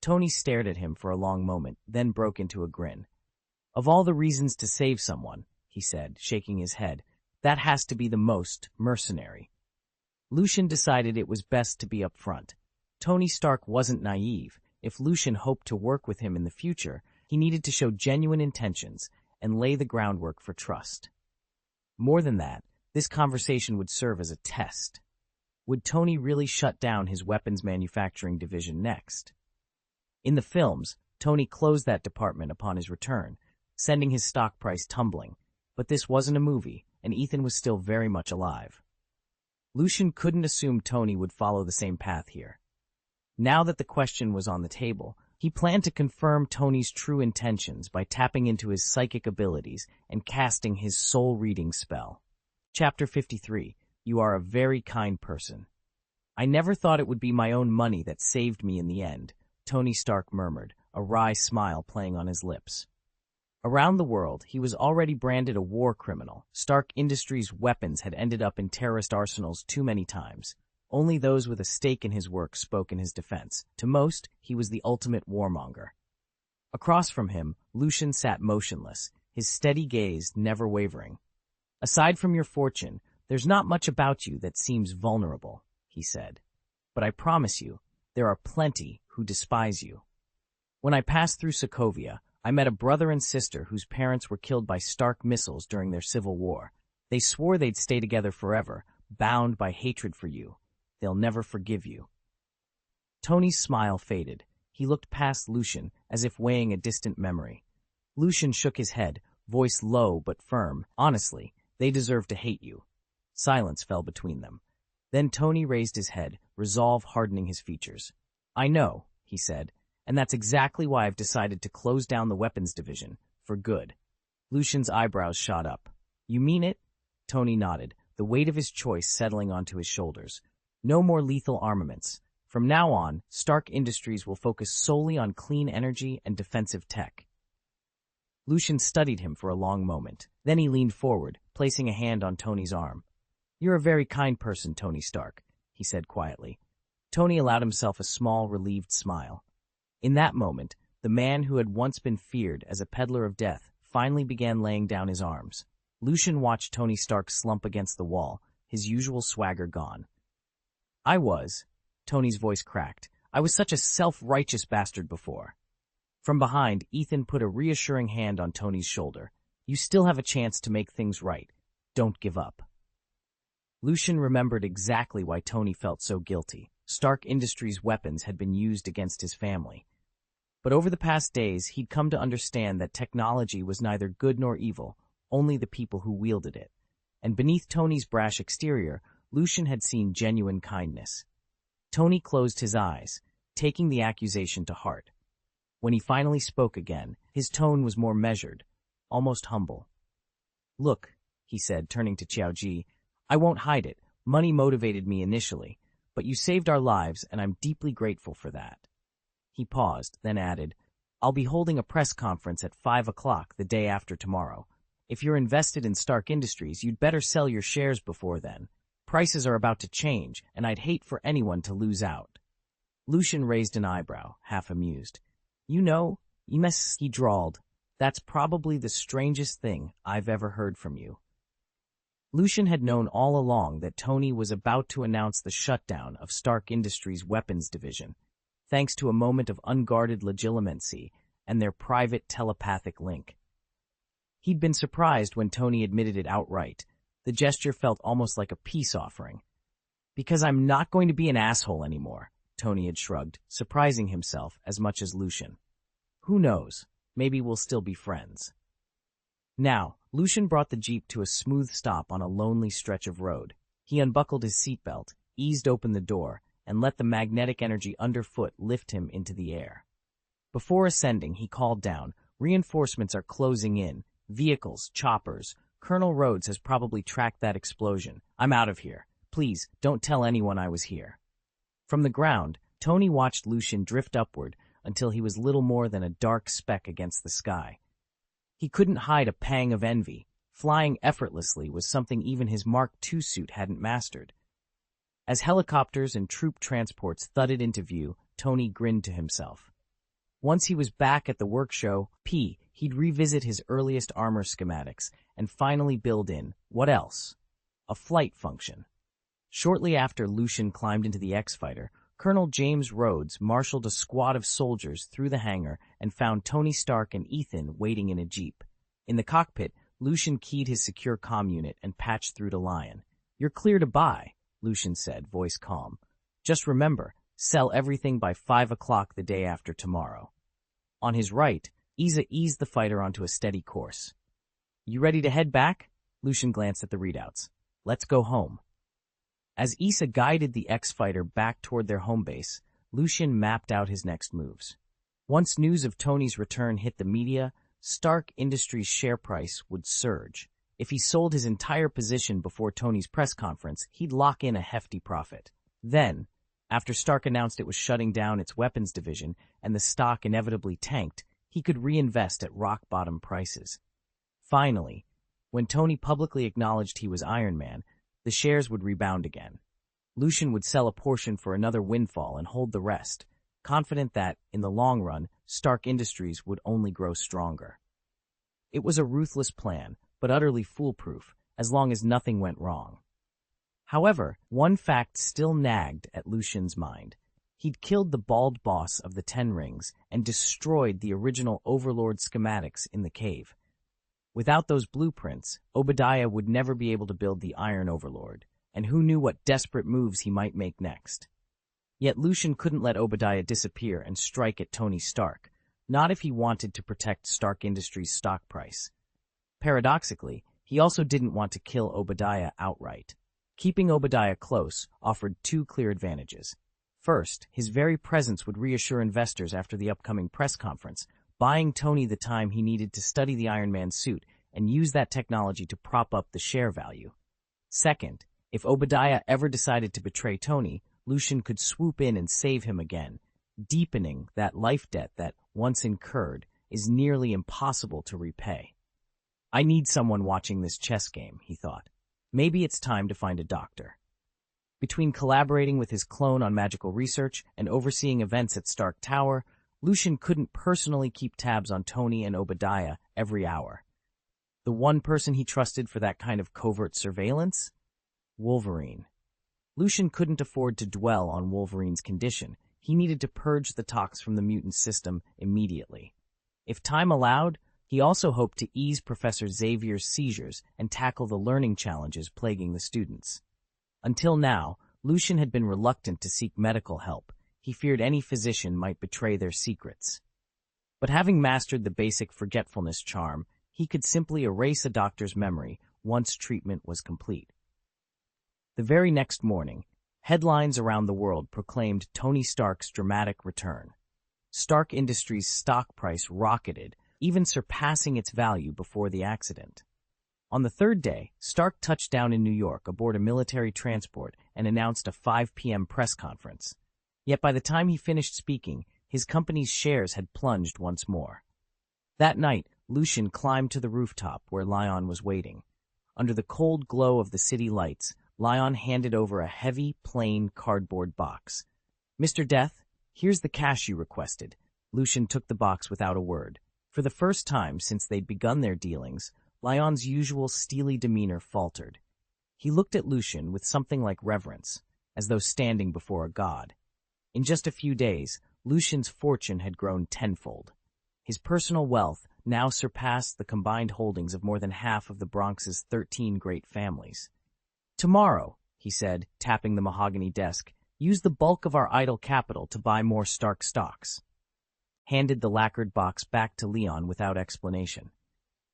Tony stared at him for a long moment, then broke into a grin. "Of all the reasons to save someone," he said, shaking his head, "that has to be the most mercenary." Lucian decided it was best to be upfront. Tony Stark wasn't naive. If Lucian hoped to work with him in the future, he needed to show genuine intentions and lay the groundwork for trust. More than that, this conversation would serve as a test. Would Tony really shut down his weapons manufacturing division next? In the films, Tony closed that department upon his return, sending his stock price tumbling. But this wasn't a movie, and Ethan was still very much alive. Lucian couldn't assume Tony would follow the same path here. Now that the question was on the table, he planned to confirm Tony's true intentions by tapping into his psychic abilities and casting his soul-reading spell. Chapter 53. You are a very kind person. "I never thought it would be my own money that saved me in the end," Tony Stark murmured, a wry smile playing on his lips. Around the world, he was already branded a war criminal. Stark Industries' weapons had ended up in terrorist arsenals too many times. Only those with a stake in his work spoke in his defense. To most, he was the ultimate warmonger. Across from him, Lucian sat motionless, his steady gaze never wavering. "Aside from your fortune, there's not much about you that seems vulnerable," he said. "But I promise you, there are plenty who despise you. When I passed through Sokovia, I met a brother and sister whose parents were killed by Stark missiles during their civil war. They swore they'd stay together forever, bound by hatred for you. They'll never forgive you. Tony's smile faded. He looked past Lucian, as if weighing a distant memory. Lucian shook his head, voice low but firm. Honestly, they deserve to hate you. Silence fell between them. Then Tony raised his head, resolve hardening his features. I know, he said, and that's exactly why I've decided to close down the weapons division, for good. Lucian's eyebrows shot up. You mean it? Tony nodded, the weight of his choice settling onto his shoulders. No more lethal armaments. From now on, Stark Industries will focus solely on clean energy and defensive tech. Lucian studied him for a long moment. Then he leaned forward, placing a hand on Tony's arm. You're a very kind person, Tony Stark, he said quietly. Tony allowed himself a small, relieved smile. In that moment, the man who had once been feared as a peddler of death finally began laying down his arms. Lucian watched Tony Stark slump against the wall, his usual swagger gone. Tony's voice cracked. I was such a self-righteous bastard before. From behind, Ethan put a reassuring hand on Tony's shoulder. You still have a chance to make things right. Don't give up. Lucian remembered exactly why Tony felt so guilty. Stark Industries' weapons had been used against his family. But over the past days, he'd come to understand that technology was neither good nor evil, only the people who wielded it. And beneath Tony's brash exterior, Lucian had seen genuine kindness. Tony closed his eyes, taking the accusation to heart. When he finally spoke again, his tone was more measured, almost humble. Look, he said, turning to Xiaoji, I won't hide it. Money motivated me initially, but you saved our lives, and I'm deeply grateful for that. He paused, then added, I'll be holding a press conference at 5 o'clock the day after tomorrow. If you're invested in Stark Industries, you'd better sell your shares before then. Prices are about to change, and I'd hate for anyone to lose out. Lucian raised an eyebrow, half amused. You know, he drawled, that's probably the strangest thing I've ever heard from you. Lucian had known all along that Tony was about to announce the shutdown of Stark Industries' weapons division, thanks to a moment of unguarded legitimacy and their private telepathic link. He'd been surprised when Tony admitted it outright. The gesture felt almost like a peace offering. Because I'm not going to be an asshole anymore, Tony had shrugged, surprising himself as much as Lucian. Who knows? Maybe we'll still be friends. Now, Lucian brought the jeep to a smooth stop on a lonely stretch of road. He unbuckled his seatbelt, eased open the door, and let the magnetic energy underfoot lift him into the air. Before ascending, he called down, reinforcements are closing in, vehicles, choppers. Colonel Rhodes has probably tracked that explosion. I'm out of here. Please, don't tell anyone I was here. From the ground, Tony watched Lucian drift upward until he was little more than a dark speck against the sky. He couldn't hide a pang of envy. Flying effortlessly was something even his Mark II suit hadn't mastered. As helicopters and troop transports thudded into view, Tony grinned to himself. Once he was back at the workshow, he'd revisit his earliest armor schematics and finally build in, what else? A flight function. Shortly after Lucian climbed into the X-Fighter, Colonel James Rhodes marshaled a squad of soldiers through the hangar and found Tony Stark and Ethan waiting in a jeep. In the cockpit, Lucian keyed his secure comm unit and patched through to Lion. You're clear to buy, Lucian said, voice calm. Just remember, sell everything by 5 o'clock the day after tomorrow. On his right, Isa eased the fighter onto a steady course. You ready to head back? Lucian glanced at the readouts. Let's go home. As Isa guided the X-Fighter back toward their home base, Lucian mapped out his next moves. Once news of Tony's return hit the media, Stark Industries' share price would surge. If he sold his entire position before Tony's press conference, he'd lock in a hefty profit. Then, after Stark announced it was shutting down its weapons division and the stock inevitably tanked, he could reinvest at rock-bottom prices. Finally, when Tony publicly acknowledged he was Iron Man, the shares would rebound again. Lucian would sell a portion for another windfall and hold the rest, confident that, in the long run, Stark Industries would only grow stronger. It was a ruthless plan, but utterly foolproof, as long as nothing went wrong. However, one fact still nagged at Lucian's mind. He'd killed the bald boss of the Ten Rings and destroyed the original Overlord schematics in the cave. Without those blueprints, Obadiah would never be able to build the Iron Overlord, and who knew what desperate moves he might make next. Yet Lucian couldn't let Obadiah disappear and strike at Tony Stark, not if he wanted to protect Stark Industries' stock price. Paradoxically, he also didn't want to kill Obadiah outright. Keeping Obadiah close offered two clear advantages. First, his very presence would reassure investors after the upcoming press conference, buying Tony the time he needed to study the Iron Man suit and use that technology to prop up the share value. Second, if Obadiah ever decided to betray Tony, Lucian could swoop in and save him again, deepening that life debt that, once incurred, is nearly impossible to repay. I need someone watching this chess game, he thought. Maybe it's time to find a doctor. Between collaborating with his clone on magical research and overseeing events at Stark Tower, Lucian couldn't personally keep tabs on Tony and Obadiah every hour. The one person he trusted for that kind of covert surveillance? Wolverine. Lucian couldn't afford to dwell on Wolverine's condition. He needed to purge the tox from the mutant system immediately. If time allowed, he also hoped to ease Professor Xavier's seizures and tackle the learning challenges plaguing the students. Until now, Lucian had been reluctant to seek medical help. He feared any physician might betray their secrets. But having mastered the basic forgetfulness charm, he could simply erase a doctor's memory once treatment was complete. The very next morning, headlines around the world proclaimed Tony Stark's dramatic return. Stark Industries' stock price rocketed, even surpassing its value before the accident. On the third day, Stark touched down in New York aboard a military transport and announced a 5 p.m. press conference. Yet by the time he finished speaking, his company's shares had plunged once more. That night, Lucian climbed to the rooftop where Lion was waiting. Under the cold glow of the city lights, Lion handed over a heavy, plain cardboard box. "Mr. Death, here's the cash you requested." Lucian took the box without a word. For the first time since they'd begun their dealings, Lion's usual steely demeanor faltered. He looked at Lucian with something like reverence, as though standing before a god. In just a few days, Lucian's fortune had grown tenfold. His personal wealth now surpassed the combined holdings of more than half of the Bronx's 13 great families. "Tomorrow," he said, tapping the mahogany desk, "use the bulk of our idle capital to buy more Stark stocks." Handed the lacquered box back to Leon without explanation.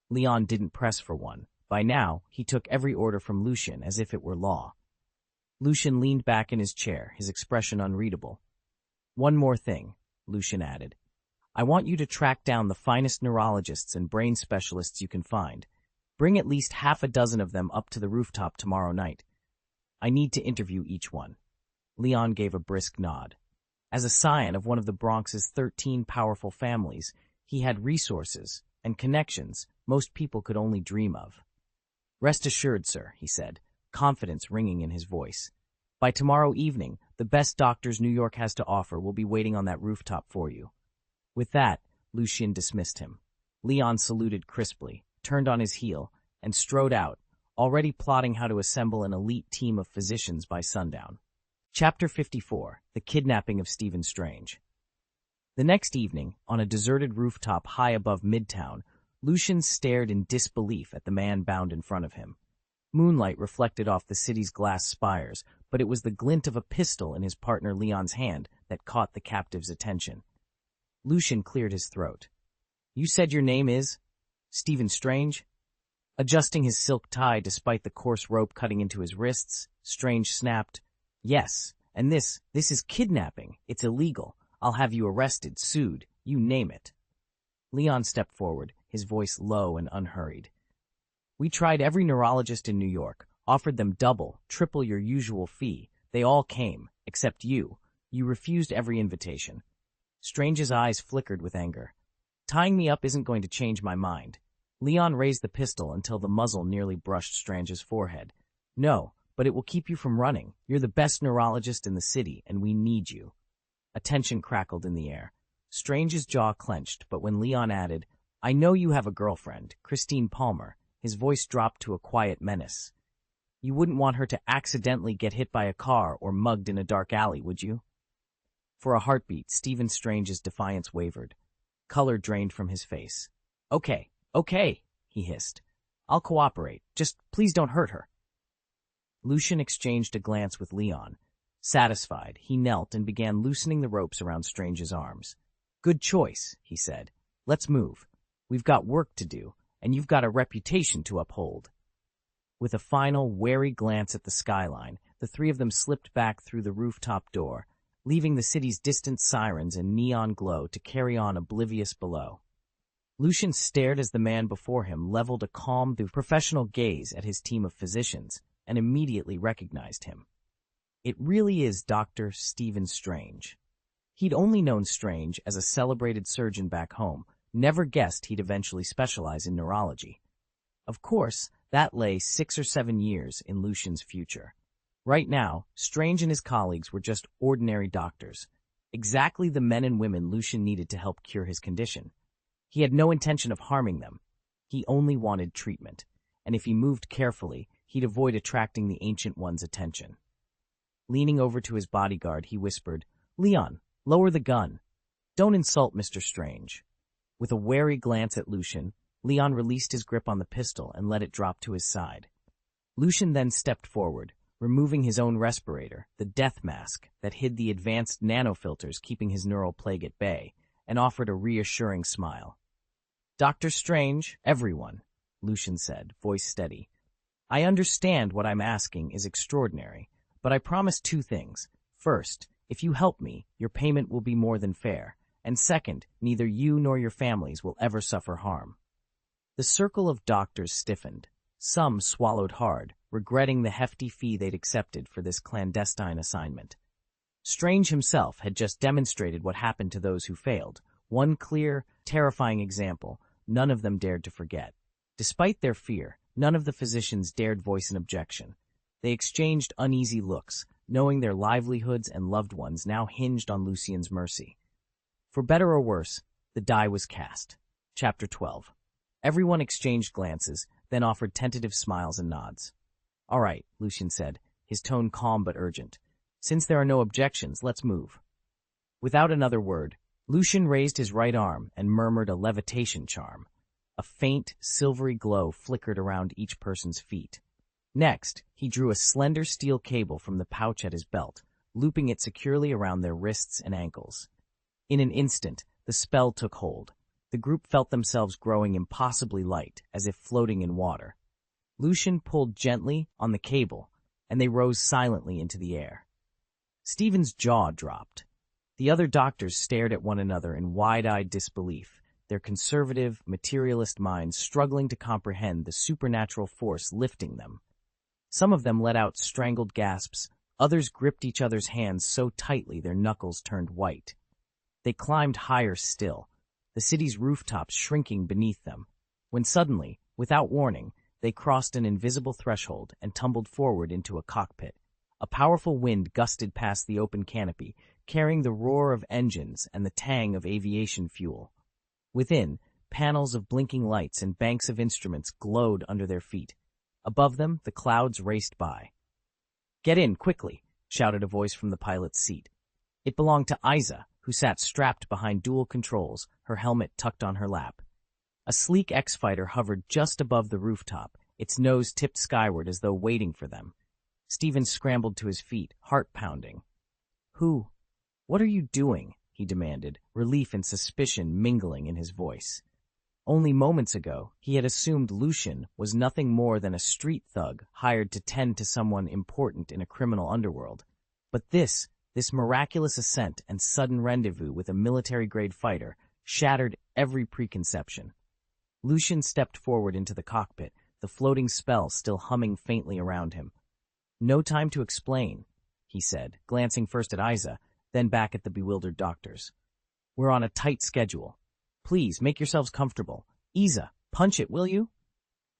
Leon didn't press for one. By now, he took every order from Lucian as if it were law. Lucian leaned back in his chair, his expression unreadable. "One more thing," Lucian added. "I want you to track down the finest neurologists and brain specialists you can find. Bring at least half a dozen of them up to the rooftop tomorrow night. I need to interview each one." Leon gave a brisk nod. As a scion of one of the Bronx's 13 powerful families, he had resources and connections most people could only dream of. "Rest assured, sir," he said, confidence ringing in his voice. "By tomorrow evening, the best doctors New York has to offer will be waiting on that rooftop for you." With that, Lucian dismissed him. Leon saluted crisply, turned on his heel, and strode out, already plotting how to assemble an elite team of physicians by sundown. Chapter 54, The Kidnapping of Stephen Strange. The next evening, on a deserted rooftop high above Midtown, Lucian stared in disbelief at the man bound in front of him. Moonlight reflected off the city's glass spires, but it was the glint of a pistol in his partner Leon's hand that caught the captive's attention. Lucian cleared his throat. "You said your name is Stephen Strange?" Adjusting his silk tie despite the coarse rope cutting into his wrists, Strange snapped, "Yes, and this is kidnapping. It's illegal. I'll have you arrested, sued, you name it." Leon stepped forward, his voice low and unhurried. "We tried every neurologist in New York, offered them double, triple your usual fee. They all came, except you. You refused every invitation." Strange's eyes flickered with anger. "Tying me up isn't going to change my mind." Leon raised the pistol until the muzzle nearly brushed Strange's forehead. "No, but it will keep you from running. You're the best neurologist in the city, and we need you." A tension crackled in the air. Strange's jaw clenched, but when Leon added, "I know you have a girlfriend, Christine Palmer," his voice dropped to a quiet menace. "You wouldn't want her to accidentally get hit by a car or mugged in a dark alley, would you?" For a heartbeat, Stephen Strange's defiance wavered. Color drained from his face. Okay, he hissed. "I'll cooperate. Just please don't hurt her." Lucian exchanged a glance with Leon. Satisfied, he knelt and began loosening the ropes around Strange's arms. "Good choice," he said. "Let's move. We've got work to do, and you've got a reputation to uphold." With a final, wary glance at the skyline, the three of them slipped back through the rooftop door, leaving the city's distant sirens and neon glow to carry on oblivious below. Lucian stared as the man before him leveled a calm, professional gaze at his team of physicians, and immediately recognized him. It really is Dr. Stephen Strange. He'd only known Strange as a celebrated surgeon back home, never guessed he'd eventually specialize in neurology. Of course, that lay 6 or 7 years in Lucian's future. Right now, Strange and his colleagues were just ordinary doctors, exactly the men and women Lucian needed to help cure his condition. He had no intention of harming them. He only wanted treatment, and if he moved carefully, he'd avoid attracting the Ancient One's attention. Leaning over to his bodyguard, he whispered, "Leon, lower the gun. Don't insult Mr. Strange." With a wary glance at Lucian, Leon released his grip on the pistol and let it drop to his side. Lucian then stepped forward, removing his own respirator, the death mask that hid the advanced nanofilters keeping his neural plague at bay, and offered a reassuring smile. "Dr. Strange, everyone," Lucian said, voice steady. "I understand what I'm asking is extraordinary, but I promise 2 things. First, if you help me, your payment will be more than fair, and second, neither you nor your families will ever suffer harm." The circle of doctors stiffened. Some swallowed hard, regretting the hefty fee they'd accepted for this clandestine assignment. Strange himself had just demonstrated what happened to those who failed. One clear, terrifying example none of them dared to forget. Despite their fear, none of the physicians dared voice an objection. They exchanged uneasy looks, knowing their livelihoods and loved ones now hinged on Lucian's mercy. For better or worse, the die was cast. Chapter 12. Everyone exchanged glances, then offered tentative smiles and nods. "All right," Lucian said, his tone calm but urgent. "Since there are no objections, let's move." Without another word, Lucian raised his right arm and murmured a levitation charm. A faint, silvery glow flickered around each person's feet. Next, he drew a slender steel cable from the pouch at his belt, looping it securely around their wrists and ankles. In an instant, the spell took hold. The group felt themselves growing impossibly light, as if floating in water. Lucian pulled gently on the cable, and they rose silently into the air. Stephen's jaw dropped. The other doctors stared at one another in wide-eyed disbelief, their conservative, materialist minds struggling to comprehend the supernatural force lifting them. Some of them let out strangled gasps, others gripped each other's hands so tightly their knuckles turned white. They climbed higher still, the city's rooftops shrinking beneath them, when suddenly, without warning, they crossed an invisible threshold and tumbled forward into a cockpit. A powerful wind gusted past the open canopy, carrying the roar of engines and the tang of aviation fuel. Within, panels of blinking lights and banks of instruments glowed under their feet. Above them, the clouds raced by. "Get in, quickly," shouted a voice from the pilot's seat. It belonged to Isa, who sat strapped behind dual controls, her helmet tucked on her lap. A sleek X-Fighter hovered just above the rooftop, its nose tipped skyward as though waiting for them. Stephen scrambled to his feet, heart pounding. What are you doing?" he demanded, relief and suspicion mingling in his voice. Only moments ago, he had assumed Lucian was nothing more than a street thug hired to tend to someone important in a criminal underworld. But this miraculous ascent and sudden rendezvous with a military-grade fighter shattered every preconception. Lucian stepped forward into the cockpit, the floating spell still humming faintly around him. "No time to explain," he said, glancing first at Isa, then back at the bewildered doctors. "We're on a tight schedule. Please, make yourselves comfortable. Isa, punch it, will you?"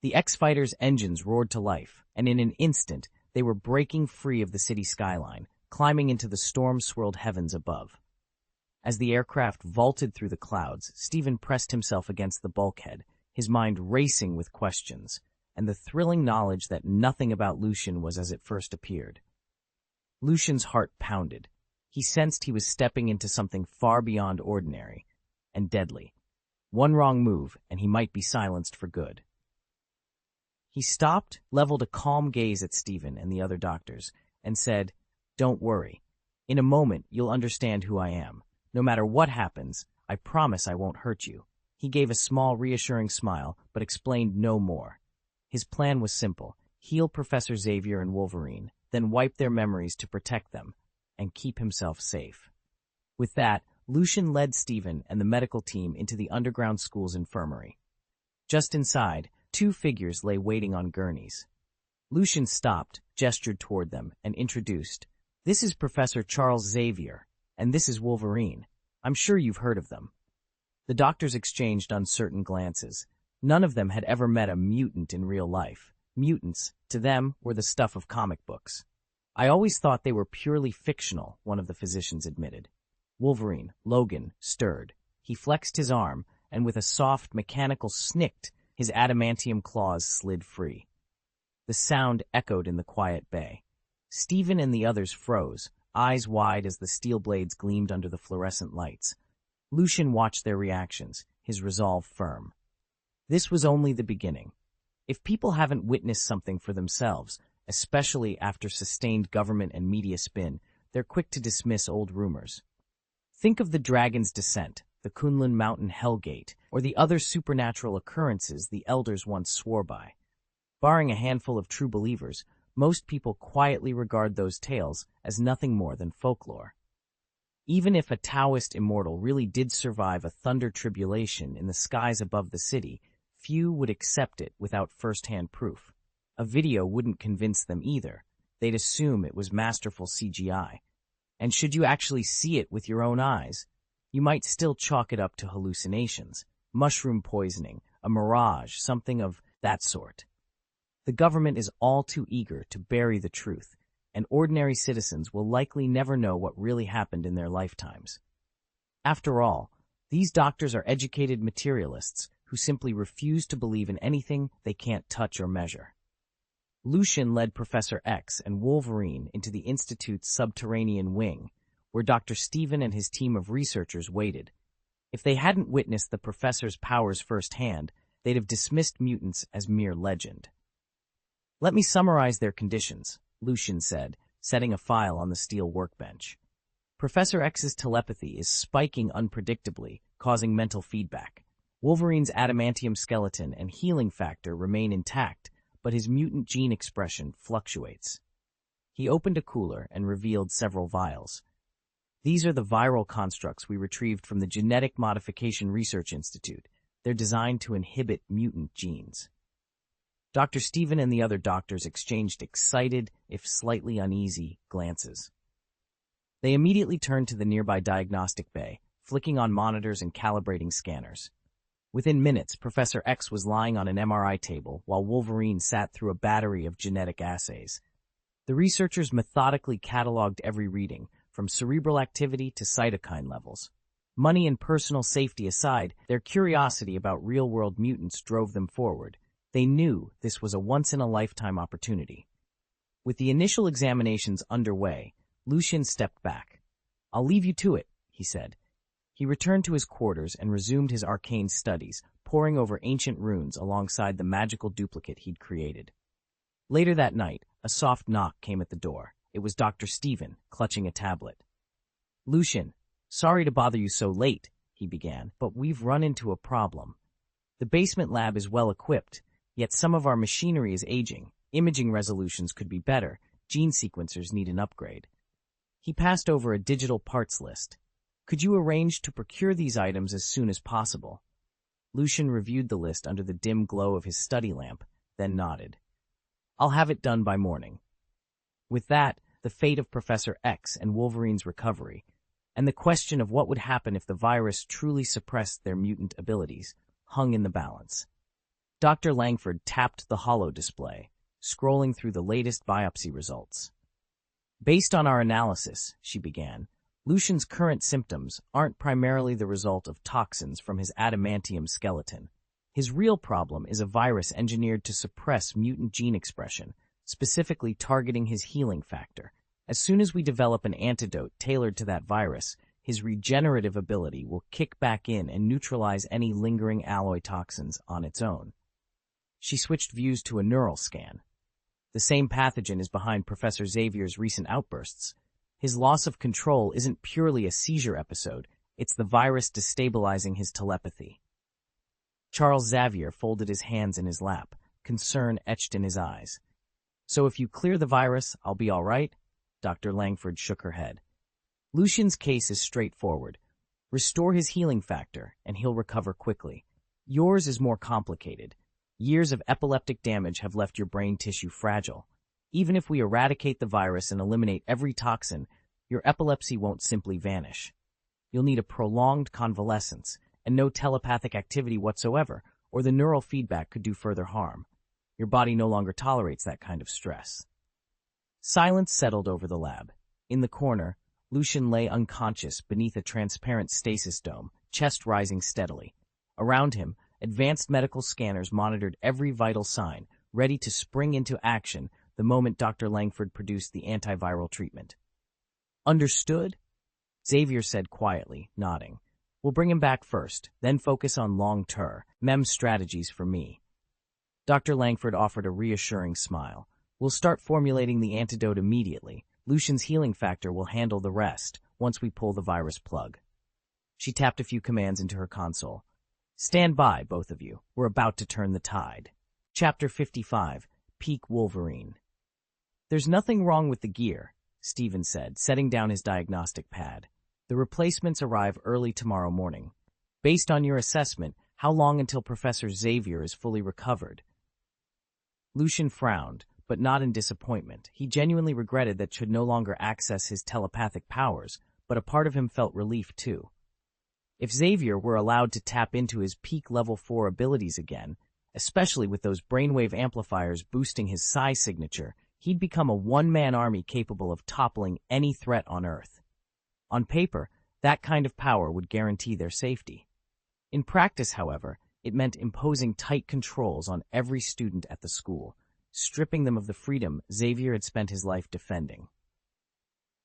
The X-Fighter's engines roared to life, and in an instant, they were breaking free of the city skyline, climbing into the storm-swirled heavens above. As the aircraft vaulted through the clouds, Stephen pressed himself against the bulkhead, his mind racing with questions, and the thrilling knowledge that nothing about Lucian was as it first appeared. Lucian's heart pounded. He sensed he was stepping into something far beyond ordinary and deadly. One wrong move, and he might be silenced for good. He stopped, leveled a calm gaze at Stephen and the other doctors, and said, "Don't worry. In a moment, you'll understand who I am. No matter what happens, I promise I won't hurt you." He gave a small, reassuring smile, but explained no more. His plan was simple: heal Professor Xavier and Wolverine, then wipe their memories to protect them, and keep himself safe. With that, Lucian led Stephen and the medical team into the underground school's infirmary. Just inside, two figures lay waiting on gurneys. Lucian stopped, gestured toward them, and introduced, "This is Professor Charles Xavier, and this is Wolverine. I'm sure you've heard of them." The doctors exchanged uncertain glances. None of them had ever met a mutant in real life. Mutants, to them, were the stuff of comic books. "I always thought they were purely fictional," one of the physicians admitted. Wolverine, Logan, stirred. He flexed his arm, and with a soft, mechanical snick, his adamantium claws slid free. The sound echoed in the quiet bay. Stephen and the others froze, eyes wide as the steel blades gleamed under the fluorescent lights. Lucian watched their reactions, his resolve firm. This was only the beginning. If people haven't witnessed something for themselves, especially after sustained government and media spin, they're quick to dismiss old rumors. Think of the Dragon's Descent, the Kunlun Mountain Hellgate, or the other supernatural occurrences the elders once swore by. Barring a handful of true believers, most people quietly regard those tales as nothing more than folklore. Even if a Taoist immortal really did survive a thunder tribulation in the skies above the city, few would accept it without first-hand proof. A video wouldn't convince them either. They'd assume it was masterful CGI. And should you actually see it with your own eyes, you might still chalk it up to hallucinations, mushroom poisoning, a mirage, something of that sort. The government is all too eager to bury the truth, and ordinary citizens will likely never know what really happened in their lifetimes. After all, these doctors are educated materialists who simply refuse to believe in anything they can't touch or measure. Lucian led Professor X and Wolverine into the Institute's subterranean wing, where Dr. Stephen and his team of researchers waited. If they hadn't witnessed the professor's powers firsthand, they'd have dismissed mutants as mere legend. "Let me summarize their conditions," Lucian said, setting a file on the steel workbench. Professor X's telepathy is spiking unpredictably, causing mental feedback. Wolverine's adamantium skeleton and healing factor remain intact, but his mutant gene expression fluctuates. He opened a cooler and revealed several vials. "These are the viral constructs we retrieved from the Genetic Modification Research Institute. They're designed to inhibit mutant genes." Dr. Stephen and the other doctors exchanged excited, if slightly uneasy, glances. They immediately turned to the nearby diagnostic bay, flicking on monitors and calibrating scanners. Within minutes, Professor X was lying on an MRI table while Wolverine sat through a battery of genetic assays. The researchers methodically cataloged every reading, from cerebral activity to cytokine levels. Money and personal safety aside, their curiosity about real-world mutants drove them forward. They knew this was a once-in-a-lifetime opportunity. With the initial examinations underway, Lucian stepped back. "I'll leave you to it," he said. He returned to his quarters and resumed his arcane studies, poring over ancient runes alongside the magical duplicate he'd created. Later that night, a soft knock came at the door. It was Dr. Stephen, clutching a tablet. "Lucian, sorry to bother you so late," he began, "but we've run into a problem. The basement lab is well equipped, yet some of our machinery is aging. Imaging resolutions could be better. Gene sequencers need an upgrade." He passed over a digital parts list. "Could you arrange to procure these items as soon as possible?" Lucian reviewed the list under the dim glow of his study lamp, then nodded. "I'll have it done by morning." With that, the fate of Professor X and Wolverine's recovery, and the question of what would happen if the virus truly suppressed their mutant abilities, hung in the balance. Dr. Langford tapped the holo display, scrolling through the latest biopsy results. "Based on our analysis," she began, "Lucian's current symptoms aren't primarily the result of toxins from his adamantium skeleton. His real problem is a virus engineered to suppress mutant gene expression, specifically targeting his healing factor. As soon as we develop an antidote tailored to that virus, his regenerative ability will kick back in and neutralize any lingering alloy toxins on its own." She switched views to a neural scan. The same pathogen is behind Professor Xavier's recent outbursts. His loss of control isn't purely a seizure episode, it's the virus destabilizing his telepathy. Charles Xavier folded his hands in his lap, concern etched in his eyes. So if you clear the virus, I'll be all right? Dr. Langford shook her head. Lucian's case is straightforward. Restore his healing factor, and he'll recover quickly. Yours is more complicated. Years of epileptic damage have left your brain tissue fragile. Even if we eradicate the virus and eliminate every toxin, your epilepsy won't simply vanish. You'll need a prolonged convalescence and no telepathic activity whatsoever, or the neural feedback could do further harm. Your body no longer tolerates that kind of stress. Silence settled over the lab. In the corner, Lucian lay unconscious beneath a transparent stasis dome, chest rising steadily. Around him, advanced medical scanners monitored every vital sign, ready to spring into action the moment Dr. Langford produced the antiviral treatment. Understood? Xavier said quietly, nodding. We'll bring him back first, then focus on long-term MEM strategies for me. Dr. Langford offered a reassuring smile. We'll start formulating the antidote immediately. Lucian's healing factor will handle the rest once we pull the virus plug. She tapped a few commands into her console. Stand by, both of you. We're about to turn the tide. Chapter 55, Peak Wolverine. There's nothing wrong with the gear, Stephen said, setting down his diagnostic pad. The replacements arrive early tomorrow morning. Based on your assessment, how long until Professor Xavier is fully recovered? Lucian frowned, but not in disappointment. He genuinely regretted that should no longer access his telepathic powers, but a part of him felt relief too. If Xavier were allowed to tap into his peak level 4 abilities again, especially with those brainwave amplifiers boosting his psi signature, he'd become a one-man army capable of toppling any threat on Earth. On paper, that kind of power would guarantee their safety. In practice, however, it meant imposing tight controls on every student at the school, stripping them of the freedom Xavier had spent his life defending.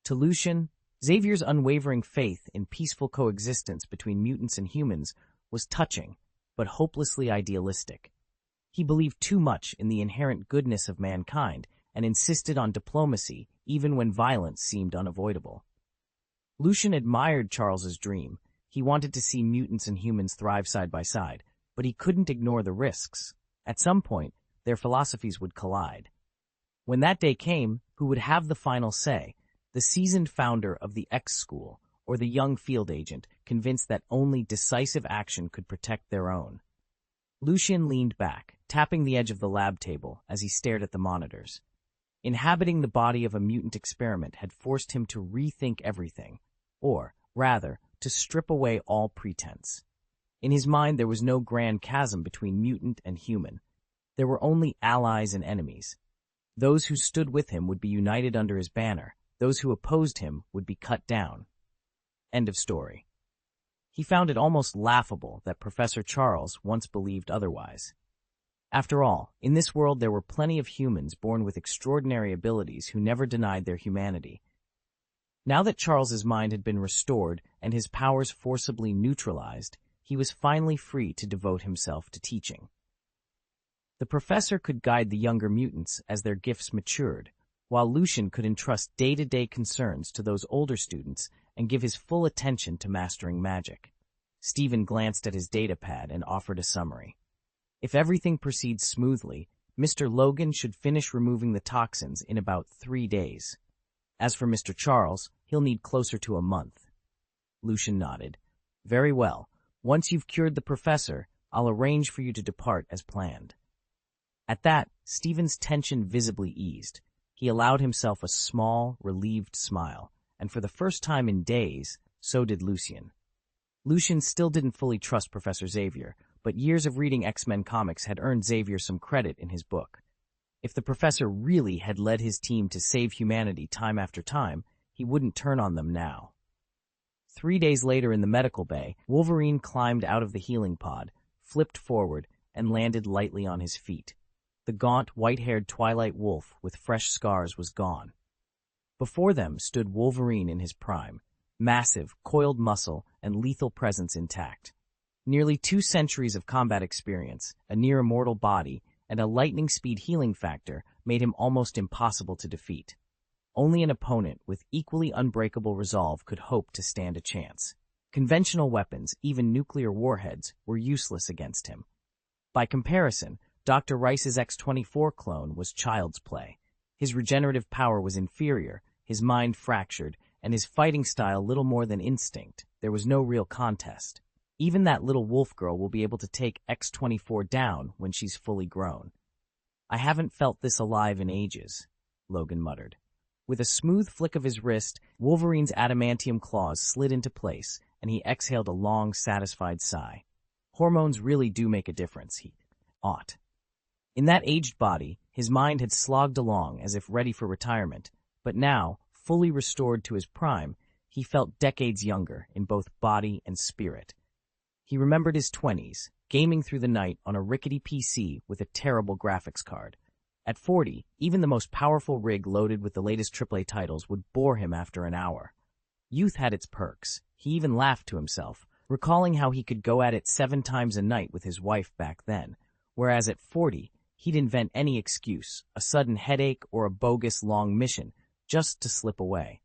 To Lucian, Xavier's unwavering faith in peaceful coexistence between mutants and humans was touching, but hopelessly idealistic. He believed too much in the inherent goodness of mankind and insisted on diplomacy even when violence seemed unavoidable. Lucian admired Charles's dream. He wanted to see mutants and humans thrive side by side, but he couldn't ignore the risks. At some point, their philosophies would collide. When that day came, who would have the final say? The seasoned founder of the X School, or the young field agent, convinced that only decisive action could protect their own? Lucian leaned back, tapping the edge of the lab table as he stared at the monitors. Inhabiting the body of a mutant experiment had forced him to rethink everything, or, rather, to strip away all pretense. In his mind, there was no grand chasm between mutant and human. There were only allies and enemies. Those who stood with him would be united under his banner. Those who opposed him would be cut down. End of story. He found it almost laughable that Professor Charles once believed otherwise. After all, in this world there were plenty of humans born with extraordinary abilities who never denied their humanity. Now that Charles's mind had been restored and his powers forcibly neutralized, he was finally free to devote himself to teaching. The professor could guide the younger mutants as their gifts matured, while Lucian could entrust day-to-day concerns to those older students and give his full attention to mastering magic. Stephen glanced at his datapad and offered a summary. If everything proceeds smoothly, Mr. Logan should finish removing the toxins in about 3 days. As for Mr. Charles, he'll need closer to a month. Lucian nodded. Very well. Once you've cured the professor, I'll arrange for you to depart as planned. At that, Stephen's tension visibly eased. He allowed himself a small, relieved smile, and for the first time in days, so did Lucian. Lucian still didn't fully trust Professor Xavier, but years of reading X-Men comics had earned Xavier some credit in his book. If the professor really had led his team to save humanity time after time, he wouldn't turn on them now. 3 days later in the medical bay, Wolverine climbed out of the healing pod, flipped forward, and landed lightly on his feet. The gaunt, white-haired Twilight Wolf with fresh scars was gone. Before them stood Wolverine in his prime, massive, coiled muscle, and lethal presence intact. Nearly 2 centuries of combat experience, a near-immortal body, and a lightning-speed healing factor made him almost impossible to defeat. Only an opponent with equally unbreakable resolve could hope to stand a chance. Conventional weapons, even nuclear warheads, were useless against him. By comparison, Dr. Rice's X-24 clone was child's play. His regenerative power was inferior, his mind fractured, and his fighting style little more than instinct. There was no real contest. Even that little wolf girl will be able to take X-24 down when she's fully grown. I haven't felt this alive in ages, Logan muttered. With a smooth flick of his wrist, Wolverine's adamantium claws slid into place, and he exhaled a long, satisfied sigh. Hormones really do make a difference, he thought. In that aged body, his mind had slogged along as if ready for retirement, but now, fully restored to his prime, he felt decades younger in both body and spirit. He remembered his 20s, gaming through the night on a rickety PC with a terrible graphics card. At 40, even the most powerful rig loaded with the latest AAA titles would bore him after an hour. Youth had its perks. He even laughed to himself, recalling how he could go at it 7 times a night with his wife back then, whereas at 40, he'd invent any excuse, a sudden headache or a bogus long mission, just to slip away.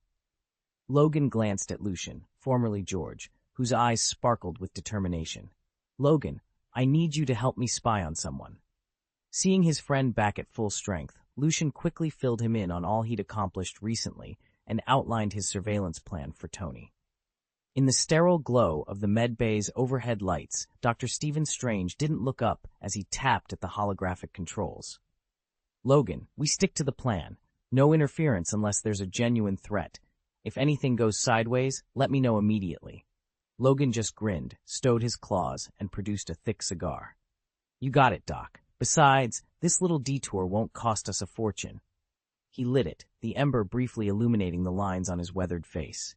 Logan glanced at Lucian, formerly George, whose eyes sparkled with determination. Logan, I need you to help me spy on someone. Seeing his friend back at full strength, Lucian quickly filled him in on all he'd accomplished recently and outlined his surveillance plan for Tony. In the sterile glow of the medbay's overhead lights, Dr. Stephen Strange didn't look up as he tapped at the holographic controls. Logan, we stick to the plan. No interference unless there's a genuine threat. If anything goes sideways, let me know immediately. Logan just grinned, stowed his claws, and produced a thick cigar. You got it, Doc. Besides, this little detour won't cost us a fortune. He lit it, the ember briefly illuminating the lines on his weathered face.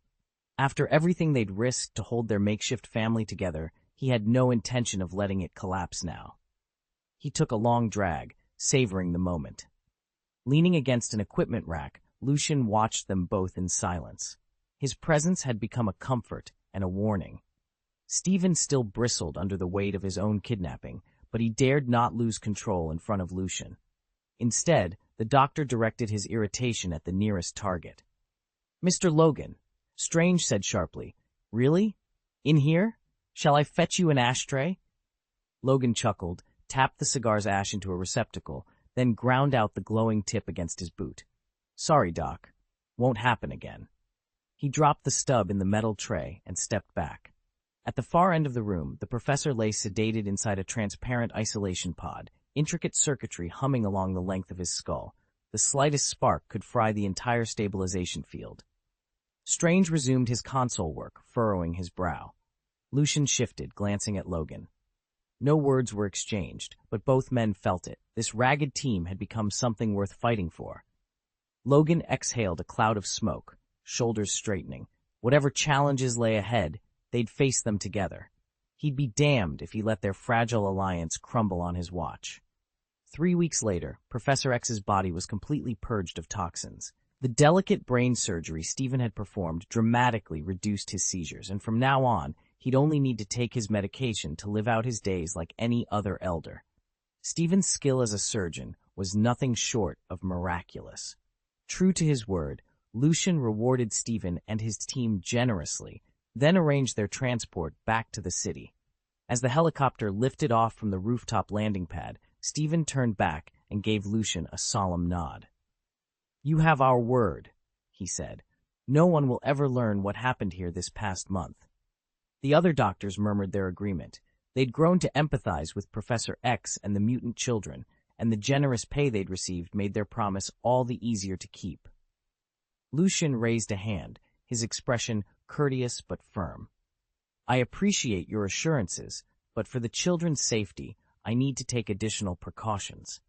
After everything they'd risked to hold their makeshift family together, he had no intention of letting it collapse now. He took a long drag, savoring the moment. Leaning against an equipment rack, Lucian watched them both in silence. His presence had become a comfort and a warning. Stephen still bristled under the weight of his own kidnapping, but he dared not lose control in front of Lucian. Instead, the doctor directed his irritation at the nearest target. Mr. Logan, Strange said sharply. Really? In here? Shall I fetch you an ashtray? Logan chuckled, tapped the cigar's ash into a receptacle, then ground out the glowing tip against his boot. Sorry, Doc. Won't happen again. He dropped the stub in the metal tray and stepped back. At the far end of the room, the professor lay sedated inside a transparent isolation pod, intricate circuitry humming along the length of his skull. The slightest spark could fry the entire stabilization field. Strange resumed his console work, furrowing his brow. Lucian shifted, glancing at Logan. No words were exchanged, but both men felt it. This ragged team had become something worth fighting for. Logan exhaled a cloud of smoke, shoulders straightening. Whatever challenges lay ahead, they'd face them together. He'd be damned if he let their fragile alliance crumble on his watch. 3 weeks later, Professor X's body was completely purged of toxins. The delicate brain surgery Stephen had performed dramatically reduced his seizures, and from now on, he'd only need to take his medication to live out his days like any other elder. Stephen's skill as a surgeon was nothing short of miraculous. True to his word, Lucian rewarded Stephen and his team generously, then arranged their transport back to the city. As the helicopter lifted off from the rooftop landing pad, Stephen turned back and gave Lucian a solemn nod. You have our word, he said. No one will ever learn what happened here this past month. The other doctors murmured their agreement. They'd grown to empathize with Professor X and the mutant children, and the generous pay they'd received made their promise all the easier to keep. Lucian raised a hand, his expression courteous but firm. I appreciate your assurances, but for the children's safety, I need to take additional precautions.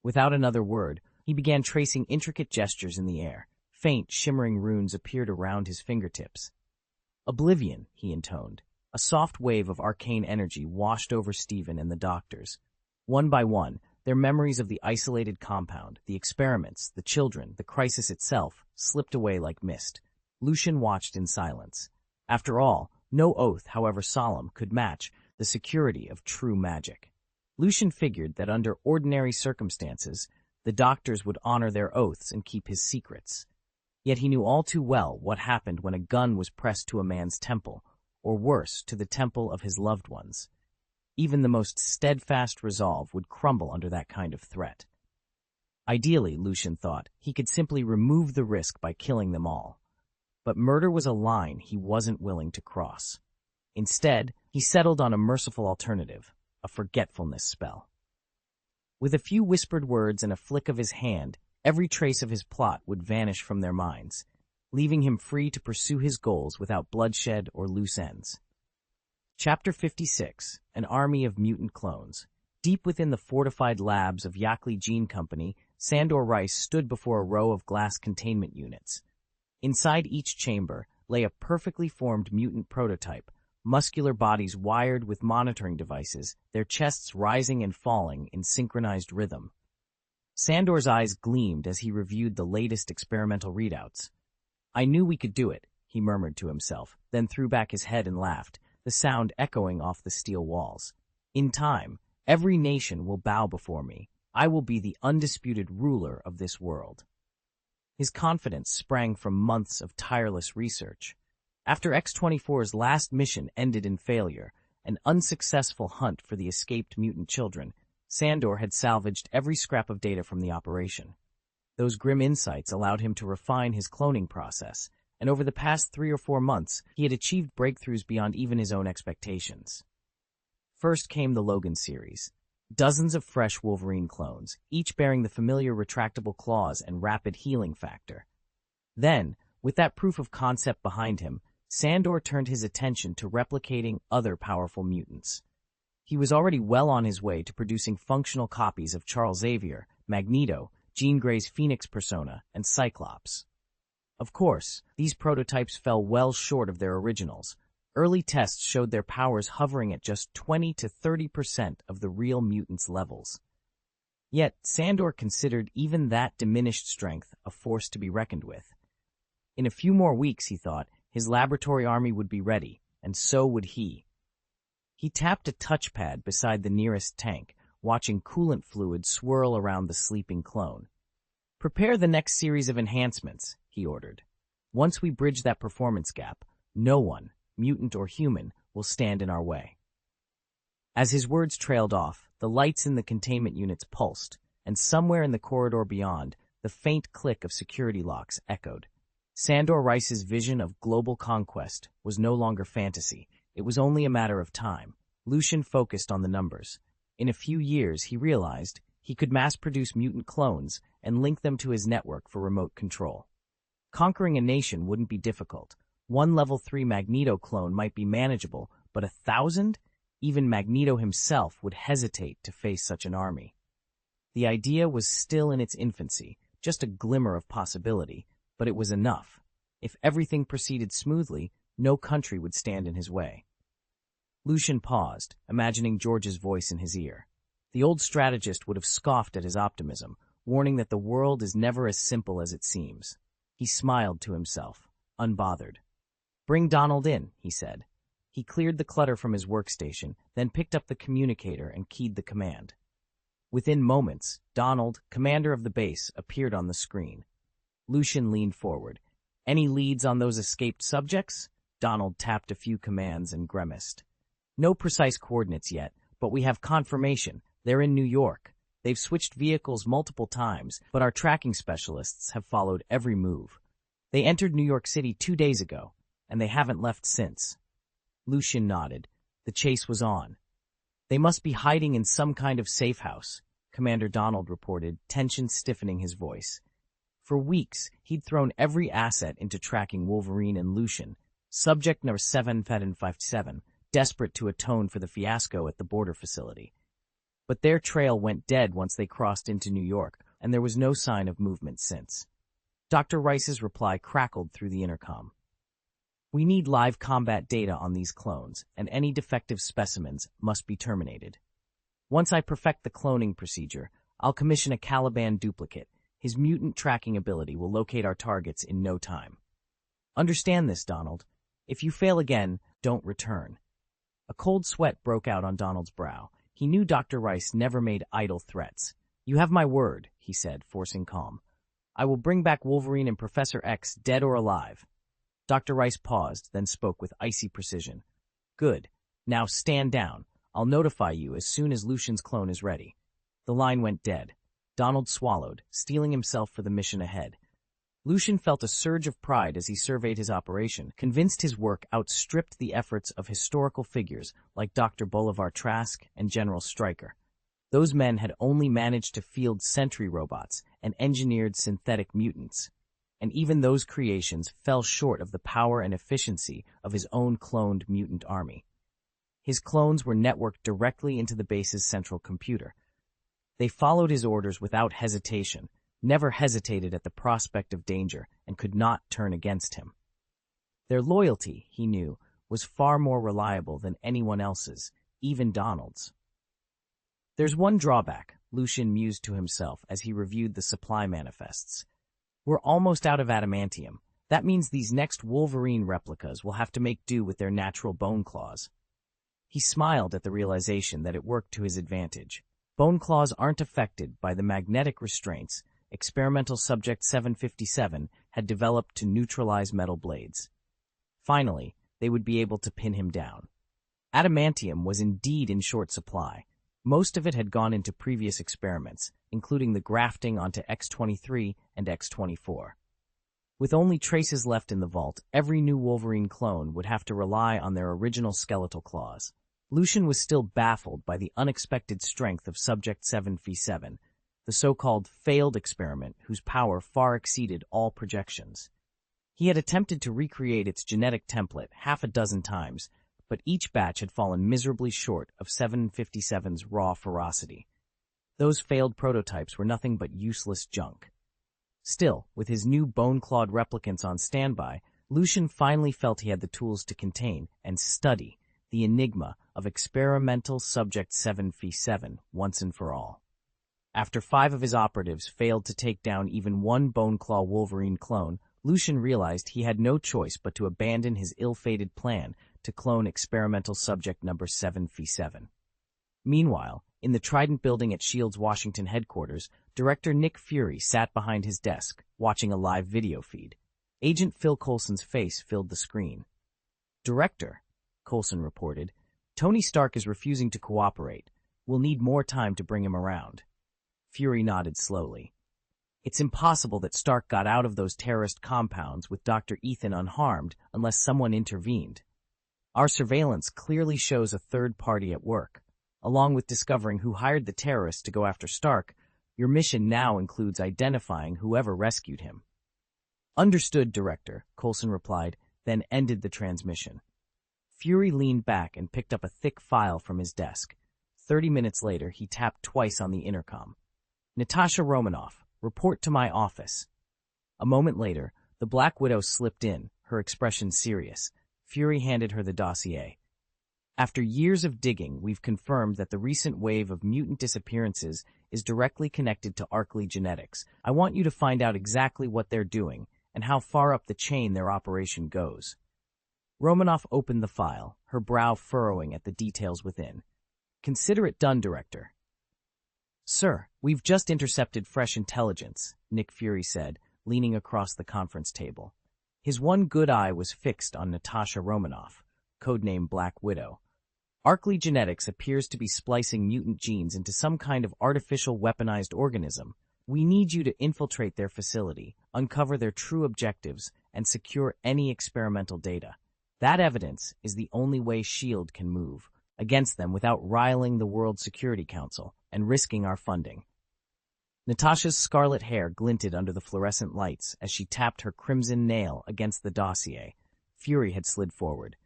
Without another word, he began tracing intricate gestures in the air. Faint, shimmering runes appeared around his fingertips. Oblivion, he intoned. A soft wave of arcane energy washed over Stephen and the doctors. One by one, their memories of the isolated compound, the experiments, the children, the crisis itself, slipped away like mist. Lucian watched in silence. After all, no oath, however solemn, could match the security of true magic. Lucian figured that under ordinary circumstances, the doctors would honor their oaths and keep his secrets. Yet he knew all too well what happened when a gun was pressed to a man's temple, or worse, to the temple of his loved ones. Even the most steadfast resolve would crumble under that kind of threat. Ideally, Lucian thought, he could simply remove the risk by killing them all. But murder was a line he wasn't willing to cross. Instead, he settled on a merciful alternative, a forgetfulness spell. With a few whispered words and a flick of his hand, every trace of his plot would vanish from their minds, leaving him free to pursue his goals without bloodshed or loose ends. Chapter 56, An Army of Mutant Clones. Deep within the fortified labs of Yakli Gene Company, Sandor Rice stood before a row of glass containment units. Inside each chamber lay a perfectly formed mutant prototype, muscular bodies wired with monitoring devices, their chests rising and falling in synchronized rhythm. Sandor's eyes gleamed as he reviewed the latest experimental readouts. "I knew we could do it," he murmured to himself, then threw back his head and laughed, the sound echoing off the steel walls. "In time, every nation will bow before me. I will be the undisputed ruler of this world." His confidence sprang from months of tireless research. After X-24's last mission ended in failure, an unsuccessful hunt for the escaped mutant children, Sandor had salvaged every scrap of data from the operation. Those grim insights allowed him to refine his cloning process, and over the past 3 or 4 months, he had achieved breakthroughs beyond even his own expectations. First came the Logan series. Dozens of fresh Wolverine clones, each bearing the familiar retractable claws and rapid healing factor. Then, with that proof of concept behind him, Sandor turned his attention to replicating other powerful mutants. He was already well on his way to producing functional copies of Charles Xavier, Magneto, Jean Grey's Phoenix persona, and Cyclops. Of course, these prototypes fell well short of their originals. Early tests showed their powers hovering at just 20 to 30% of the real mutants' levels. Yet, Sandor considered even that diminished strength a force to be reckoned with. In a few more weeks, he thought, his laboratory army would be ready, and so would he. He tapped a touchpad beside the nearest tank, watching coolant fluid swirl around the sleeping clone. "Prepare the next series of enhancements," he ordered. "Once we bridge that performance gap, no one, mutant or human, will stand in our way." As his words trailed off, the lights in the containment units pulsed, and somewhere in the corridor beyond, the faint click of security locks echoed. Sandor Rice's vision of global conquest was no longer fantasy. It was only a matter of time. Lucian focused on the numbers. In a few years, he realized, he could mass-produce mutant clones and link them to his network for remote control. Conquering a nation wouldn't be difficult. One level 3 Magneto clone might be manageable, but 1,000? Even Magneto himself would hesitate to face such an army. The idea was still in its infancy, just a glimmer of possibility, but it was enough. If everything proceeded smoothly, no country would stand in his way. Lucian paused, imagining George's voice in his ear. The old strategist would have scoffed at his optimism, warning that the world is never as simple as it seems. He smiled to himself, unbothered. "Bring Donald in," he said. He cleared the clutter from his workstation, then picked up the communicator and keyed the command. Within moments, Donald, commander of the base, appeared on the screen. Lucian leaned forward. "Any leads on those escaped subjects?" Donald tapped a few commands and grimaced. "No precise coordinates yet, but we have confirmation. They're in New York. They've switched vehicles multiple times, but our tracking specialists have followed every move. They entered New York City 2 days ago, and they haven't left since." Lucian nodded. The chase was on. "They must be hiding in some kind of safe house," Commander Donald reported, tension stiffening his voice. For weeks, he'd thrown every asset into tracking Wolverine and Lucian, subject number 757, desperate to atone for the fiasco at the border facility. But their trail went dead once they crossed into New York, and there was no sign of movement since. Dr. Rice's reply crackled through the intercom. "We need live combat data on these clones, and any defective specimens must be terminated. Once I perfect the cloning procedure, I'll commission a Caliban duplicate. His mutant tracking ability will locate our targets in no time. Understand this, Donald. If you fail again, don't return." A cold sweat broke out on Donald's brow. He knew Dr. Rice never made idle threats. "You have my word," he said, forcing calm. "I will bring back Wolverine and Professor X, dead or alive." Dr. Rice paused, then spoke with icy precision. "Good. Now stand down. I'll notify you as soon as Lucian's clone is ready." The line went dead. Donald swallowed, steeling himself for the mission ahead. Lucian felt a surge of pride as he surveyed his operation, convinced his work outstripped the efforts of historical figures like Dr. Bolivar Trask and General Stryker. Those men had only managed to field sentry robots and engineered synthetic mutants, and even those creations fell short of the power and efficiency of his own cloned mutant army. His clones were networked directly into the base's central computer. They followed his orders without hesitation, never hesitated at the prospect of danger, and could not turn against him. Their loyalty, he knew, was far more reliable than anyone else's, even Donald's. "There's one drawback," Lucian mused to himself as he reviewed the supply manifests. "We're almost out of adamantium. That means these next Wolverine replicas will have to make do with their natural bone claws." He smiled at the realization that it worked to his advantage. Bone claws aren't affected by the magnetic restraints experimental subject 757 had developed to neutralize metal blades. Finally, they would be able to pin him down. Adamantium was indeed in short supply. Most of it had gone into previous experiments, including the grafting onto X-23 and X-24. With only traces left in the vault, every new Wolverine clone would have to rely on their original skeletal claws. Lucian was still baffled by the unexpected strength of Subject 7v7, the so-called failed experiment whose power far exceeded all projections. He had attempted to recreate its genetic template half a dozen times, but each batch had fallen miserably short of 757's raw ferocity. Those failed prototypes were nothing but useless junk. Still, with his new bone-clawed replicants on standby, Lucian finally felt he had the tools to contain and study the enigma of experimental Subject 7v7 once and for all. After 5 of his operatives failed to take down even one Boneclaw Wolverine clone, Lucian realized he had no choice but to abandon his ill-fated plan to clone experimental subject number 7v7. Meanwhile, in the Trident building at S.H.I.E.L.D.'s Washington headquarters, Director Nick Fury sat behind his desk, watching a live video feed. Agent Phil Coulson's face filled the screen. "Director," Coulson reported, "Tony Stark is refusing to cooperate. We'll need more time to bring him around." Fury nodded slowly. "It's impossible that Stark got out of those terrorist compounds with Dr. Ethan unharmed unless someone intervened. Our surveillance clearly shows a third party at work. Along with discovering who hired the terrorists to go after Stark, your mission now includes identifying whoever rescued him." "Understood, Director," Coulson replied, then ended the transmission. Fury leaned back and picked up a thick file from his desk. 30 minutes later, he tapped twice on the intercom. "Natasha Romanoff, report to my office." A moment later, the Black Widow slipped in, her expression serious. Fury handed her the dossier. "After years of digging, we've confirmed that the recent wave of mutant disappearances is directly connected to Arkley Genetics. I want you to find out exactly what they're doing and how far up the chain their operation goes." Romanoff opened the file, her brow furrowing at the details within. "Consider it done, Director." "Sir, we've just intercepted fresh intelligence," Nick Fury said, leaning across the conference table. His one good eye was fixed on Natasha Romanoff, codename Black Widow. "Arkley Genetics appears to be splicing mutant genes into some kind of artificial weaponized organism. We need you to infiltrate their facility, uncover their true objectives, and secure any experimental data. That evidence is the only way S.H.I.E.L.D. can move against them without riling the World Security Council and risking our funding." Natasha's scarlet hair glinted under the fluorescent lights as she tapped her crimson nail against the dossier. Fury had slid forward.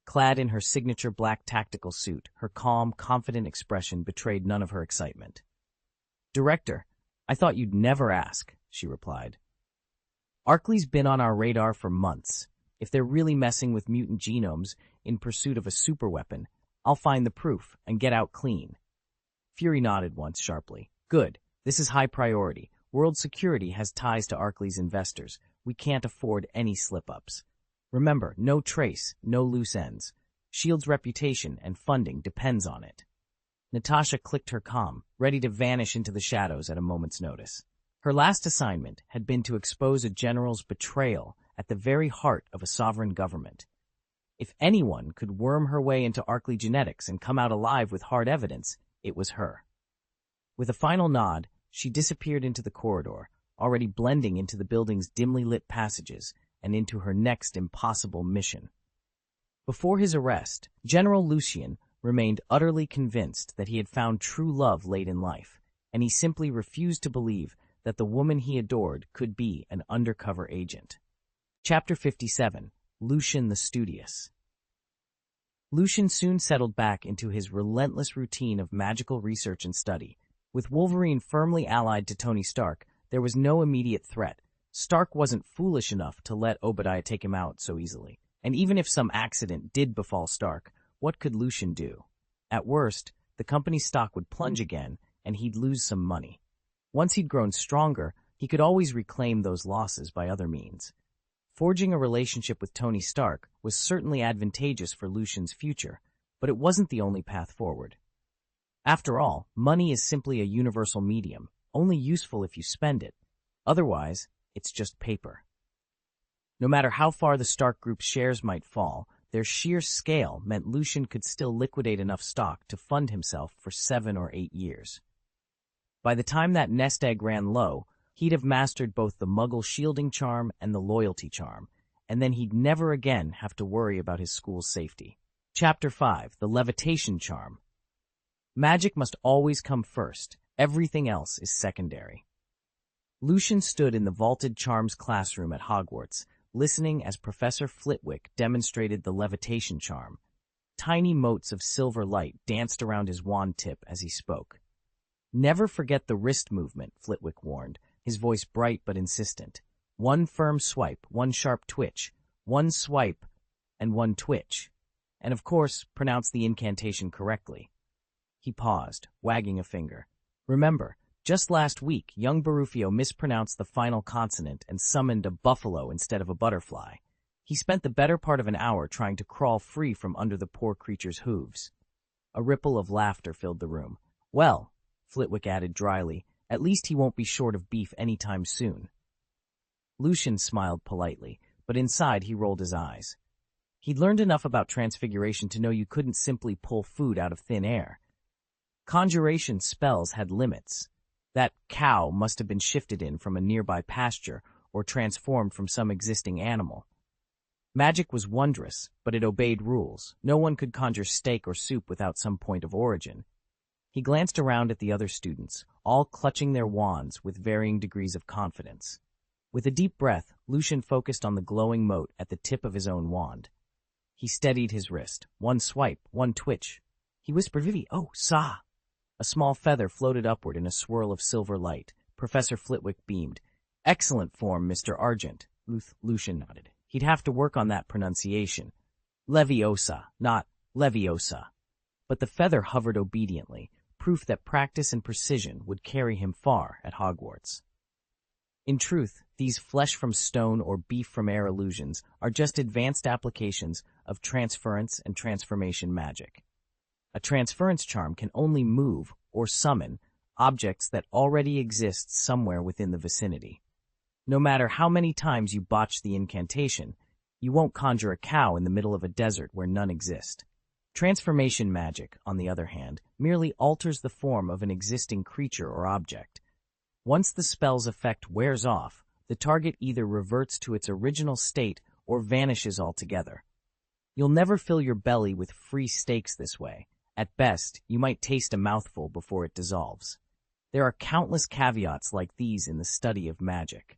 Clad in her signature black tactical suit, her calm, confident expression betrayed none of her excitement. "Director, I thought you'd never ask," she replied. "Arkley's been on our radar for months. If they're really messing with mutant genomes in pursuit of a superweapon, I'll find the proof and get out clean." Fury nodded once sharply. "Good. This is high priority. World security has ties to Arkley's investors. We can't afford any slip-ups. Remember, no trace, no loose ends. S.H.I.E.L.D.'s reputation and funding depends on it." Natasha clicked her comm, ready to vanish into the shadows at a moment's notice. Her last assignment had been to expose a general's betrayal at the very heart of a sovereign government. If anyone could worm her way into Arkley genetics and come out alive with hard evidence, it was her. With a final nod, she disappeared into the corridor, already blending into the building's dimly lit passages and into her next impossible mission. Before his arrest, General Lucian remained utterly convinced that he had found true love late in life, and he simply refused to believe that the woman he adored could be an undercover agent. Chapter 57. Lucian the Studious. Lucian soon settled back into his relentless routine of magical research and study. With Wolverine firmly allied to Tony Stark, there was no immediate threat. Stark wasn't foolish enough to let Obadiah take him out so easily. And even if some accident did befall Stark, what could Lucian do? At worst, the company's stock would plunge again, and he'd lose some money. Once he'd grown stronger, he could always reclaim those losses by other means. Forging a relationship with Tony Stark was certainly advantageous for Lucian's future, but it wasn't the only path forward. After all, money is simply a universal medium, only useful if you spend it. Otherwise, it's just paper. No matter how far the Stark Group's shares might fall, their sheer scale meant Lucian could still liquidate enough stock to fund himself for 7 or 8 years. By the time that nest egg ran low, he'd have mastered both the Muggle shielding charm and the loyalty charm, and then he'd never again have to worry about his school's safety. Chapter 5. The Levitation Charm. Magic must always come first. Everything else is secondary. Lucian stood in the vaulted charms classroom at Hogwarts, listening as Professor Flitwick demonstrated the levitation charm. Tiny motes of silver light danced around his wand tip as he spoke. "Never forget the wrist movement," Flitwick warned, his voice bright but insistent. "One firm swipe, one sharp twitch, one swipe, and one twitch. And of course, pronounce the incantation correctly." He paused, wagging a finger. "Remember, just last week, young Barufio mispronounced the final consonant and summoned a buffalo instead of a butterfly. He spent the better part of an hour trying to crawl free from under the poor creature's hooves." A ripple of laughter filled the room. "Well," Flitwick added dryly, "at least he won't be short of beef any time soon." Lucian smiled politely, but inside he rolled his eyes. He'd learned enough about transfiguration to know you couldn't simply pull food out of thin air. Conjuration spells had limits. That cow must have been shifted in from a nearby pasture or transformed from some existing animal. Magic was wondrous, but it obeyed rules. No one could conjure steak or soup without some point of origin. He glanced around at the other students, all clutching their wands with varying degrees of confidence. With a deep breath, Lucian focused on the glowing mote at the tip of his own wand. He steadied his wrist. One swipe, one twitch. He whispered, "Vivi, oh, sa!" A small feather floated upward in a swirl of silver light. Professor Flitwick beamed. "Excellent form, Mr. Argent." Lucian nodded. He'd have to work on that pronunciation. Leviosa, not Leviosa. But the feather hovered obediently, proof that practice and precision would carry him far at Hogwarts. In truth, these flesh-from-stone or beef-from-air illusions are just advanced applications of transference and transformation magic. A transference charm can only move, or summon, objects that already exist somewhere within the vicinity. No matter how many times you botch the incantation, you won't conjure a cow in the middle of a desert where none exist. Transformation magic, on the other hand, merely alters the form of an existing creature or object. Once the spell's effect wears off, the target either reverts to its original state or vanishes altogether. You'll never fill your belly with free steaks this way. At best, you might taste a mouthful before it dissolves. There are countless caveats like these in the study of magic.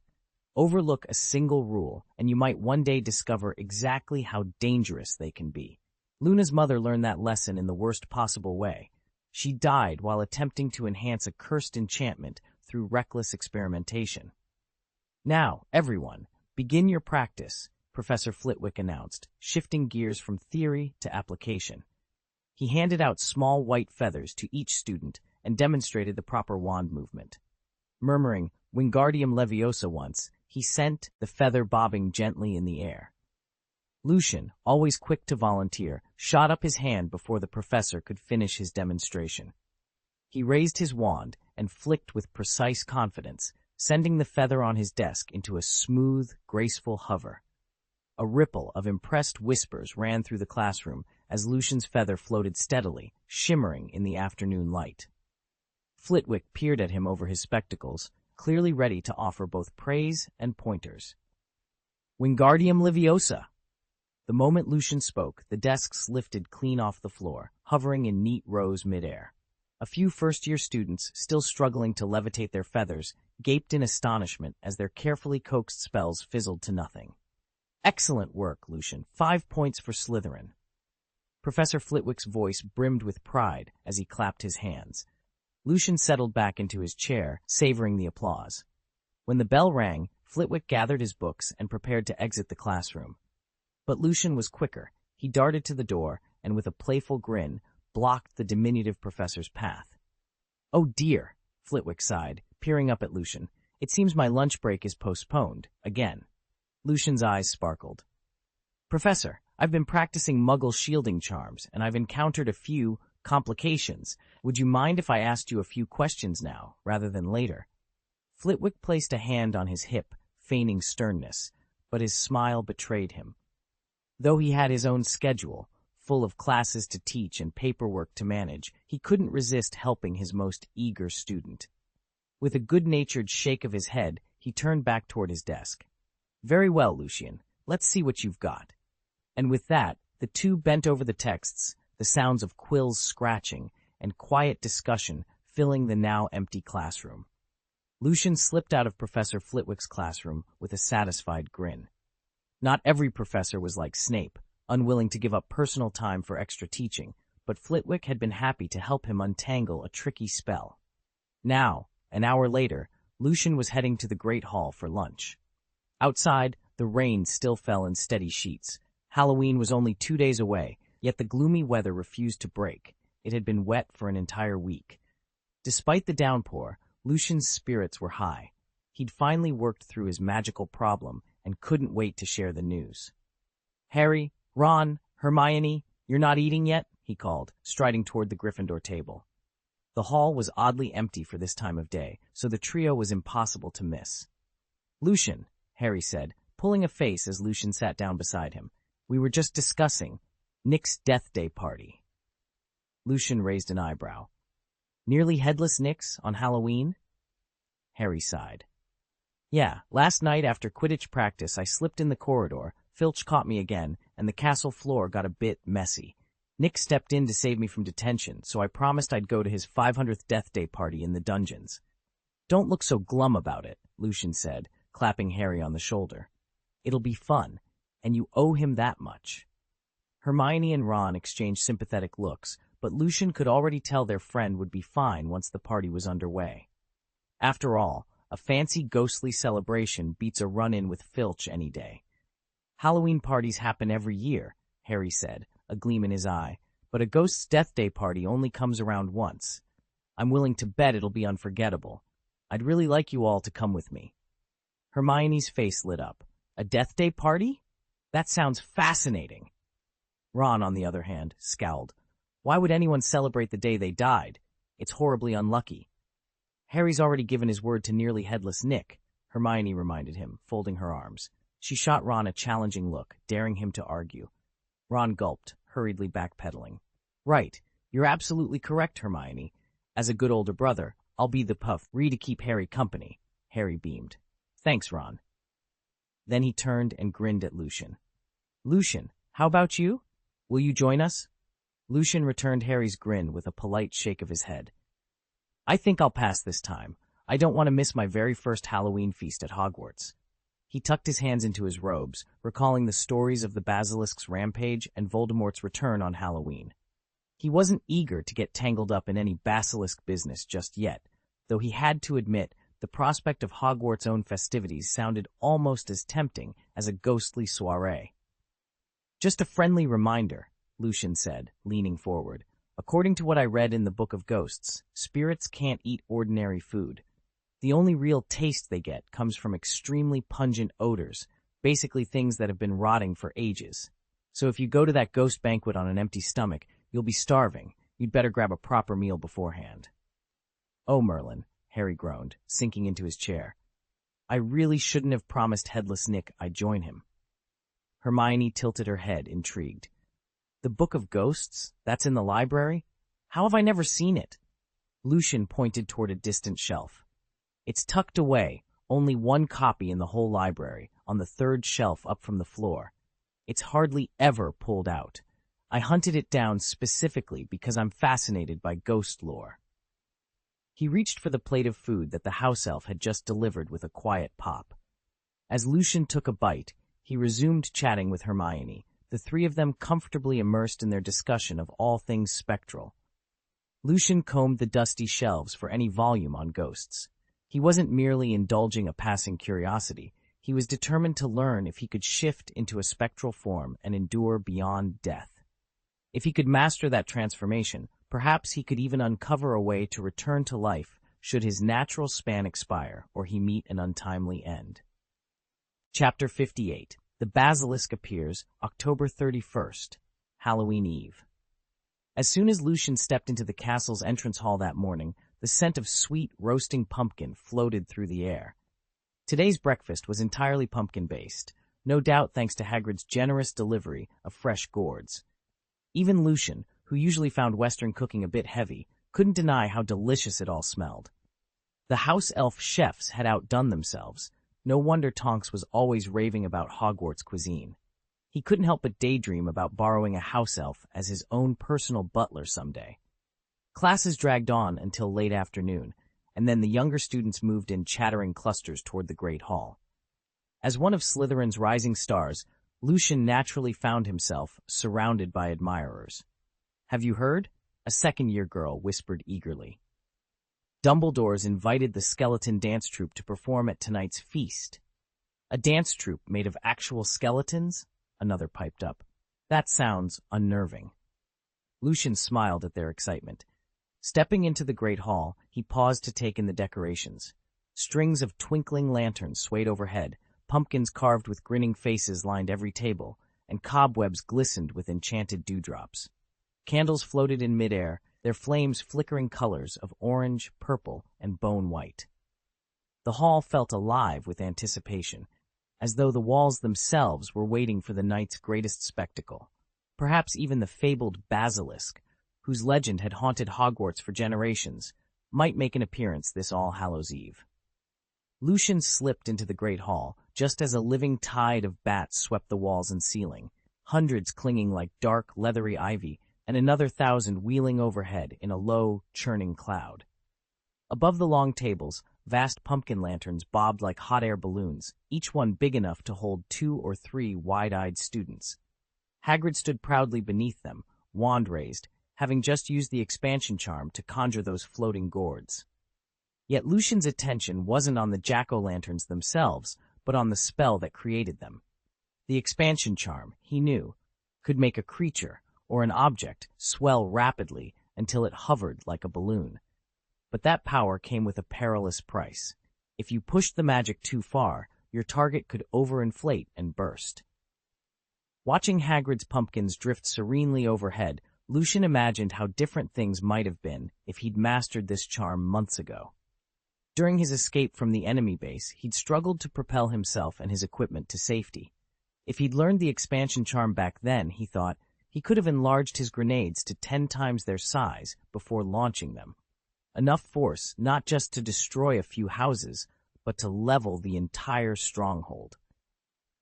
Overlook a single rule, and you might one day discover exactly how dangerous they can be. Luna's mother learned that lesson in the worst possible way. She died while attempting to enhance a cursed enchantment through reckless experimentation. "Now, everyone, begin your practice," Professor Flitwick announced, shifting gears from theory to application. He handed out small white feathers to each student and demonstrated the proper wand movement. Murmuring Wingardium Leviosa once, he sent the feather bobbing gently in the air. Lucian, always quick to volunteer, shot up his hand before the professor could finish his demonstration. He raised his wand and flicked with precise confidence, sending the feather on his desk into a smooth, graceful hover. A ripple of impressed whispers ran through the classroom as Lucian's feather floated steadily, shimmering in the afternoon light. Flitwick peered at him over his spectacles, clearly ready to offer both praise and pointers. Wingardium Leviosa! The moment Lucian spoke, the desks lifted clean off the floor, hovering in neat rows midair. A few first-year students, still struggling to levitate their feathers, gaped in astonishment as their carefully coaxed spells fizzled to nothing. Excellent work, Lucian. 5 points for Slytherin. Professor Flitwick's voice brimmed with pride as he clapped his hands. Lucian settled back into his chair, savoring the applause. When the bell rang, Flitwick gathered his books and prepared to exit the classroom. But Lucian was quicker. He darted to the door and, with a playful grin, blocked the diminutive professor's path. "Oh dear," Flitwick sighed, peering up at Lucian. "It seems my lunch break is postponed, again." Lucian's eyes sparkled. "Professor, I've been practicing Muggle shielding charms, and I've encountered a few complications. Would you mind if I asked you a few questions now, rather than later?" Flitwick placed a hand on his hip, feigning sternness, but his smile betrayed him. Though he had his own schedule, full of classes to teach and paperwork to manage, he couldn't resist helping his most eager student. With a good-natured shake of his head, he turned back toward his desk. "Very well, Lucian. Let's see what you've got." And with that, the two bent over the texts, the sounds of quills scratching and quiet discussion filling the now empty classroom. Lucian slipped out of Professor Flitwick's classroom with a satisfied grin. Not every professor was like Snape, unwilling to give up personal time for extra teaching, but Flitwick had been happy to help him untangle a tricky spell. Now, an hour later, Lucian was heading to the Great Hall for lunch. Outside, the rain still fell in steady sheets. Halloween was only 2 days away, yet the gloomy weather refused to break. It had been wet for an entire week. Despite the downpour, Lucian's spirits were high. He'd finally worked through his magical problem and couldn't wait to share the news. "Harry, Ron, Hermione, you're not eating yet?" he called, striding toward the Gryffindor table. The hall was oddly empty for this time of day, so the trio was impossible to miss. "Lucian," Harry said, pulling a face as Lucian sat down beside him. "We were just discussing Nick's Death Day party." Lucian raised an eyebrow. "Nearly headless Nick's on Halloween?" Harry sighed. "Yeah, last night after Quidditch practice I slipped in the corridor, Filch caught me again, and the castle floor got a bit messy. Nick stepped in to save me from detention, so I promised I'd go to his 500th Death Day party in the dungeons." "Don't look so glum about it," Lucian said, clapping Harry on the shoulder. "It'll be fun, and you owe him that much." Hermione and Ron exchanged sympathetic looks, but Lucian could already tell their friend would be fine once the party was underway. After all, a fancy ghostly celebration beats a run-in with Filch any day. "Halloween parties happen every year," Harry said, a gleam in his eye, "but a ghost's Death Day party only comes around once. I'm willing to bet it'll be unforgettable. I'd really like you all to come with me." Hermione's face lit up. "A Death Day party? That sounds fascinating." Ron, on the other hand, scowled. "Why would anyone celebrate the day they died? It's horribly unlucky." "Harry's already given his word to nearly headless Nick," Hermione reminded him, folding her arms. She shot Ron a challenging look, daring him to argue. Ron gulped, hurriedly backpedaling. "Right, you're absolutely correct, Hermione. As a good older brother, I'll be the puff free to keep Harry company." Harry beamed. "Thanks, Ron." Then he turned and grinned at Lucian. "Lucian, how about you? Will you join us?" Lucian returned Harry's grin with a polite shake of his head. "I think I'll pass this time. I don't want to miss my very first Halloween feast at Hogwarts." He tucked his hands into his robes, recalling the stories of the Basilisk's rampage and Voldemort's return on Halloween. He wasn't eager to get tangled up in any basilisk business just yet, though he had to admit the prospect of Hogwarts' own festivities sounded almost as tempting as a ghostly soiree. "Just a friendly reminder," Lucian said, leaning forward. "According to what I read in the Book of Ghosts, spirits can't eat ordinary food. The only real taste they get comes from extremely pungent odors, basically things that have been rotting for ages. So if you go to that ghost banquet on an empty stomach, you'll be starving. You'd better grab a proper meal beforehand." "Oh, Merlin," Harry groaned, sinking into his chair. "I really shouldn't have promised Headless Nick I'd join him." Hermione tilted her head, intrigued. "The Book of Ghosts? That's in the library? How have I never seen it?" Lucian pointed toward a distant shelf. "It's tucked away, only one copy in the whole library, on the third shelf up from the floor. It's hardly ever pulled out. I hunted it down specifically because I'm fascinated by ghost lore." He reached for the plate of food that the house elf had just delivered with a quiet pop. As Lucian took a bite, he resumed chatting with Hermione, the three of them comfortably immersed in their discussion of all things spectral. Lucian combed the dusty shelves for any volume on ghosts. He wasn't merely indulging a passing curiosity. He was determined to learn if he could shift into a spectral form and endure beyond death. If he could master that transformation, perhaps he could even uncover a way to return to life should his natural span expire or he meet an untimely end. Chapter 58. The Basilisk appears, October 31st, Halloween Eve. As soon as Lucian stepped into the castle's entrance hall that morning, the scent of sweet, roasting pumpkin floated through the air. Today's breakfast was entirely pumpkin-based, no doubt thanks to Hagrid's generous delivery of fresh gourds. Even Lucian, who usually found Western cooking a bit heavy, couldn't deny how delicious it all smelled. The house elf chefs had outdone themselves. No wonder Tonks was always raving about Hogwarts cuisine. He couldn't help but daydream about borrowing a house elf as his own personal butler someday. Classes dragged on until late afternoon, and then the younger students moved in chattering clusters toward the Great Hall. As one of Slytherin's rising stars, Lucian naturally found himself surrounded by admirers. "Have you heard?" a second-year girl whispered eagerly. "Dumbledore's invited the skeleton dance troupe to perform at tonight's feast." "A dance troupe made of actual skeletons?" another piped up. "That sounds unnerving." Lucian smiled at their excitement. Stepping into the Great Hall, he paused to take in the decorations. Strings of twinkling lanterns swayed overhead, pumpkins carved with grinning faces lined every table, and cobwebs glistened with enchanted dewdrops. Candles floated in midair, their flames flickering colors of orange, purple, and bone white. The hall felt alive with anticipation, as though the walls themselves were waiting for the night's greatest spectacle. Perhaps even the fabled Basilisk, whose legend had haunted Hogwarts for generations, might make an appearance this All Hallows' Eve. Lucian slipped into the Great Hall just as a living tide of bats swept the walls and ceiling, hundreds clinging like dark, leathery ivy, and another 1,000 wheeling overhead in a low, churning cloud. Above the long tables, vast pumpkin lanterns bobbed like hot air balloons, each one big enough to hold 2 or 3 wide-eyed students. Hagrid stood proudly beneath them, wand raised, having just used the expansion charm to conjure those floating gourds. Yet Lucian's attention wasn't on the jack-o'-lanterns themselves, but on the spell that created them. The expansion charm, he knew, could make a creature or an object swell rapidly until it hovered like a balloon. But that power came with a perilous price. If you pushed the magic too far, your target could overinflate and burst. Watching Hagrid's pumpkins drift serenely overhead, Lucian imagined how different things might have been if he'd mastered this charm months ago. During his escape from the enemy base, he'd struggled to propel himself and his equipment to safety. If he'd learned the expansion charm back then, he thought, he could have enlarged his grenades to 10 times their size before launching them. Enough force not just to destroy a few houses, but to level the entire stronghold.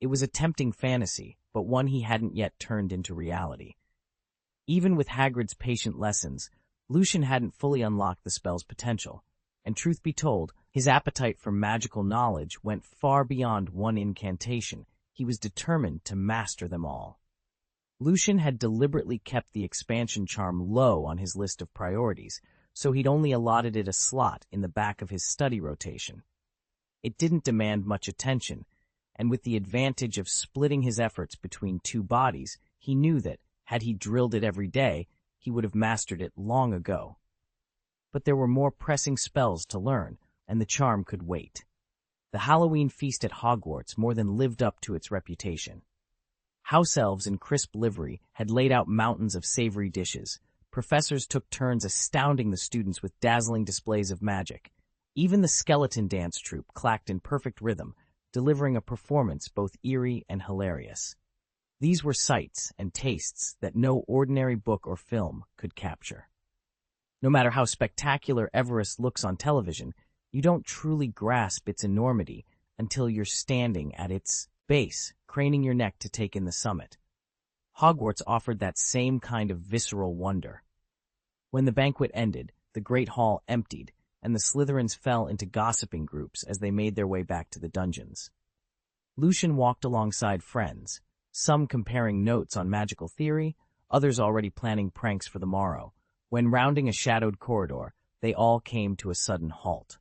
It was a tempting fantasy, but one he hadn't yet turned into reality. Even with Hagrid's patient lessons, Lucian hadn't fully unlocked the spell's potential, and truth be told, his appetite for magical knowledge went far beyond one incantation. He was determined to master them all. Lucian had deliberately kept the expansion charm low on his list of priorities, so he'd only allotted it a slot in the back of his study rotation. It didn't demand much attention, and with the advantage of splitting his efforts between 2 bodies, he knew that, had he drilled it every day, he would have mastered it long ago. But there were more pressing spells to learn, and the charm could wait. The Halloween feast at Hogwarts more than lived up to its reputation. House elves in crisp livery had laid out mountains of savory dishes, professors took turns astounding the students with dazzling displays of magic. Even the skeleton dance troupe clacked in perfect rhythm, delivering a performance both eerie and hilarious. These were sights and tastes that no ordinary book or film could capture. No matter how spectacular Everest looks on television, you don't truly grasp its enormity until you're standing at its base, craning your neck to take in the summit. Hogwarts offered that same kind of visceral wonder. When the banquet ended, the great hall emptied, and the Slytherins fell into gossiping groups as they made their way back to the dungeons. Lucian walked alongside friends, some comparing notes on magical theory, others already planning pranks for the morrow. When rounding a shadowed corridor, they all came to a sudden halt.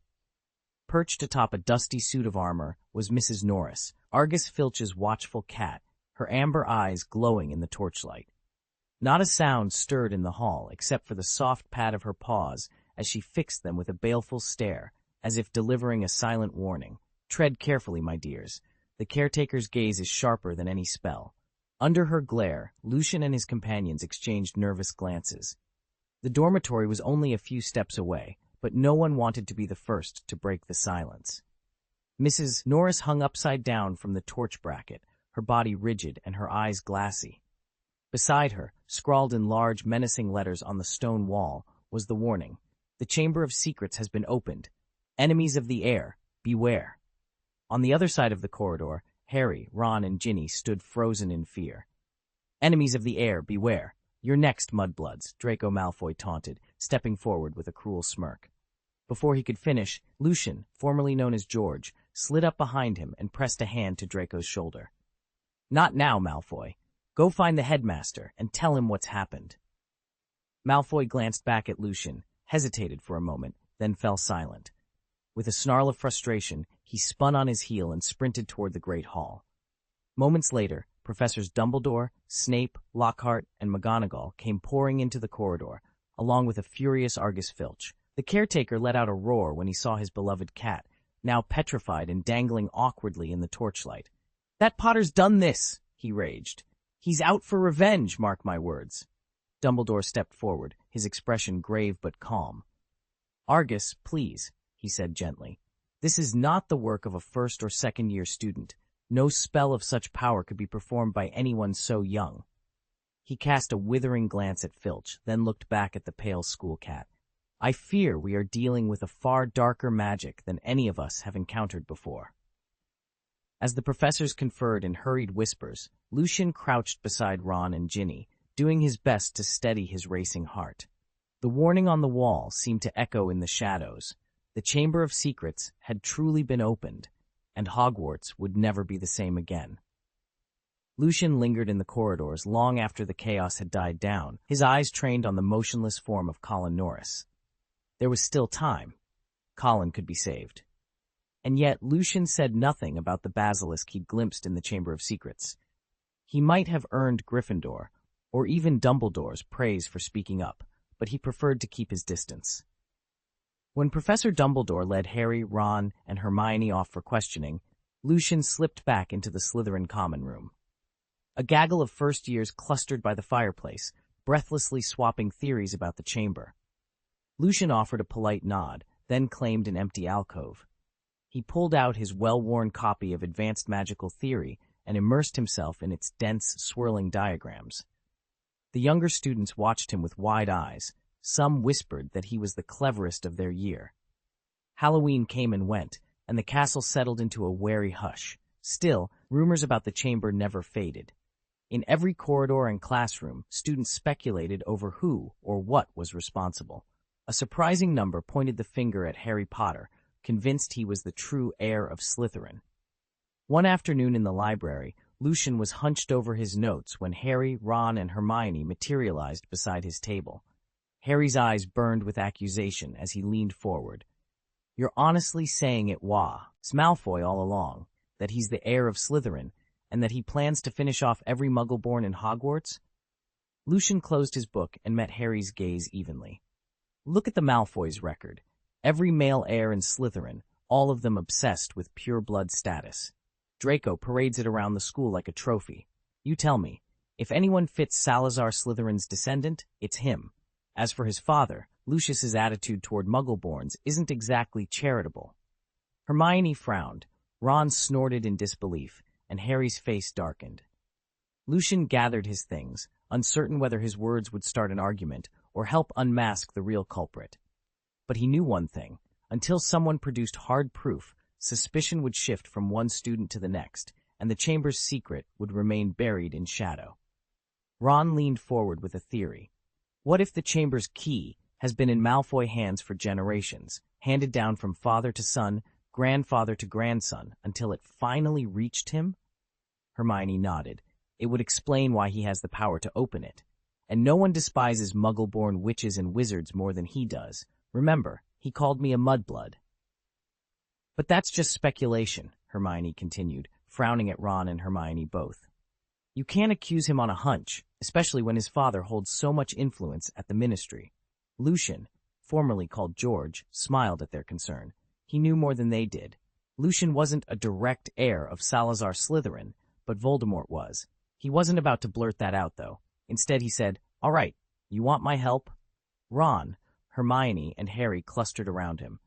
Perched atop a dusty suit of armor was Mrs. Norris, Argus Filch's watchful cat, her amber eyes glowing in the torchlight. Not a sound stirred in the hall except for the soft pat of her paws as she fixed them with a baleful stare, as if delivering a silent warning. Tread carefully, my dears. The caretaker's gaze is sharper than any spell. Under her glare, Lucian and his companions exchanged nervous glances. The dormitory was only a few steps away, but no one wanted to be the first to break the silence. Mrs. Norris hung upside down from the torch bracket, her body rigid and her eyes glassy. Beside her, scrawled in large, menacing letters on the stone wall, was the warning: "The Chamber of Secrets has been opened. Enemies of the air, beware." On the other side of the corridor, Harry, Ron, and Ginny stood frozen in fear. "Enemies of the air, beware. You're next, mudbloods," Draco Malfoy taunted, stepping forward with a cruel smirk. Before he could finish, Lucian, formerly known as George, slid up behind him and pressed a hand to Draco's shoulder. "Not now, Malfoy. Go find the headmaster and tell him what's happened." Malfoy glanced back at Lucian, hesitated for a moment, then fell silent. With a snarl of frustration, he spun on his heel and sprinted toward the Great Hall. Moments later, Professors Dumbledore, Snape, Lockhart, and McGonagall came pouring into the corridor, along with a furious Argus Filch. The caretaker let out a roar when he saw his beloved cat, now petrified and dangling awkwardly in the torchlight. "That Potter's done this!" he raged. "He's out for revenge, mark my words." Dumbledore stepped forward, his expression grave but calm. "Argus, please," he said gently. "This is not the work of a first- or second-year student. No spell of such power could be performed by anyone so young." He cast a withering glance at Filch, then looked back at the pale school cat. "I fear we are dealing with a far darker magic than any of us have encountered before." As the professors conferred in hurried whispers, Lucian crouched beside Ron and Ginny, doing his best to steady his racing heart. The warning on the wall seemed to echo in the shadows. The Chamber of Secrets had truly been opened, and Hogwarts would never be the same again. Lucian lingered in the corridors long after the chaos had died down, his eyes trained on the motionless form of Colin Norris. There was still time. Colin could be saved. And yet Lucian said nothing about the basilisk he'd glimpsed in the Chamber of Secrets. He might have earned Gryffindor, or even Dumbledore's praise for speaking up, but he preferred to keep his distance. When Professor Dumbledore led Harry, Ron, and Hermione off for questioning, Lucian slipped back into the Slytherin common room. A gaggle of first years clustered by the fireplace, breathlessly swapping theories about the chamber. Lucian offered a polite nod, then claimed an empty alcove. He pulled out his well-worn copy of Advanced Magical Theory and immersed himself in its dense, swirling diagrams. The younger students watched him with wide eyes. Some whispered that he was the cleverest of their year. Halloween came and went, and the castle settled into a wary hush. Still, rumors about the chamber never faded. In every corridor and classroom, students speculated over who or what was responsible. A surprising number pointed the finger at Harry Potter, convinced he was the true heir of Slytherin. One afternoon in the library, Lucian was hunched over his notes when Harry, Ron, and Hermione materialized beside his table. Harry's eyes burned with accusation as he leaned forward. "You're honestly saying it's Malfoy all along, that he's the heir of Slytherin, and that he plans to finish off every Muggle born in Hogwarts?" Lucian closed his book and met Harry's gaze evenly. "Look at the Malfoys' record. Every male heir in Slytherin, all of them obsessed with pure blood status. Draco parades it around the school like a trophy. You tell me, if anyone fits Salazar Slytherin's descendant, it's him. As for his father, Lucius's attitude toward Muggleborns isn't exactly charitable. Hermione frowned, Ron snorted in disbelief, and Harry's face darkened. Lucian gathered his things, uncertain whether his words would start an argument or help unmask the real culprit. But he knew one thing. Until someone produced hard proof, suspicion would shift from one student to the next, and the chamber's secret would remain buried in shadow. Ron leaned forward with a theory. What if the chamber's key has been in Malfoy hands for generations, handed down from father to son, grandfather to grandson, until it finally reached him? Hermione nodded. It would explain why he has the power to open it. And no one despises Muggle-born witches and wizards more than he does. Remember, he called me a mudblood. But that's just speculation, Hermione continued, frowning at Ron and Hermione both. You can't accuse him on a hunch, especially when his father holds so much influence at the Ministry. Lucian, formerly called George, smiled at their concern. He knew more than they did. Lucian wasn't a direct heir of Salazar Slytherin, but Voldemort was. He wasn't about to blurt that out, though. Instead, he said, "All right, you want my help?" Ron, Hermione, and Harry clustered around him.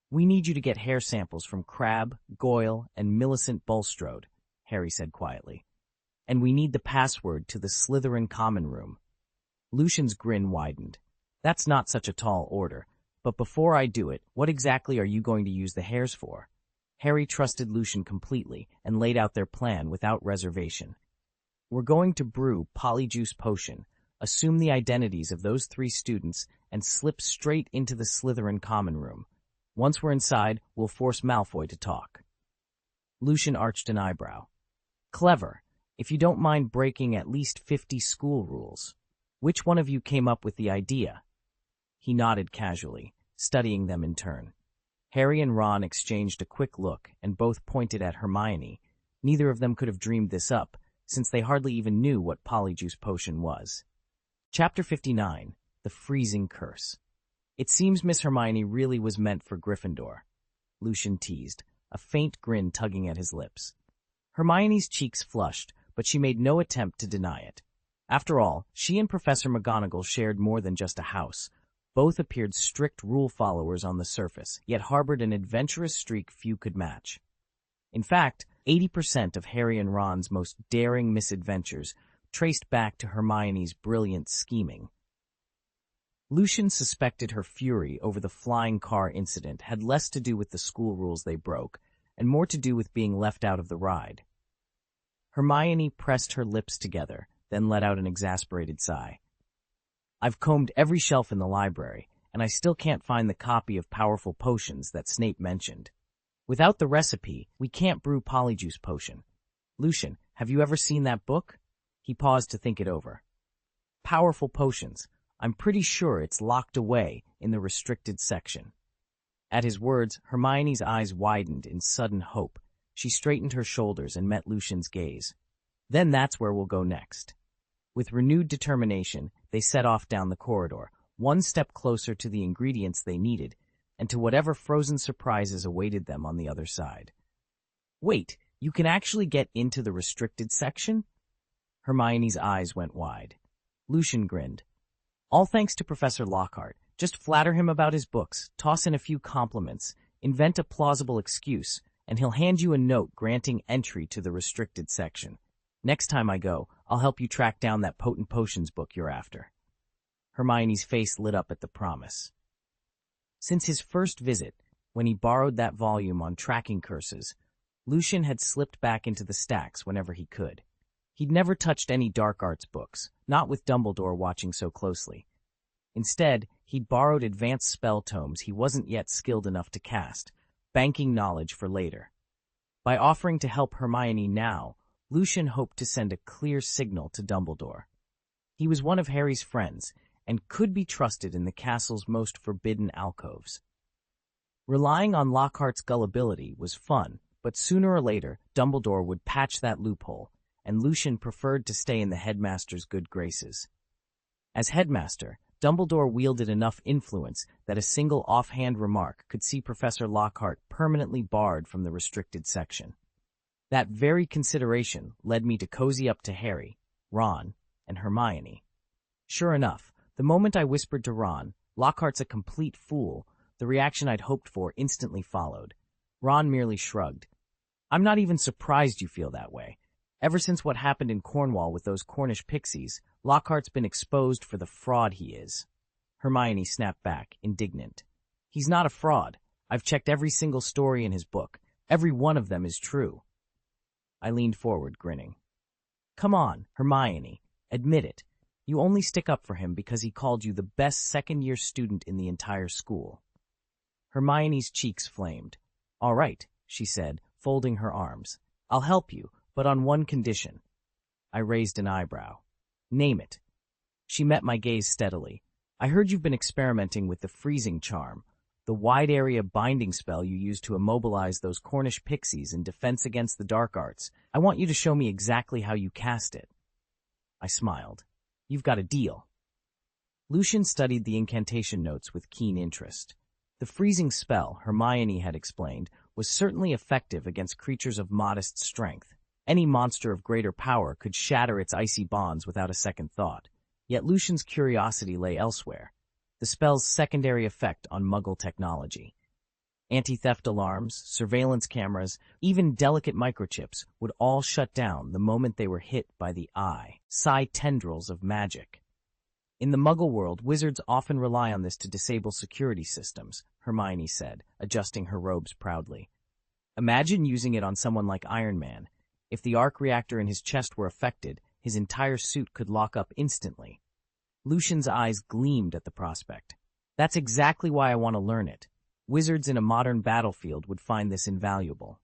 "We need you to get hair samples from Crabbe, Goyle, and Millicent Bulstrode," Harry said quietly. "And we need the password to the Slytherin common room." Lucian's grin widened. "That's not such a tall order. But before I do it, what exactly are you going to use the hairs for?" Harry trusted Lucian completely and laid out their plan without reservation. "We're going to brew Polyjuice Potion, assume the identities of those 3 students, and slip straight into the Slytherin common room. Once we're inside, we'll force Malfoy to talk." Lucian arched an eyebrow. "Clever, if you don't mind breaking at least 50 school rules. Which one of you came up with the idea?" He nodded casually, studying them in turn. Harry and Ron exchanged a quick look, and both pointed at Hermione. Neither of them could have dreamed this up, since they hardly even knew what Polyjuice Potion was. Chapter 59, The Freezing Curse. "It seems Miss Hermione really was meant for Gryffindor," Lucian teased, a faint grin tugging at his lips. Hermione's cheeks flushed, but she made no attempt to deny it. After all, she and Professor McGonagall shared more than just a house. Both appeared strict rule followers on the surface, yet harbored an adventurous streak few could match. In fact, 80% of Harry and Ron's most daring misadventures traced back to Hermione's brilliant scheming. Lucian suspected her fury over the flying car incident had less to do with the school rules they broke, and more to do with being left out of the ride. Hermione pressed her lips together, then let out an exasperated sigh. "I've combed every shelf in the library, and I still can't find the copy of Powerful Potions that Snape mentioned. Without the recipe, we can't brew Polyjuice Potion. Lucian, have you ever seen that book?" He paused to think it over. "Powerful Potions. I'm pretty sure it's locked away in the restricted section." At his words, Hermione's eyes widened in sudden hope. She straightened her shoulders and met Lucian's gaze. "Then that's where we'll go next." With renewed determination, they set off down the corridor, one step closer to the ingredients they needed, and to whatever frozen surprises awaited them on the other side. "Wait, you can actually get into the restricted section?" Hermione's eyes went wide. Lucian grinned. "All thanks to Professor Lockhart. Just flatter him about his books, toss in a few compliments, invent a plausible excuse, and he'll hand you a note granting entry to the restricted section. Next time I go, I'll help you track down that potent potions book you're after." Hermione's face lit up at the promise. Since his first visit, when he borrowed that volume on tracking curses, Lucian had slipped back into the stacks whenever he could. He'd never touched any dark arts books, not with Dumbledore watching so closely. Instead, he'd borrowed advanced spell tomes he wasn't yet skilled enough to cast, banking knowledge for later. By offering to help Hermione now, Lucian hoped to send a clear signal to Dumbledore. He was one of Harry's friends, and could be trusted in the castle's most forbidden alcoves. Relying on Lockhart's gullibility was fun, but sooner or later, Dumbledore would patch that loophole, and Lucian preferred to stay in the headmaster's good graces. As headmaster, Dumbledore wielded enough influence that a single offhand remark could see Professor Lockhart permanently barred from the restricted section. That very consideration led me to cozy up to Harry, Ron, and Hermione. Sure enough, The moment I whispered to Ron, "Lockhart's a complete fool," the reaction I'd hoped for instantly followed. Ron merely shrugged. "I'm not even surprised you feel that way. Ever since what happened in Cornwall with those Cornish pixies, Lockhart's been exposed for the fraud he is." Hermione snapped back, indignant. "He's not a fraud. I've checked every single story in his book. Every one of them is true." I leaned forward, grinning. "Come on, Hermione. Admit it. You only stick up for him because he called you the best second-year student in the entire school." Hermione's cheeks flamed. "All right," she said, folding her arms. "I'll help you, but on one condition." I raised an eyebrow. "Name it." She met my gaze steadily. "I heard you've been experimenting with the freezing charm, the wide-area binding spell you used to immobilize those Cornish pixies in defense against the dark arts. I want you to show me exactly how you cast it." I smiled. "You've got a deal." Lucian studied the incantation notes with keen interest. The freezing spell, Hermione had explained, was certainly effective against creatures of modest strength. Any monster of greater power could shatter its icy bonds without a second thought. Yet Lucian's curiosity lay elsewhere. The spell's secondary effect on Muggle technology. Anti-theft alarms, surveillance cameras, even delicate microchips would all shut down the moment they were hit by the psi tendrils of magic. In the Muggle world, wizards often rely on this to disable security systems, Hermione said, adjusting her robes proudly. "Imagine using it on someone like Iron Man. If the arc reactor in his chest were affected, his entire suit could lock up instantly." Lucian's eyes gleamed at the prospect. "That's exactly why I want to learn it. Wizards in a modern battlefield would find this invaluable."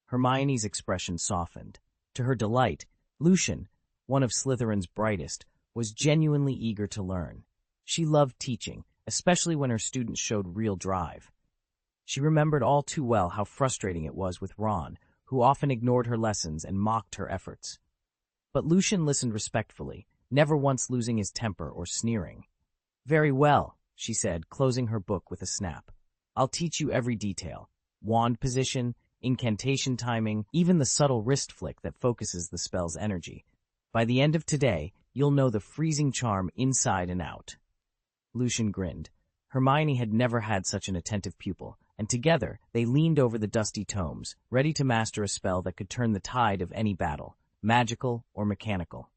Hermione's expression softened. To her delight, Lucian, one of Slytherin's brightest, was genuinely eager to learn. She loved teaching, especially when her students showed real drive. She remembered all too well how frustrating it was with Ron, who often ignored her lessons and mocked her efforts. But Lucian listened respectfully, never once losing his temper or sneering. "Very well," she said, closing her book with a snap. "I'll teach you every detail. Wand position, incantation timing, even the subtle wrist flick that focuses the spell's energy. By the end of today, you'll know the freezing charm inside and out." Lucian grinned. Hermione had never had such an attentive pupil, and together they leaned over the dusty tomes, ready to master a spell that could turn the tide of any battle, magical or mechanical.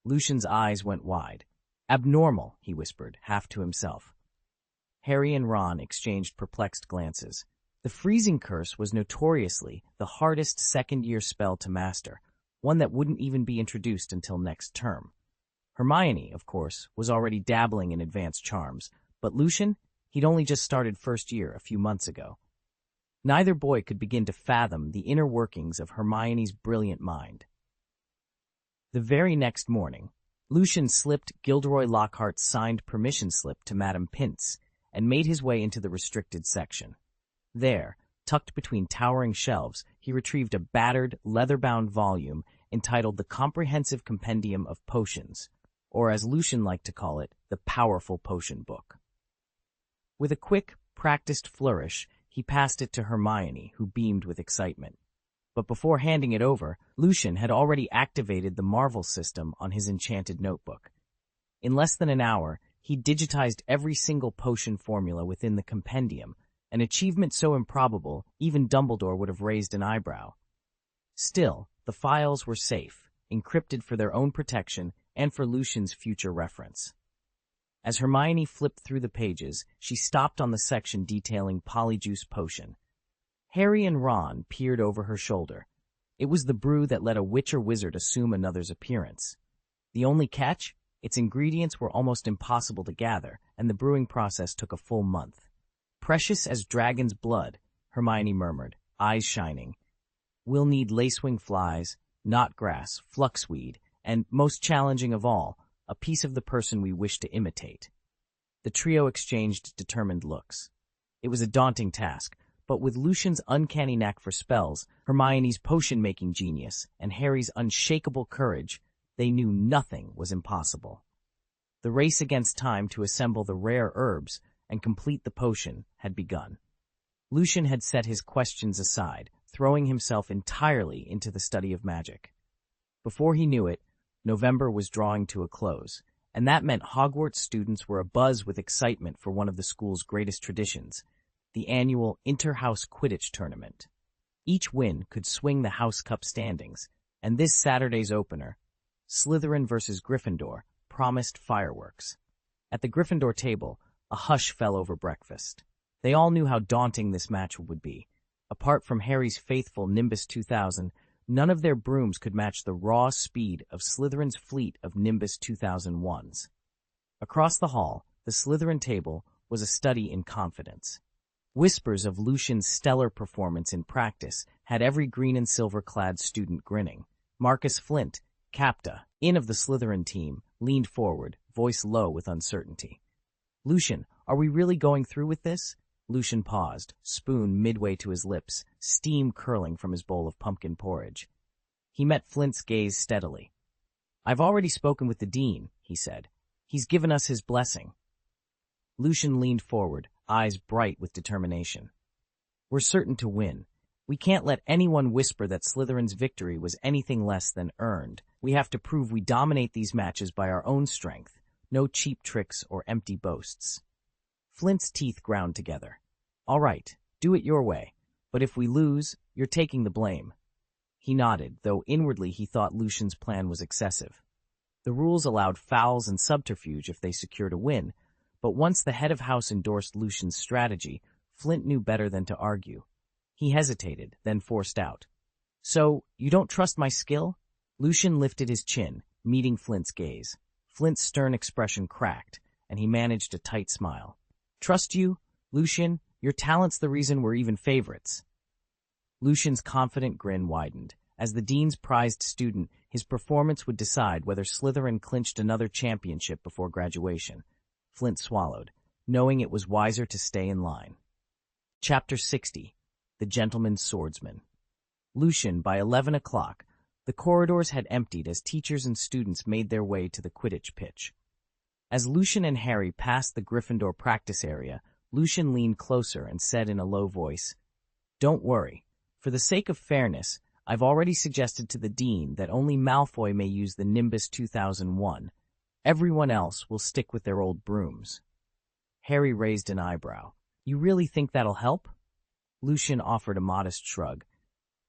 Lucian's eyes went wide. "Abnormal," he whispered, half to himself. Harry and Ron exchanged perplexed glances. The freezing curse was notoriously the hardest second-year spell to master, one that wouldn't even be introduced until next term. Hermione, of course, was already dabbling in advanced charms, but Lucian, he'd only just started first year a few months ago. Neither boy could begin to fathom the inner workings of Hermione's brilliant mind. The very next morning, Lucian slipped Gilderoy Lockhart's signed permission slip to Madame Pince and made his way into the restricted section. There, tucked between towering shelves, he retrieved a battered, leather-bound volume entitled The Comprehensive Compendium of Potions, or as Lucian liked to call it, the Powerful Potion Book. With a quick, practiced flourish, he passed it to Hermione, who beamed with excitement. But before handing it over, Lucian had already activated the Marvel system on his enchanted notebook. In less than an hour, he digitized every single potion formula within the compendium, an achievement so improbable even Dumbledore would have raised an eyebrow. Still, the files were safe, encrypted for their own protection and for Lucian's future reference. As Hermione flipped through the pages, she stopped on the section detailing Polyjuice Potion. Harry and Ron peered over her shoulder. It was the brew that let a witch or wizard assume another's appearance. The only catch? Its ingredients were almost impossible to gather, and the brewing process took a full month. "Precious as dragon's blood," Hermione murmured, eyes shining. "We'll need lacewing flies, knotgrass, fluxweed, and, most challenging of all, a piece of the person we wish to imitate." The trio exchanged determined looks. It was a daunting task, but with Lucian's uncanny knack for spells, Hermione's potion-making genius, and Harry's unshakable courage, they knew nothing was impossible. The race against time to assemble the rare herbs and complete the potion had begun. Lucian had set his questions aside, throwing himself entirely into the study of magic. Before he knew it, November was drawing to a close, and that meant Hogwarts students were abuzz with excitement for one of the school's greatest traditions, the annual Inter-House Quidditch Tournament. Each win could swing the House Cup standings, and this Saturday's opener, Slytherin versus Gryffindor, promised fireworks. At the Gryffindor table, a hush fell over breakfast. They all knew how daunting this match would be. Apart from Harry's faithful Nimbus 2000, none of their brooms could match the raw speed of Slytherin's fleet of Nimbus 2001s. Across the hall, the Slytherin table was a study in confidence. Whispers of Lucian's stellar performance in practice had every green and silver-clad student grinning. Marcus Flint, captain of the Slytherin team, leaned forward, voice low with uncertainty. "Lucian, are we really going through with this?" Lucian paused, spoon midway to his lips, steam curling from his bowl of pumpkin porridge. He met Flint's gaze steadily. "I've already spoken with the dean," he said. "He's given us his blessing." Lucian leaned forward, eyes bright with determination. "We're certain to win. We can't let anyone whisper that Slytherin's victory was anything less than earned. We have to prove we dominate these matches by our own strength. No cheap tricks or empty boasts." Flint's teeth ground together. "All right, do it your way. But if we lose, you're taking the blame." He nodded, though inwardly he thought Lucian's plan was excessive. The rules allowed fouls and subterfuge if they secured a win, but once the head of house endorsed Lucian's strategy, Flint knew better than to argue. He hesitated, then forced out, "So, you don't trust my skill?" Lucian lifted his chin, meeting Flint's gaze. Flint's stern expression cracked, and he managed a tight smile. "Trust you? Lucian, your talent's the reason we're even favorites." Lucian's confident grin widened. As the dean's prized student, his performance would decide whether Slytherin clinched another championship before graduation. Flint swallowed, knowing it was wiser to stay in line. Chapter 60. The Gentleman's Swordsman. Lucian, by 11 o'clock, the corridors had emptied as teachers and students made their way to the Quidditch pitch. As Lucian and Harry passed the Gryffindor practice area, Lucian leaned closer and said in a low voice, "Don't worry. For the sake of fairness, I've already suggested to the dean that only Malfoy may use the Nimbus 2001. Everyone else will stick with their old brooms." Harry raised an eyebrow. "You really think that'll help?" Lucian offered a modest shrug.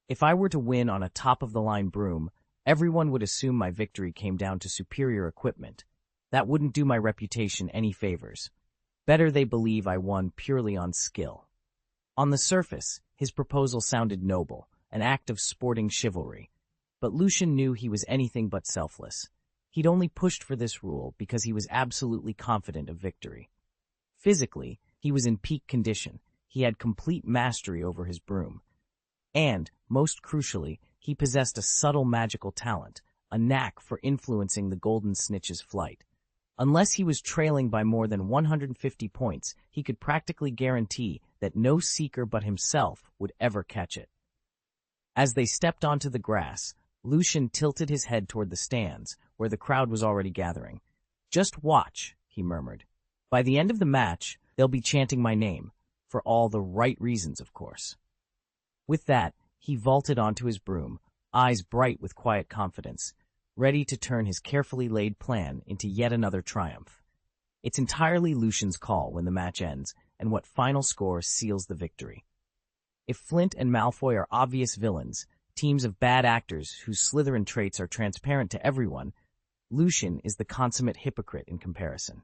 "If I were to win on a top-of-the-line broom, everyone would assume my victory came down to superior equipment. That wouldn't do my reputation any favors. Better they believe I won purely on skill." On the surface, his proposal sounded noble, an act of sporting chivalry. But Lucian knew he was anything but selfless. He'd only pushed for this rule because he was absolutely confident of victory. Physically, he was in peak condition. He had complete mastery over his broom. And, most crucially, he possessed a subtle magical talent, a knack for influencing the Golden Snitch's flight. Unless he was trailing by more than 150 points, he could practically guarantee that no seeker but himself would ever catch it. As they stepped onto the grass, Lucian tilted his head toward the stands, where the crowd was already gathering. "Just watch," he murmured. "By the end of the match, they'll be chanting my name, for all the right reasons, of course." With that, he vaulted onto his broom, eyes bright with quiet confidence, ready to turn his carefully laid plan into yet another triumph. It's entirely Lucian's call when the match ends, and what final score seals the victory. If Flint and Malfoy are obvious villains, teams of bad actors whose Slytherin traits are transparent to everyone, Lucian is the consummate hypocrite in comparison.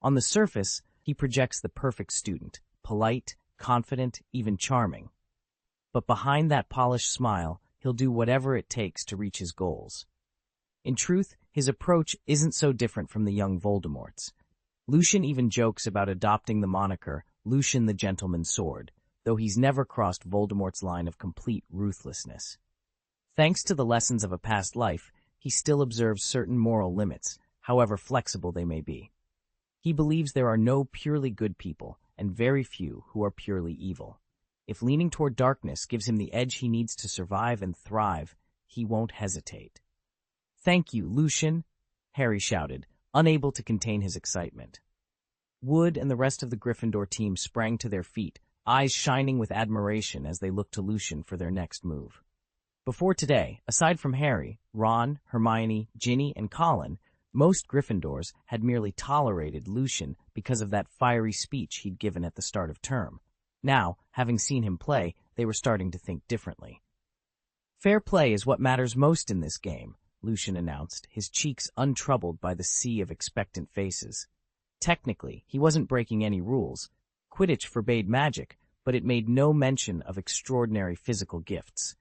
On the surface, he projects the perfect student, polite, confident, even charming. But behind that polished smile, he'll do whatever it takes to reach his goals. In truth, his approach isn't so different from the young Voldemort's. Lucian even jokes about adopting the moniker Lucian the Gentleman's Sword, though he's never crossed Voldemort's line of complete ruthlessness. Thanks to the lessons of a past life, he still observes certain moral limits, however flexible they may be. He believes there are no purely good people, and very few who are purely evil. If leaning toward darkness gives him the edge he needs to survive and thrive, he won't hesitate. "Thank you, Lucian," Harry shouted, unable to contain his excitement. Wood and the rest of the Gryffindor team sprang to their feet, eyes shining with admiration as they looked to Lucian for their next move. Before today, aside from Harry, Ron, Hermione, Ginny, and Colin, Most Gryffindors had merely tolerated Lucian because of that fiery speech he'd given at the start of term. Now, having seen him play, they were starting to think differently. "Fair play is what matters most in this game," Lucian announced, his cheeks untroubled by the sea of expectant faces. Technically, he wasn't breaking any rules. Quidditch forbade magic, but it made no mention of extraordinary physical gifts.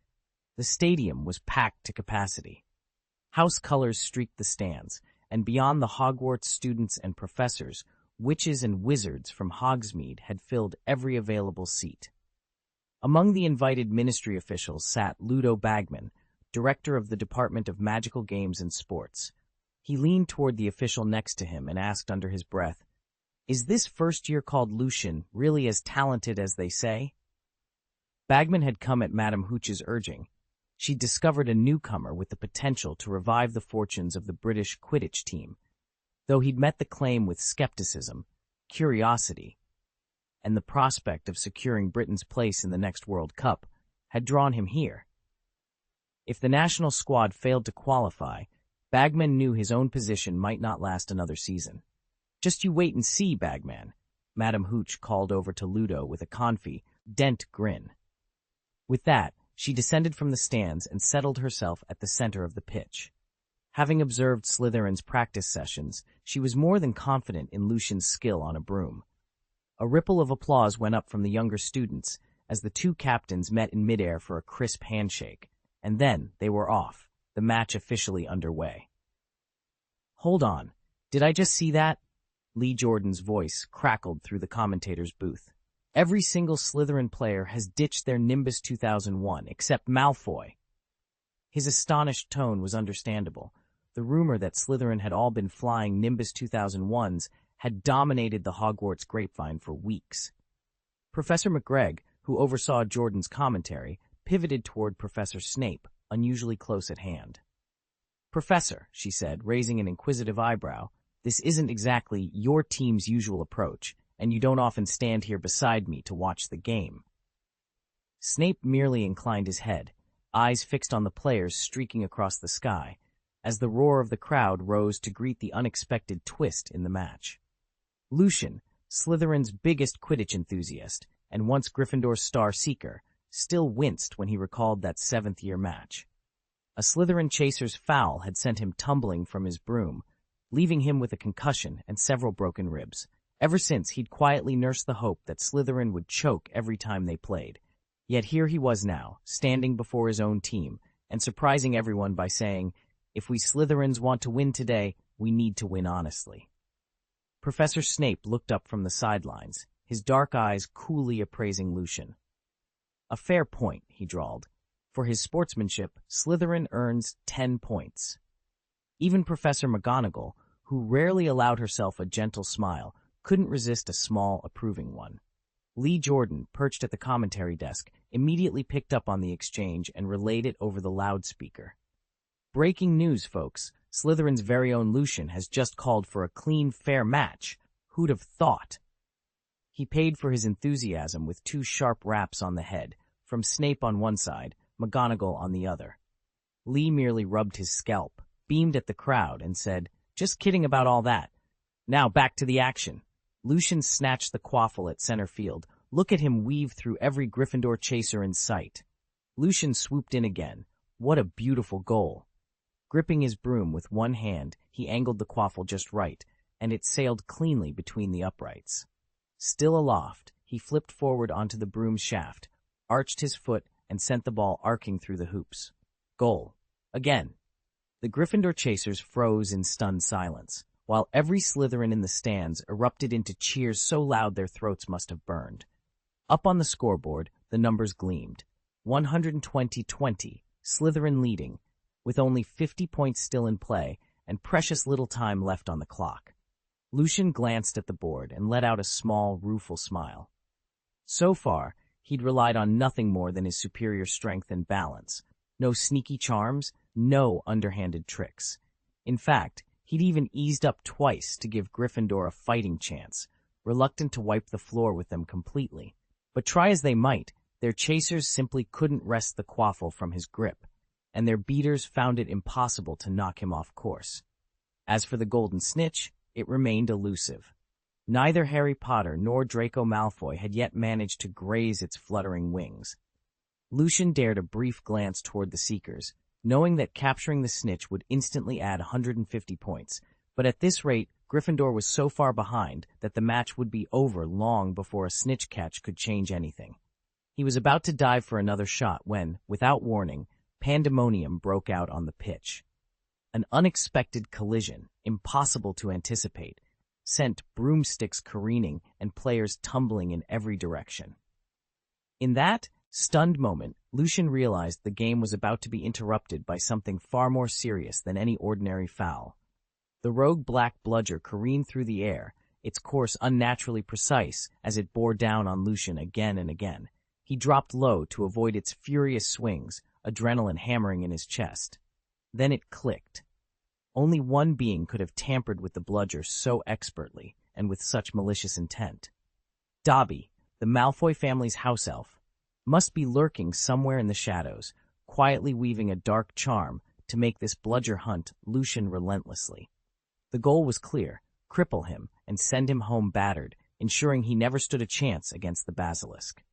The stadium was packed to capacity. House colors streaked the stands, and beyond the Hogwarts students and professors, witches and wizards from Hogsmeade had filled every available seat. Among the invited ministry officials sat Ludo Bagman, director of the Department of Magical Games and Sports. He leaned toward the official next to him and asked under his breath, "Is this first year called Lucian really as talented as they say?" Bagman had come at Madame Hooch's urging. She discovered a newcomer with the potential to revive the fortunes of the British Quidditch team, though he'd met the claim with skepticism, curiosity, and the prospect of securing Britain's place in the next World Cup had drawn him here. If the national squad failed to qualify, Bagman knew his own position might not last another season. "Just you wait and see, Bagman," Madame Hooch called over to Ludo with a confident grin. With that, she descended from the stands and settled herself at the center of the pitch. Having observed Slytherin's practice sessions, she was more than confident in Lucian's skill on a broom. A ripple of applause went up from the younger students as the two captains met in midair for a crisp handshake, and then they were off, the match officially underway. "Hold on, did I just see that?" Lee Jordan's voice crackled through the commentator's booth. "Every single Slytherin player has ditched their Nimbus 2001, except Malfoy." His astonished tone was understandable. The rumor that Slytherin had all been flying Nimbus 2001s had dominated the Hogwarts grapevine for weeks. Professor McGregor, who oversaw Jordan's commentary, pivoted toward Professor Snape, unusually close at hand. "Professor," she said, raising an inquisitive eyebrow, "this isn't exactly your team's usual approach, and you don't often stand here beside me to watch the game." Snape merely inclined his head, eyes fixed on the players streaking across the sky, as the roar of the crowd rose to greet the unexpected twist in the match. Lucian, Slytherin's biggest Quidditch enthusiast, and once Gryffindor's star seeker, still winced when he recalled that seventh-year match. A Slytherin chaser's foul had sent him tumbling from his broom, leaving him with a concussion and several broken ribs. Ever since, he'd quietly nursed the hope that Slytherin would choke every time they played. Yet here he was now, standing before his own team, and surprising everyone by saying, "If we Slytherins want to win today, we need to win honestly." Professor Snape looked up from the sidelines, his dark eyes coolly appraising Lucian. "A fair point," he drawled. "For his sportsmanship, Slytherin earns 10 points. Even Professor McGonagall, who rarely allowed herself a gentle smile, couldn't resist a small, approving one. Lee Jordan, perched at the commentary desk, immediately picked up on the exchange and relayed it over the loudspeaker. "Breaking news, folks. Slytherin's very own Lucian has just called for a clean, fair match. Who'd have thought?" He paid for his enthusiasm with 2 sharp raps on the head, from Snape on one side, McGonagall on the other. Lee merely rubbed his scalp, beamed at the crowd, and said, "Just kidding about all that. Now back to the action." Lucian snatched the quaffle at center field. Look at him weave through every Gryffindor chaser in sight. Lucian swooped in again. What a beautiful goal. Gripping his broom with one hand, he angled the quaffle just right, and it sailed cleanly between the uprights. Still aloft, he flipped forward onto the broom's shaft, arched his foot, and sent the ball arcing through the hoops. Goal. Again. The Gryffindor chasers froze in stunned silence, while every Slytherin in the stands erupted into cheers so loud their throats must have burned. Up on the scoreboard, the numbers gleamed. 120-20, Slytherin leading, with only 50 points still in play and precious little time left on the clock. Lucian glanced at the board and let out a small, rueful smile. So far, he'd relied on nothing more than his superior strength and balance. No sneaky charms, no underhanded tricks. In fact, he'd even eased up twice to give Gryffindor a fighting chance, reluctant to wipe the floor with them completely. But try as they might, their chasers simply couldn't wrest the quaffle from his grip, and their beaters found it impossible to knock him off course. As for the golden snitch, it remained elusive. Neither Harry Potter nor Draco Malfoy had yet managed to graze its fluttering wings. Lucian dared a brief glance toward the Seekers, knowing that capturing the snitch would instantly add 150 points, but at this rate, Gryffindor was so far behind that the match would be over long before a snitch catch could change anything. He was about to dive for another shot when, without warning, pandemonium broke out on the pitch. An unexpected collision, impossible to anticipate, sent broomsticks careening and players tumbling in every direction. In that stunned moment, Lucian realized the game was about to be interrupted by something far more serious than any ordinary foul. The rogue black bludger careened through the air, its course unnaturally precise as it bore down on Lucian again and again. He dropped low to avoid its furious swings, adrenaline hammering in his chest. Then it clicked. Only one being could have tampered with the bludger so expertly and with such malicious intent. Dobby, the Malfoy family's house elf, must be lurking somewhere in the shadows, quietly weaving a dark charm to make this bludger hunt Lucian relentlessly. The goal was clear: cripple him and send him home battered, ensuring he never stood a chance against the basilisk.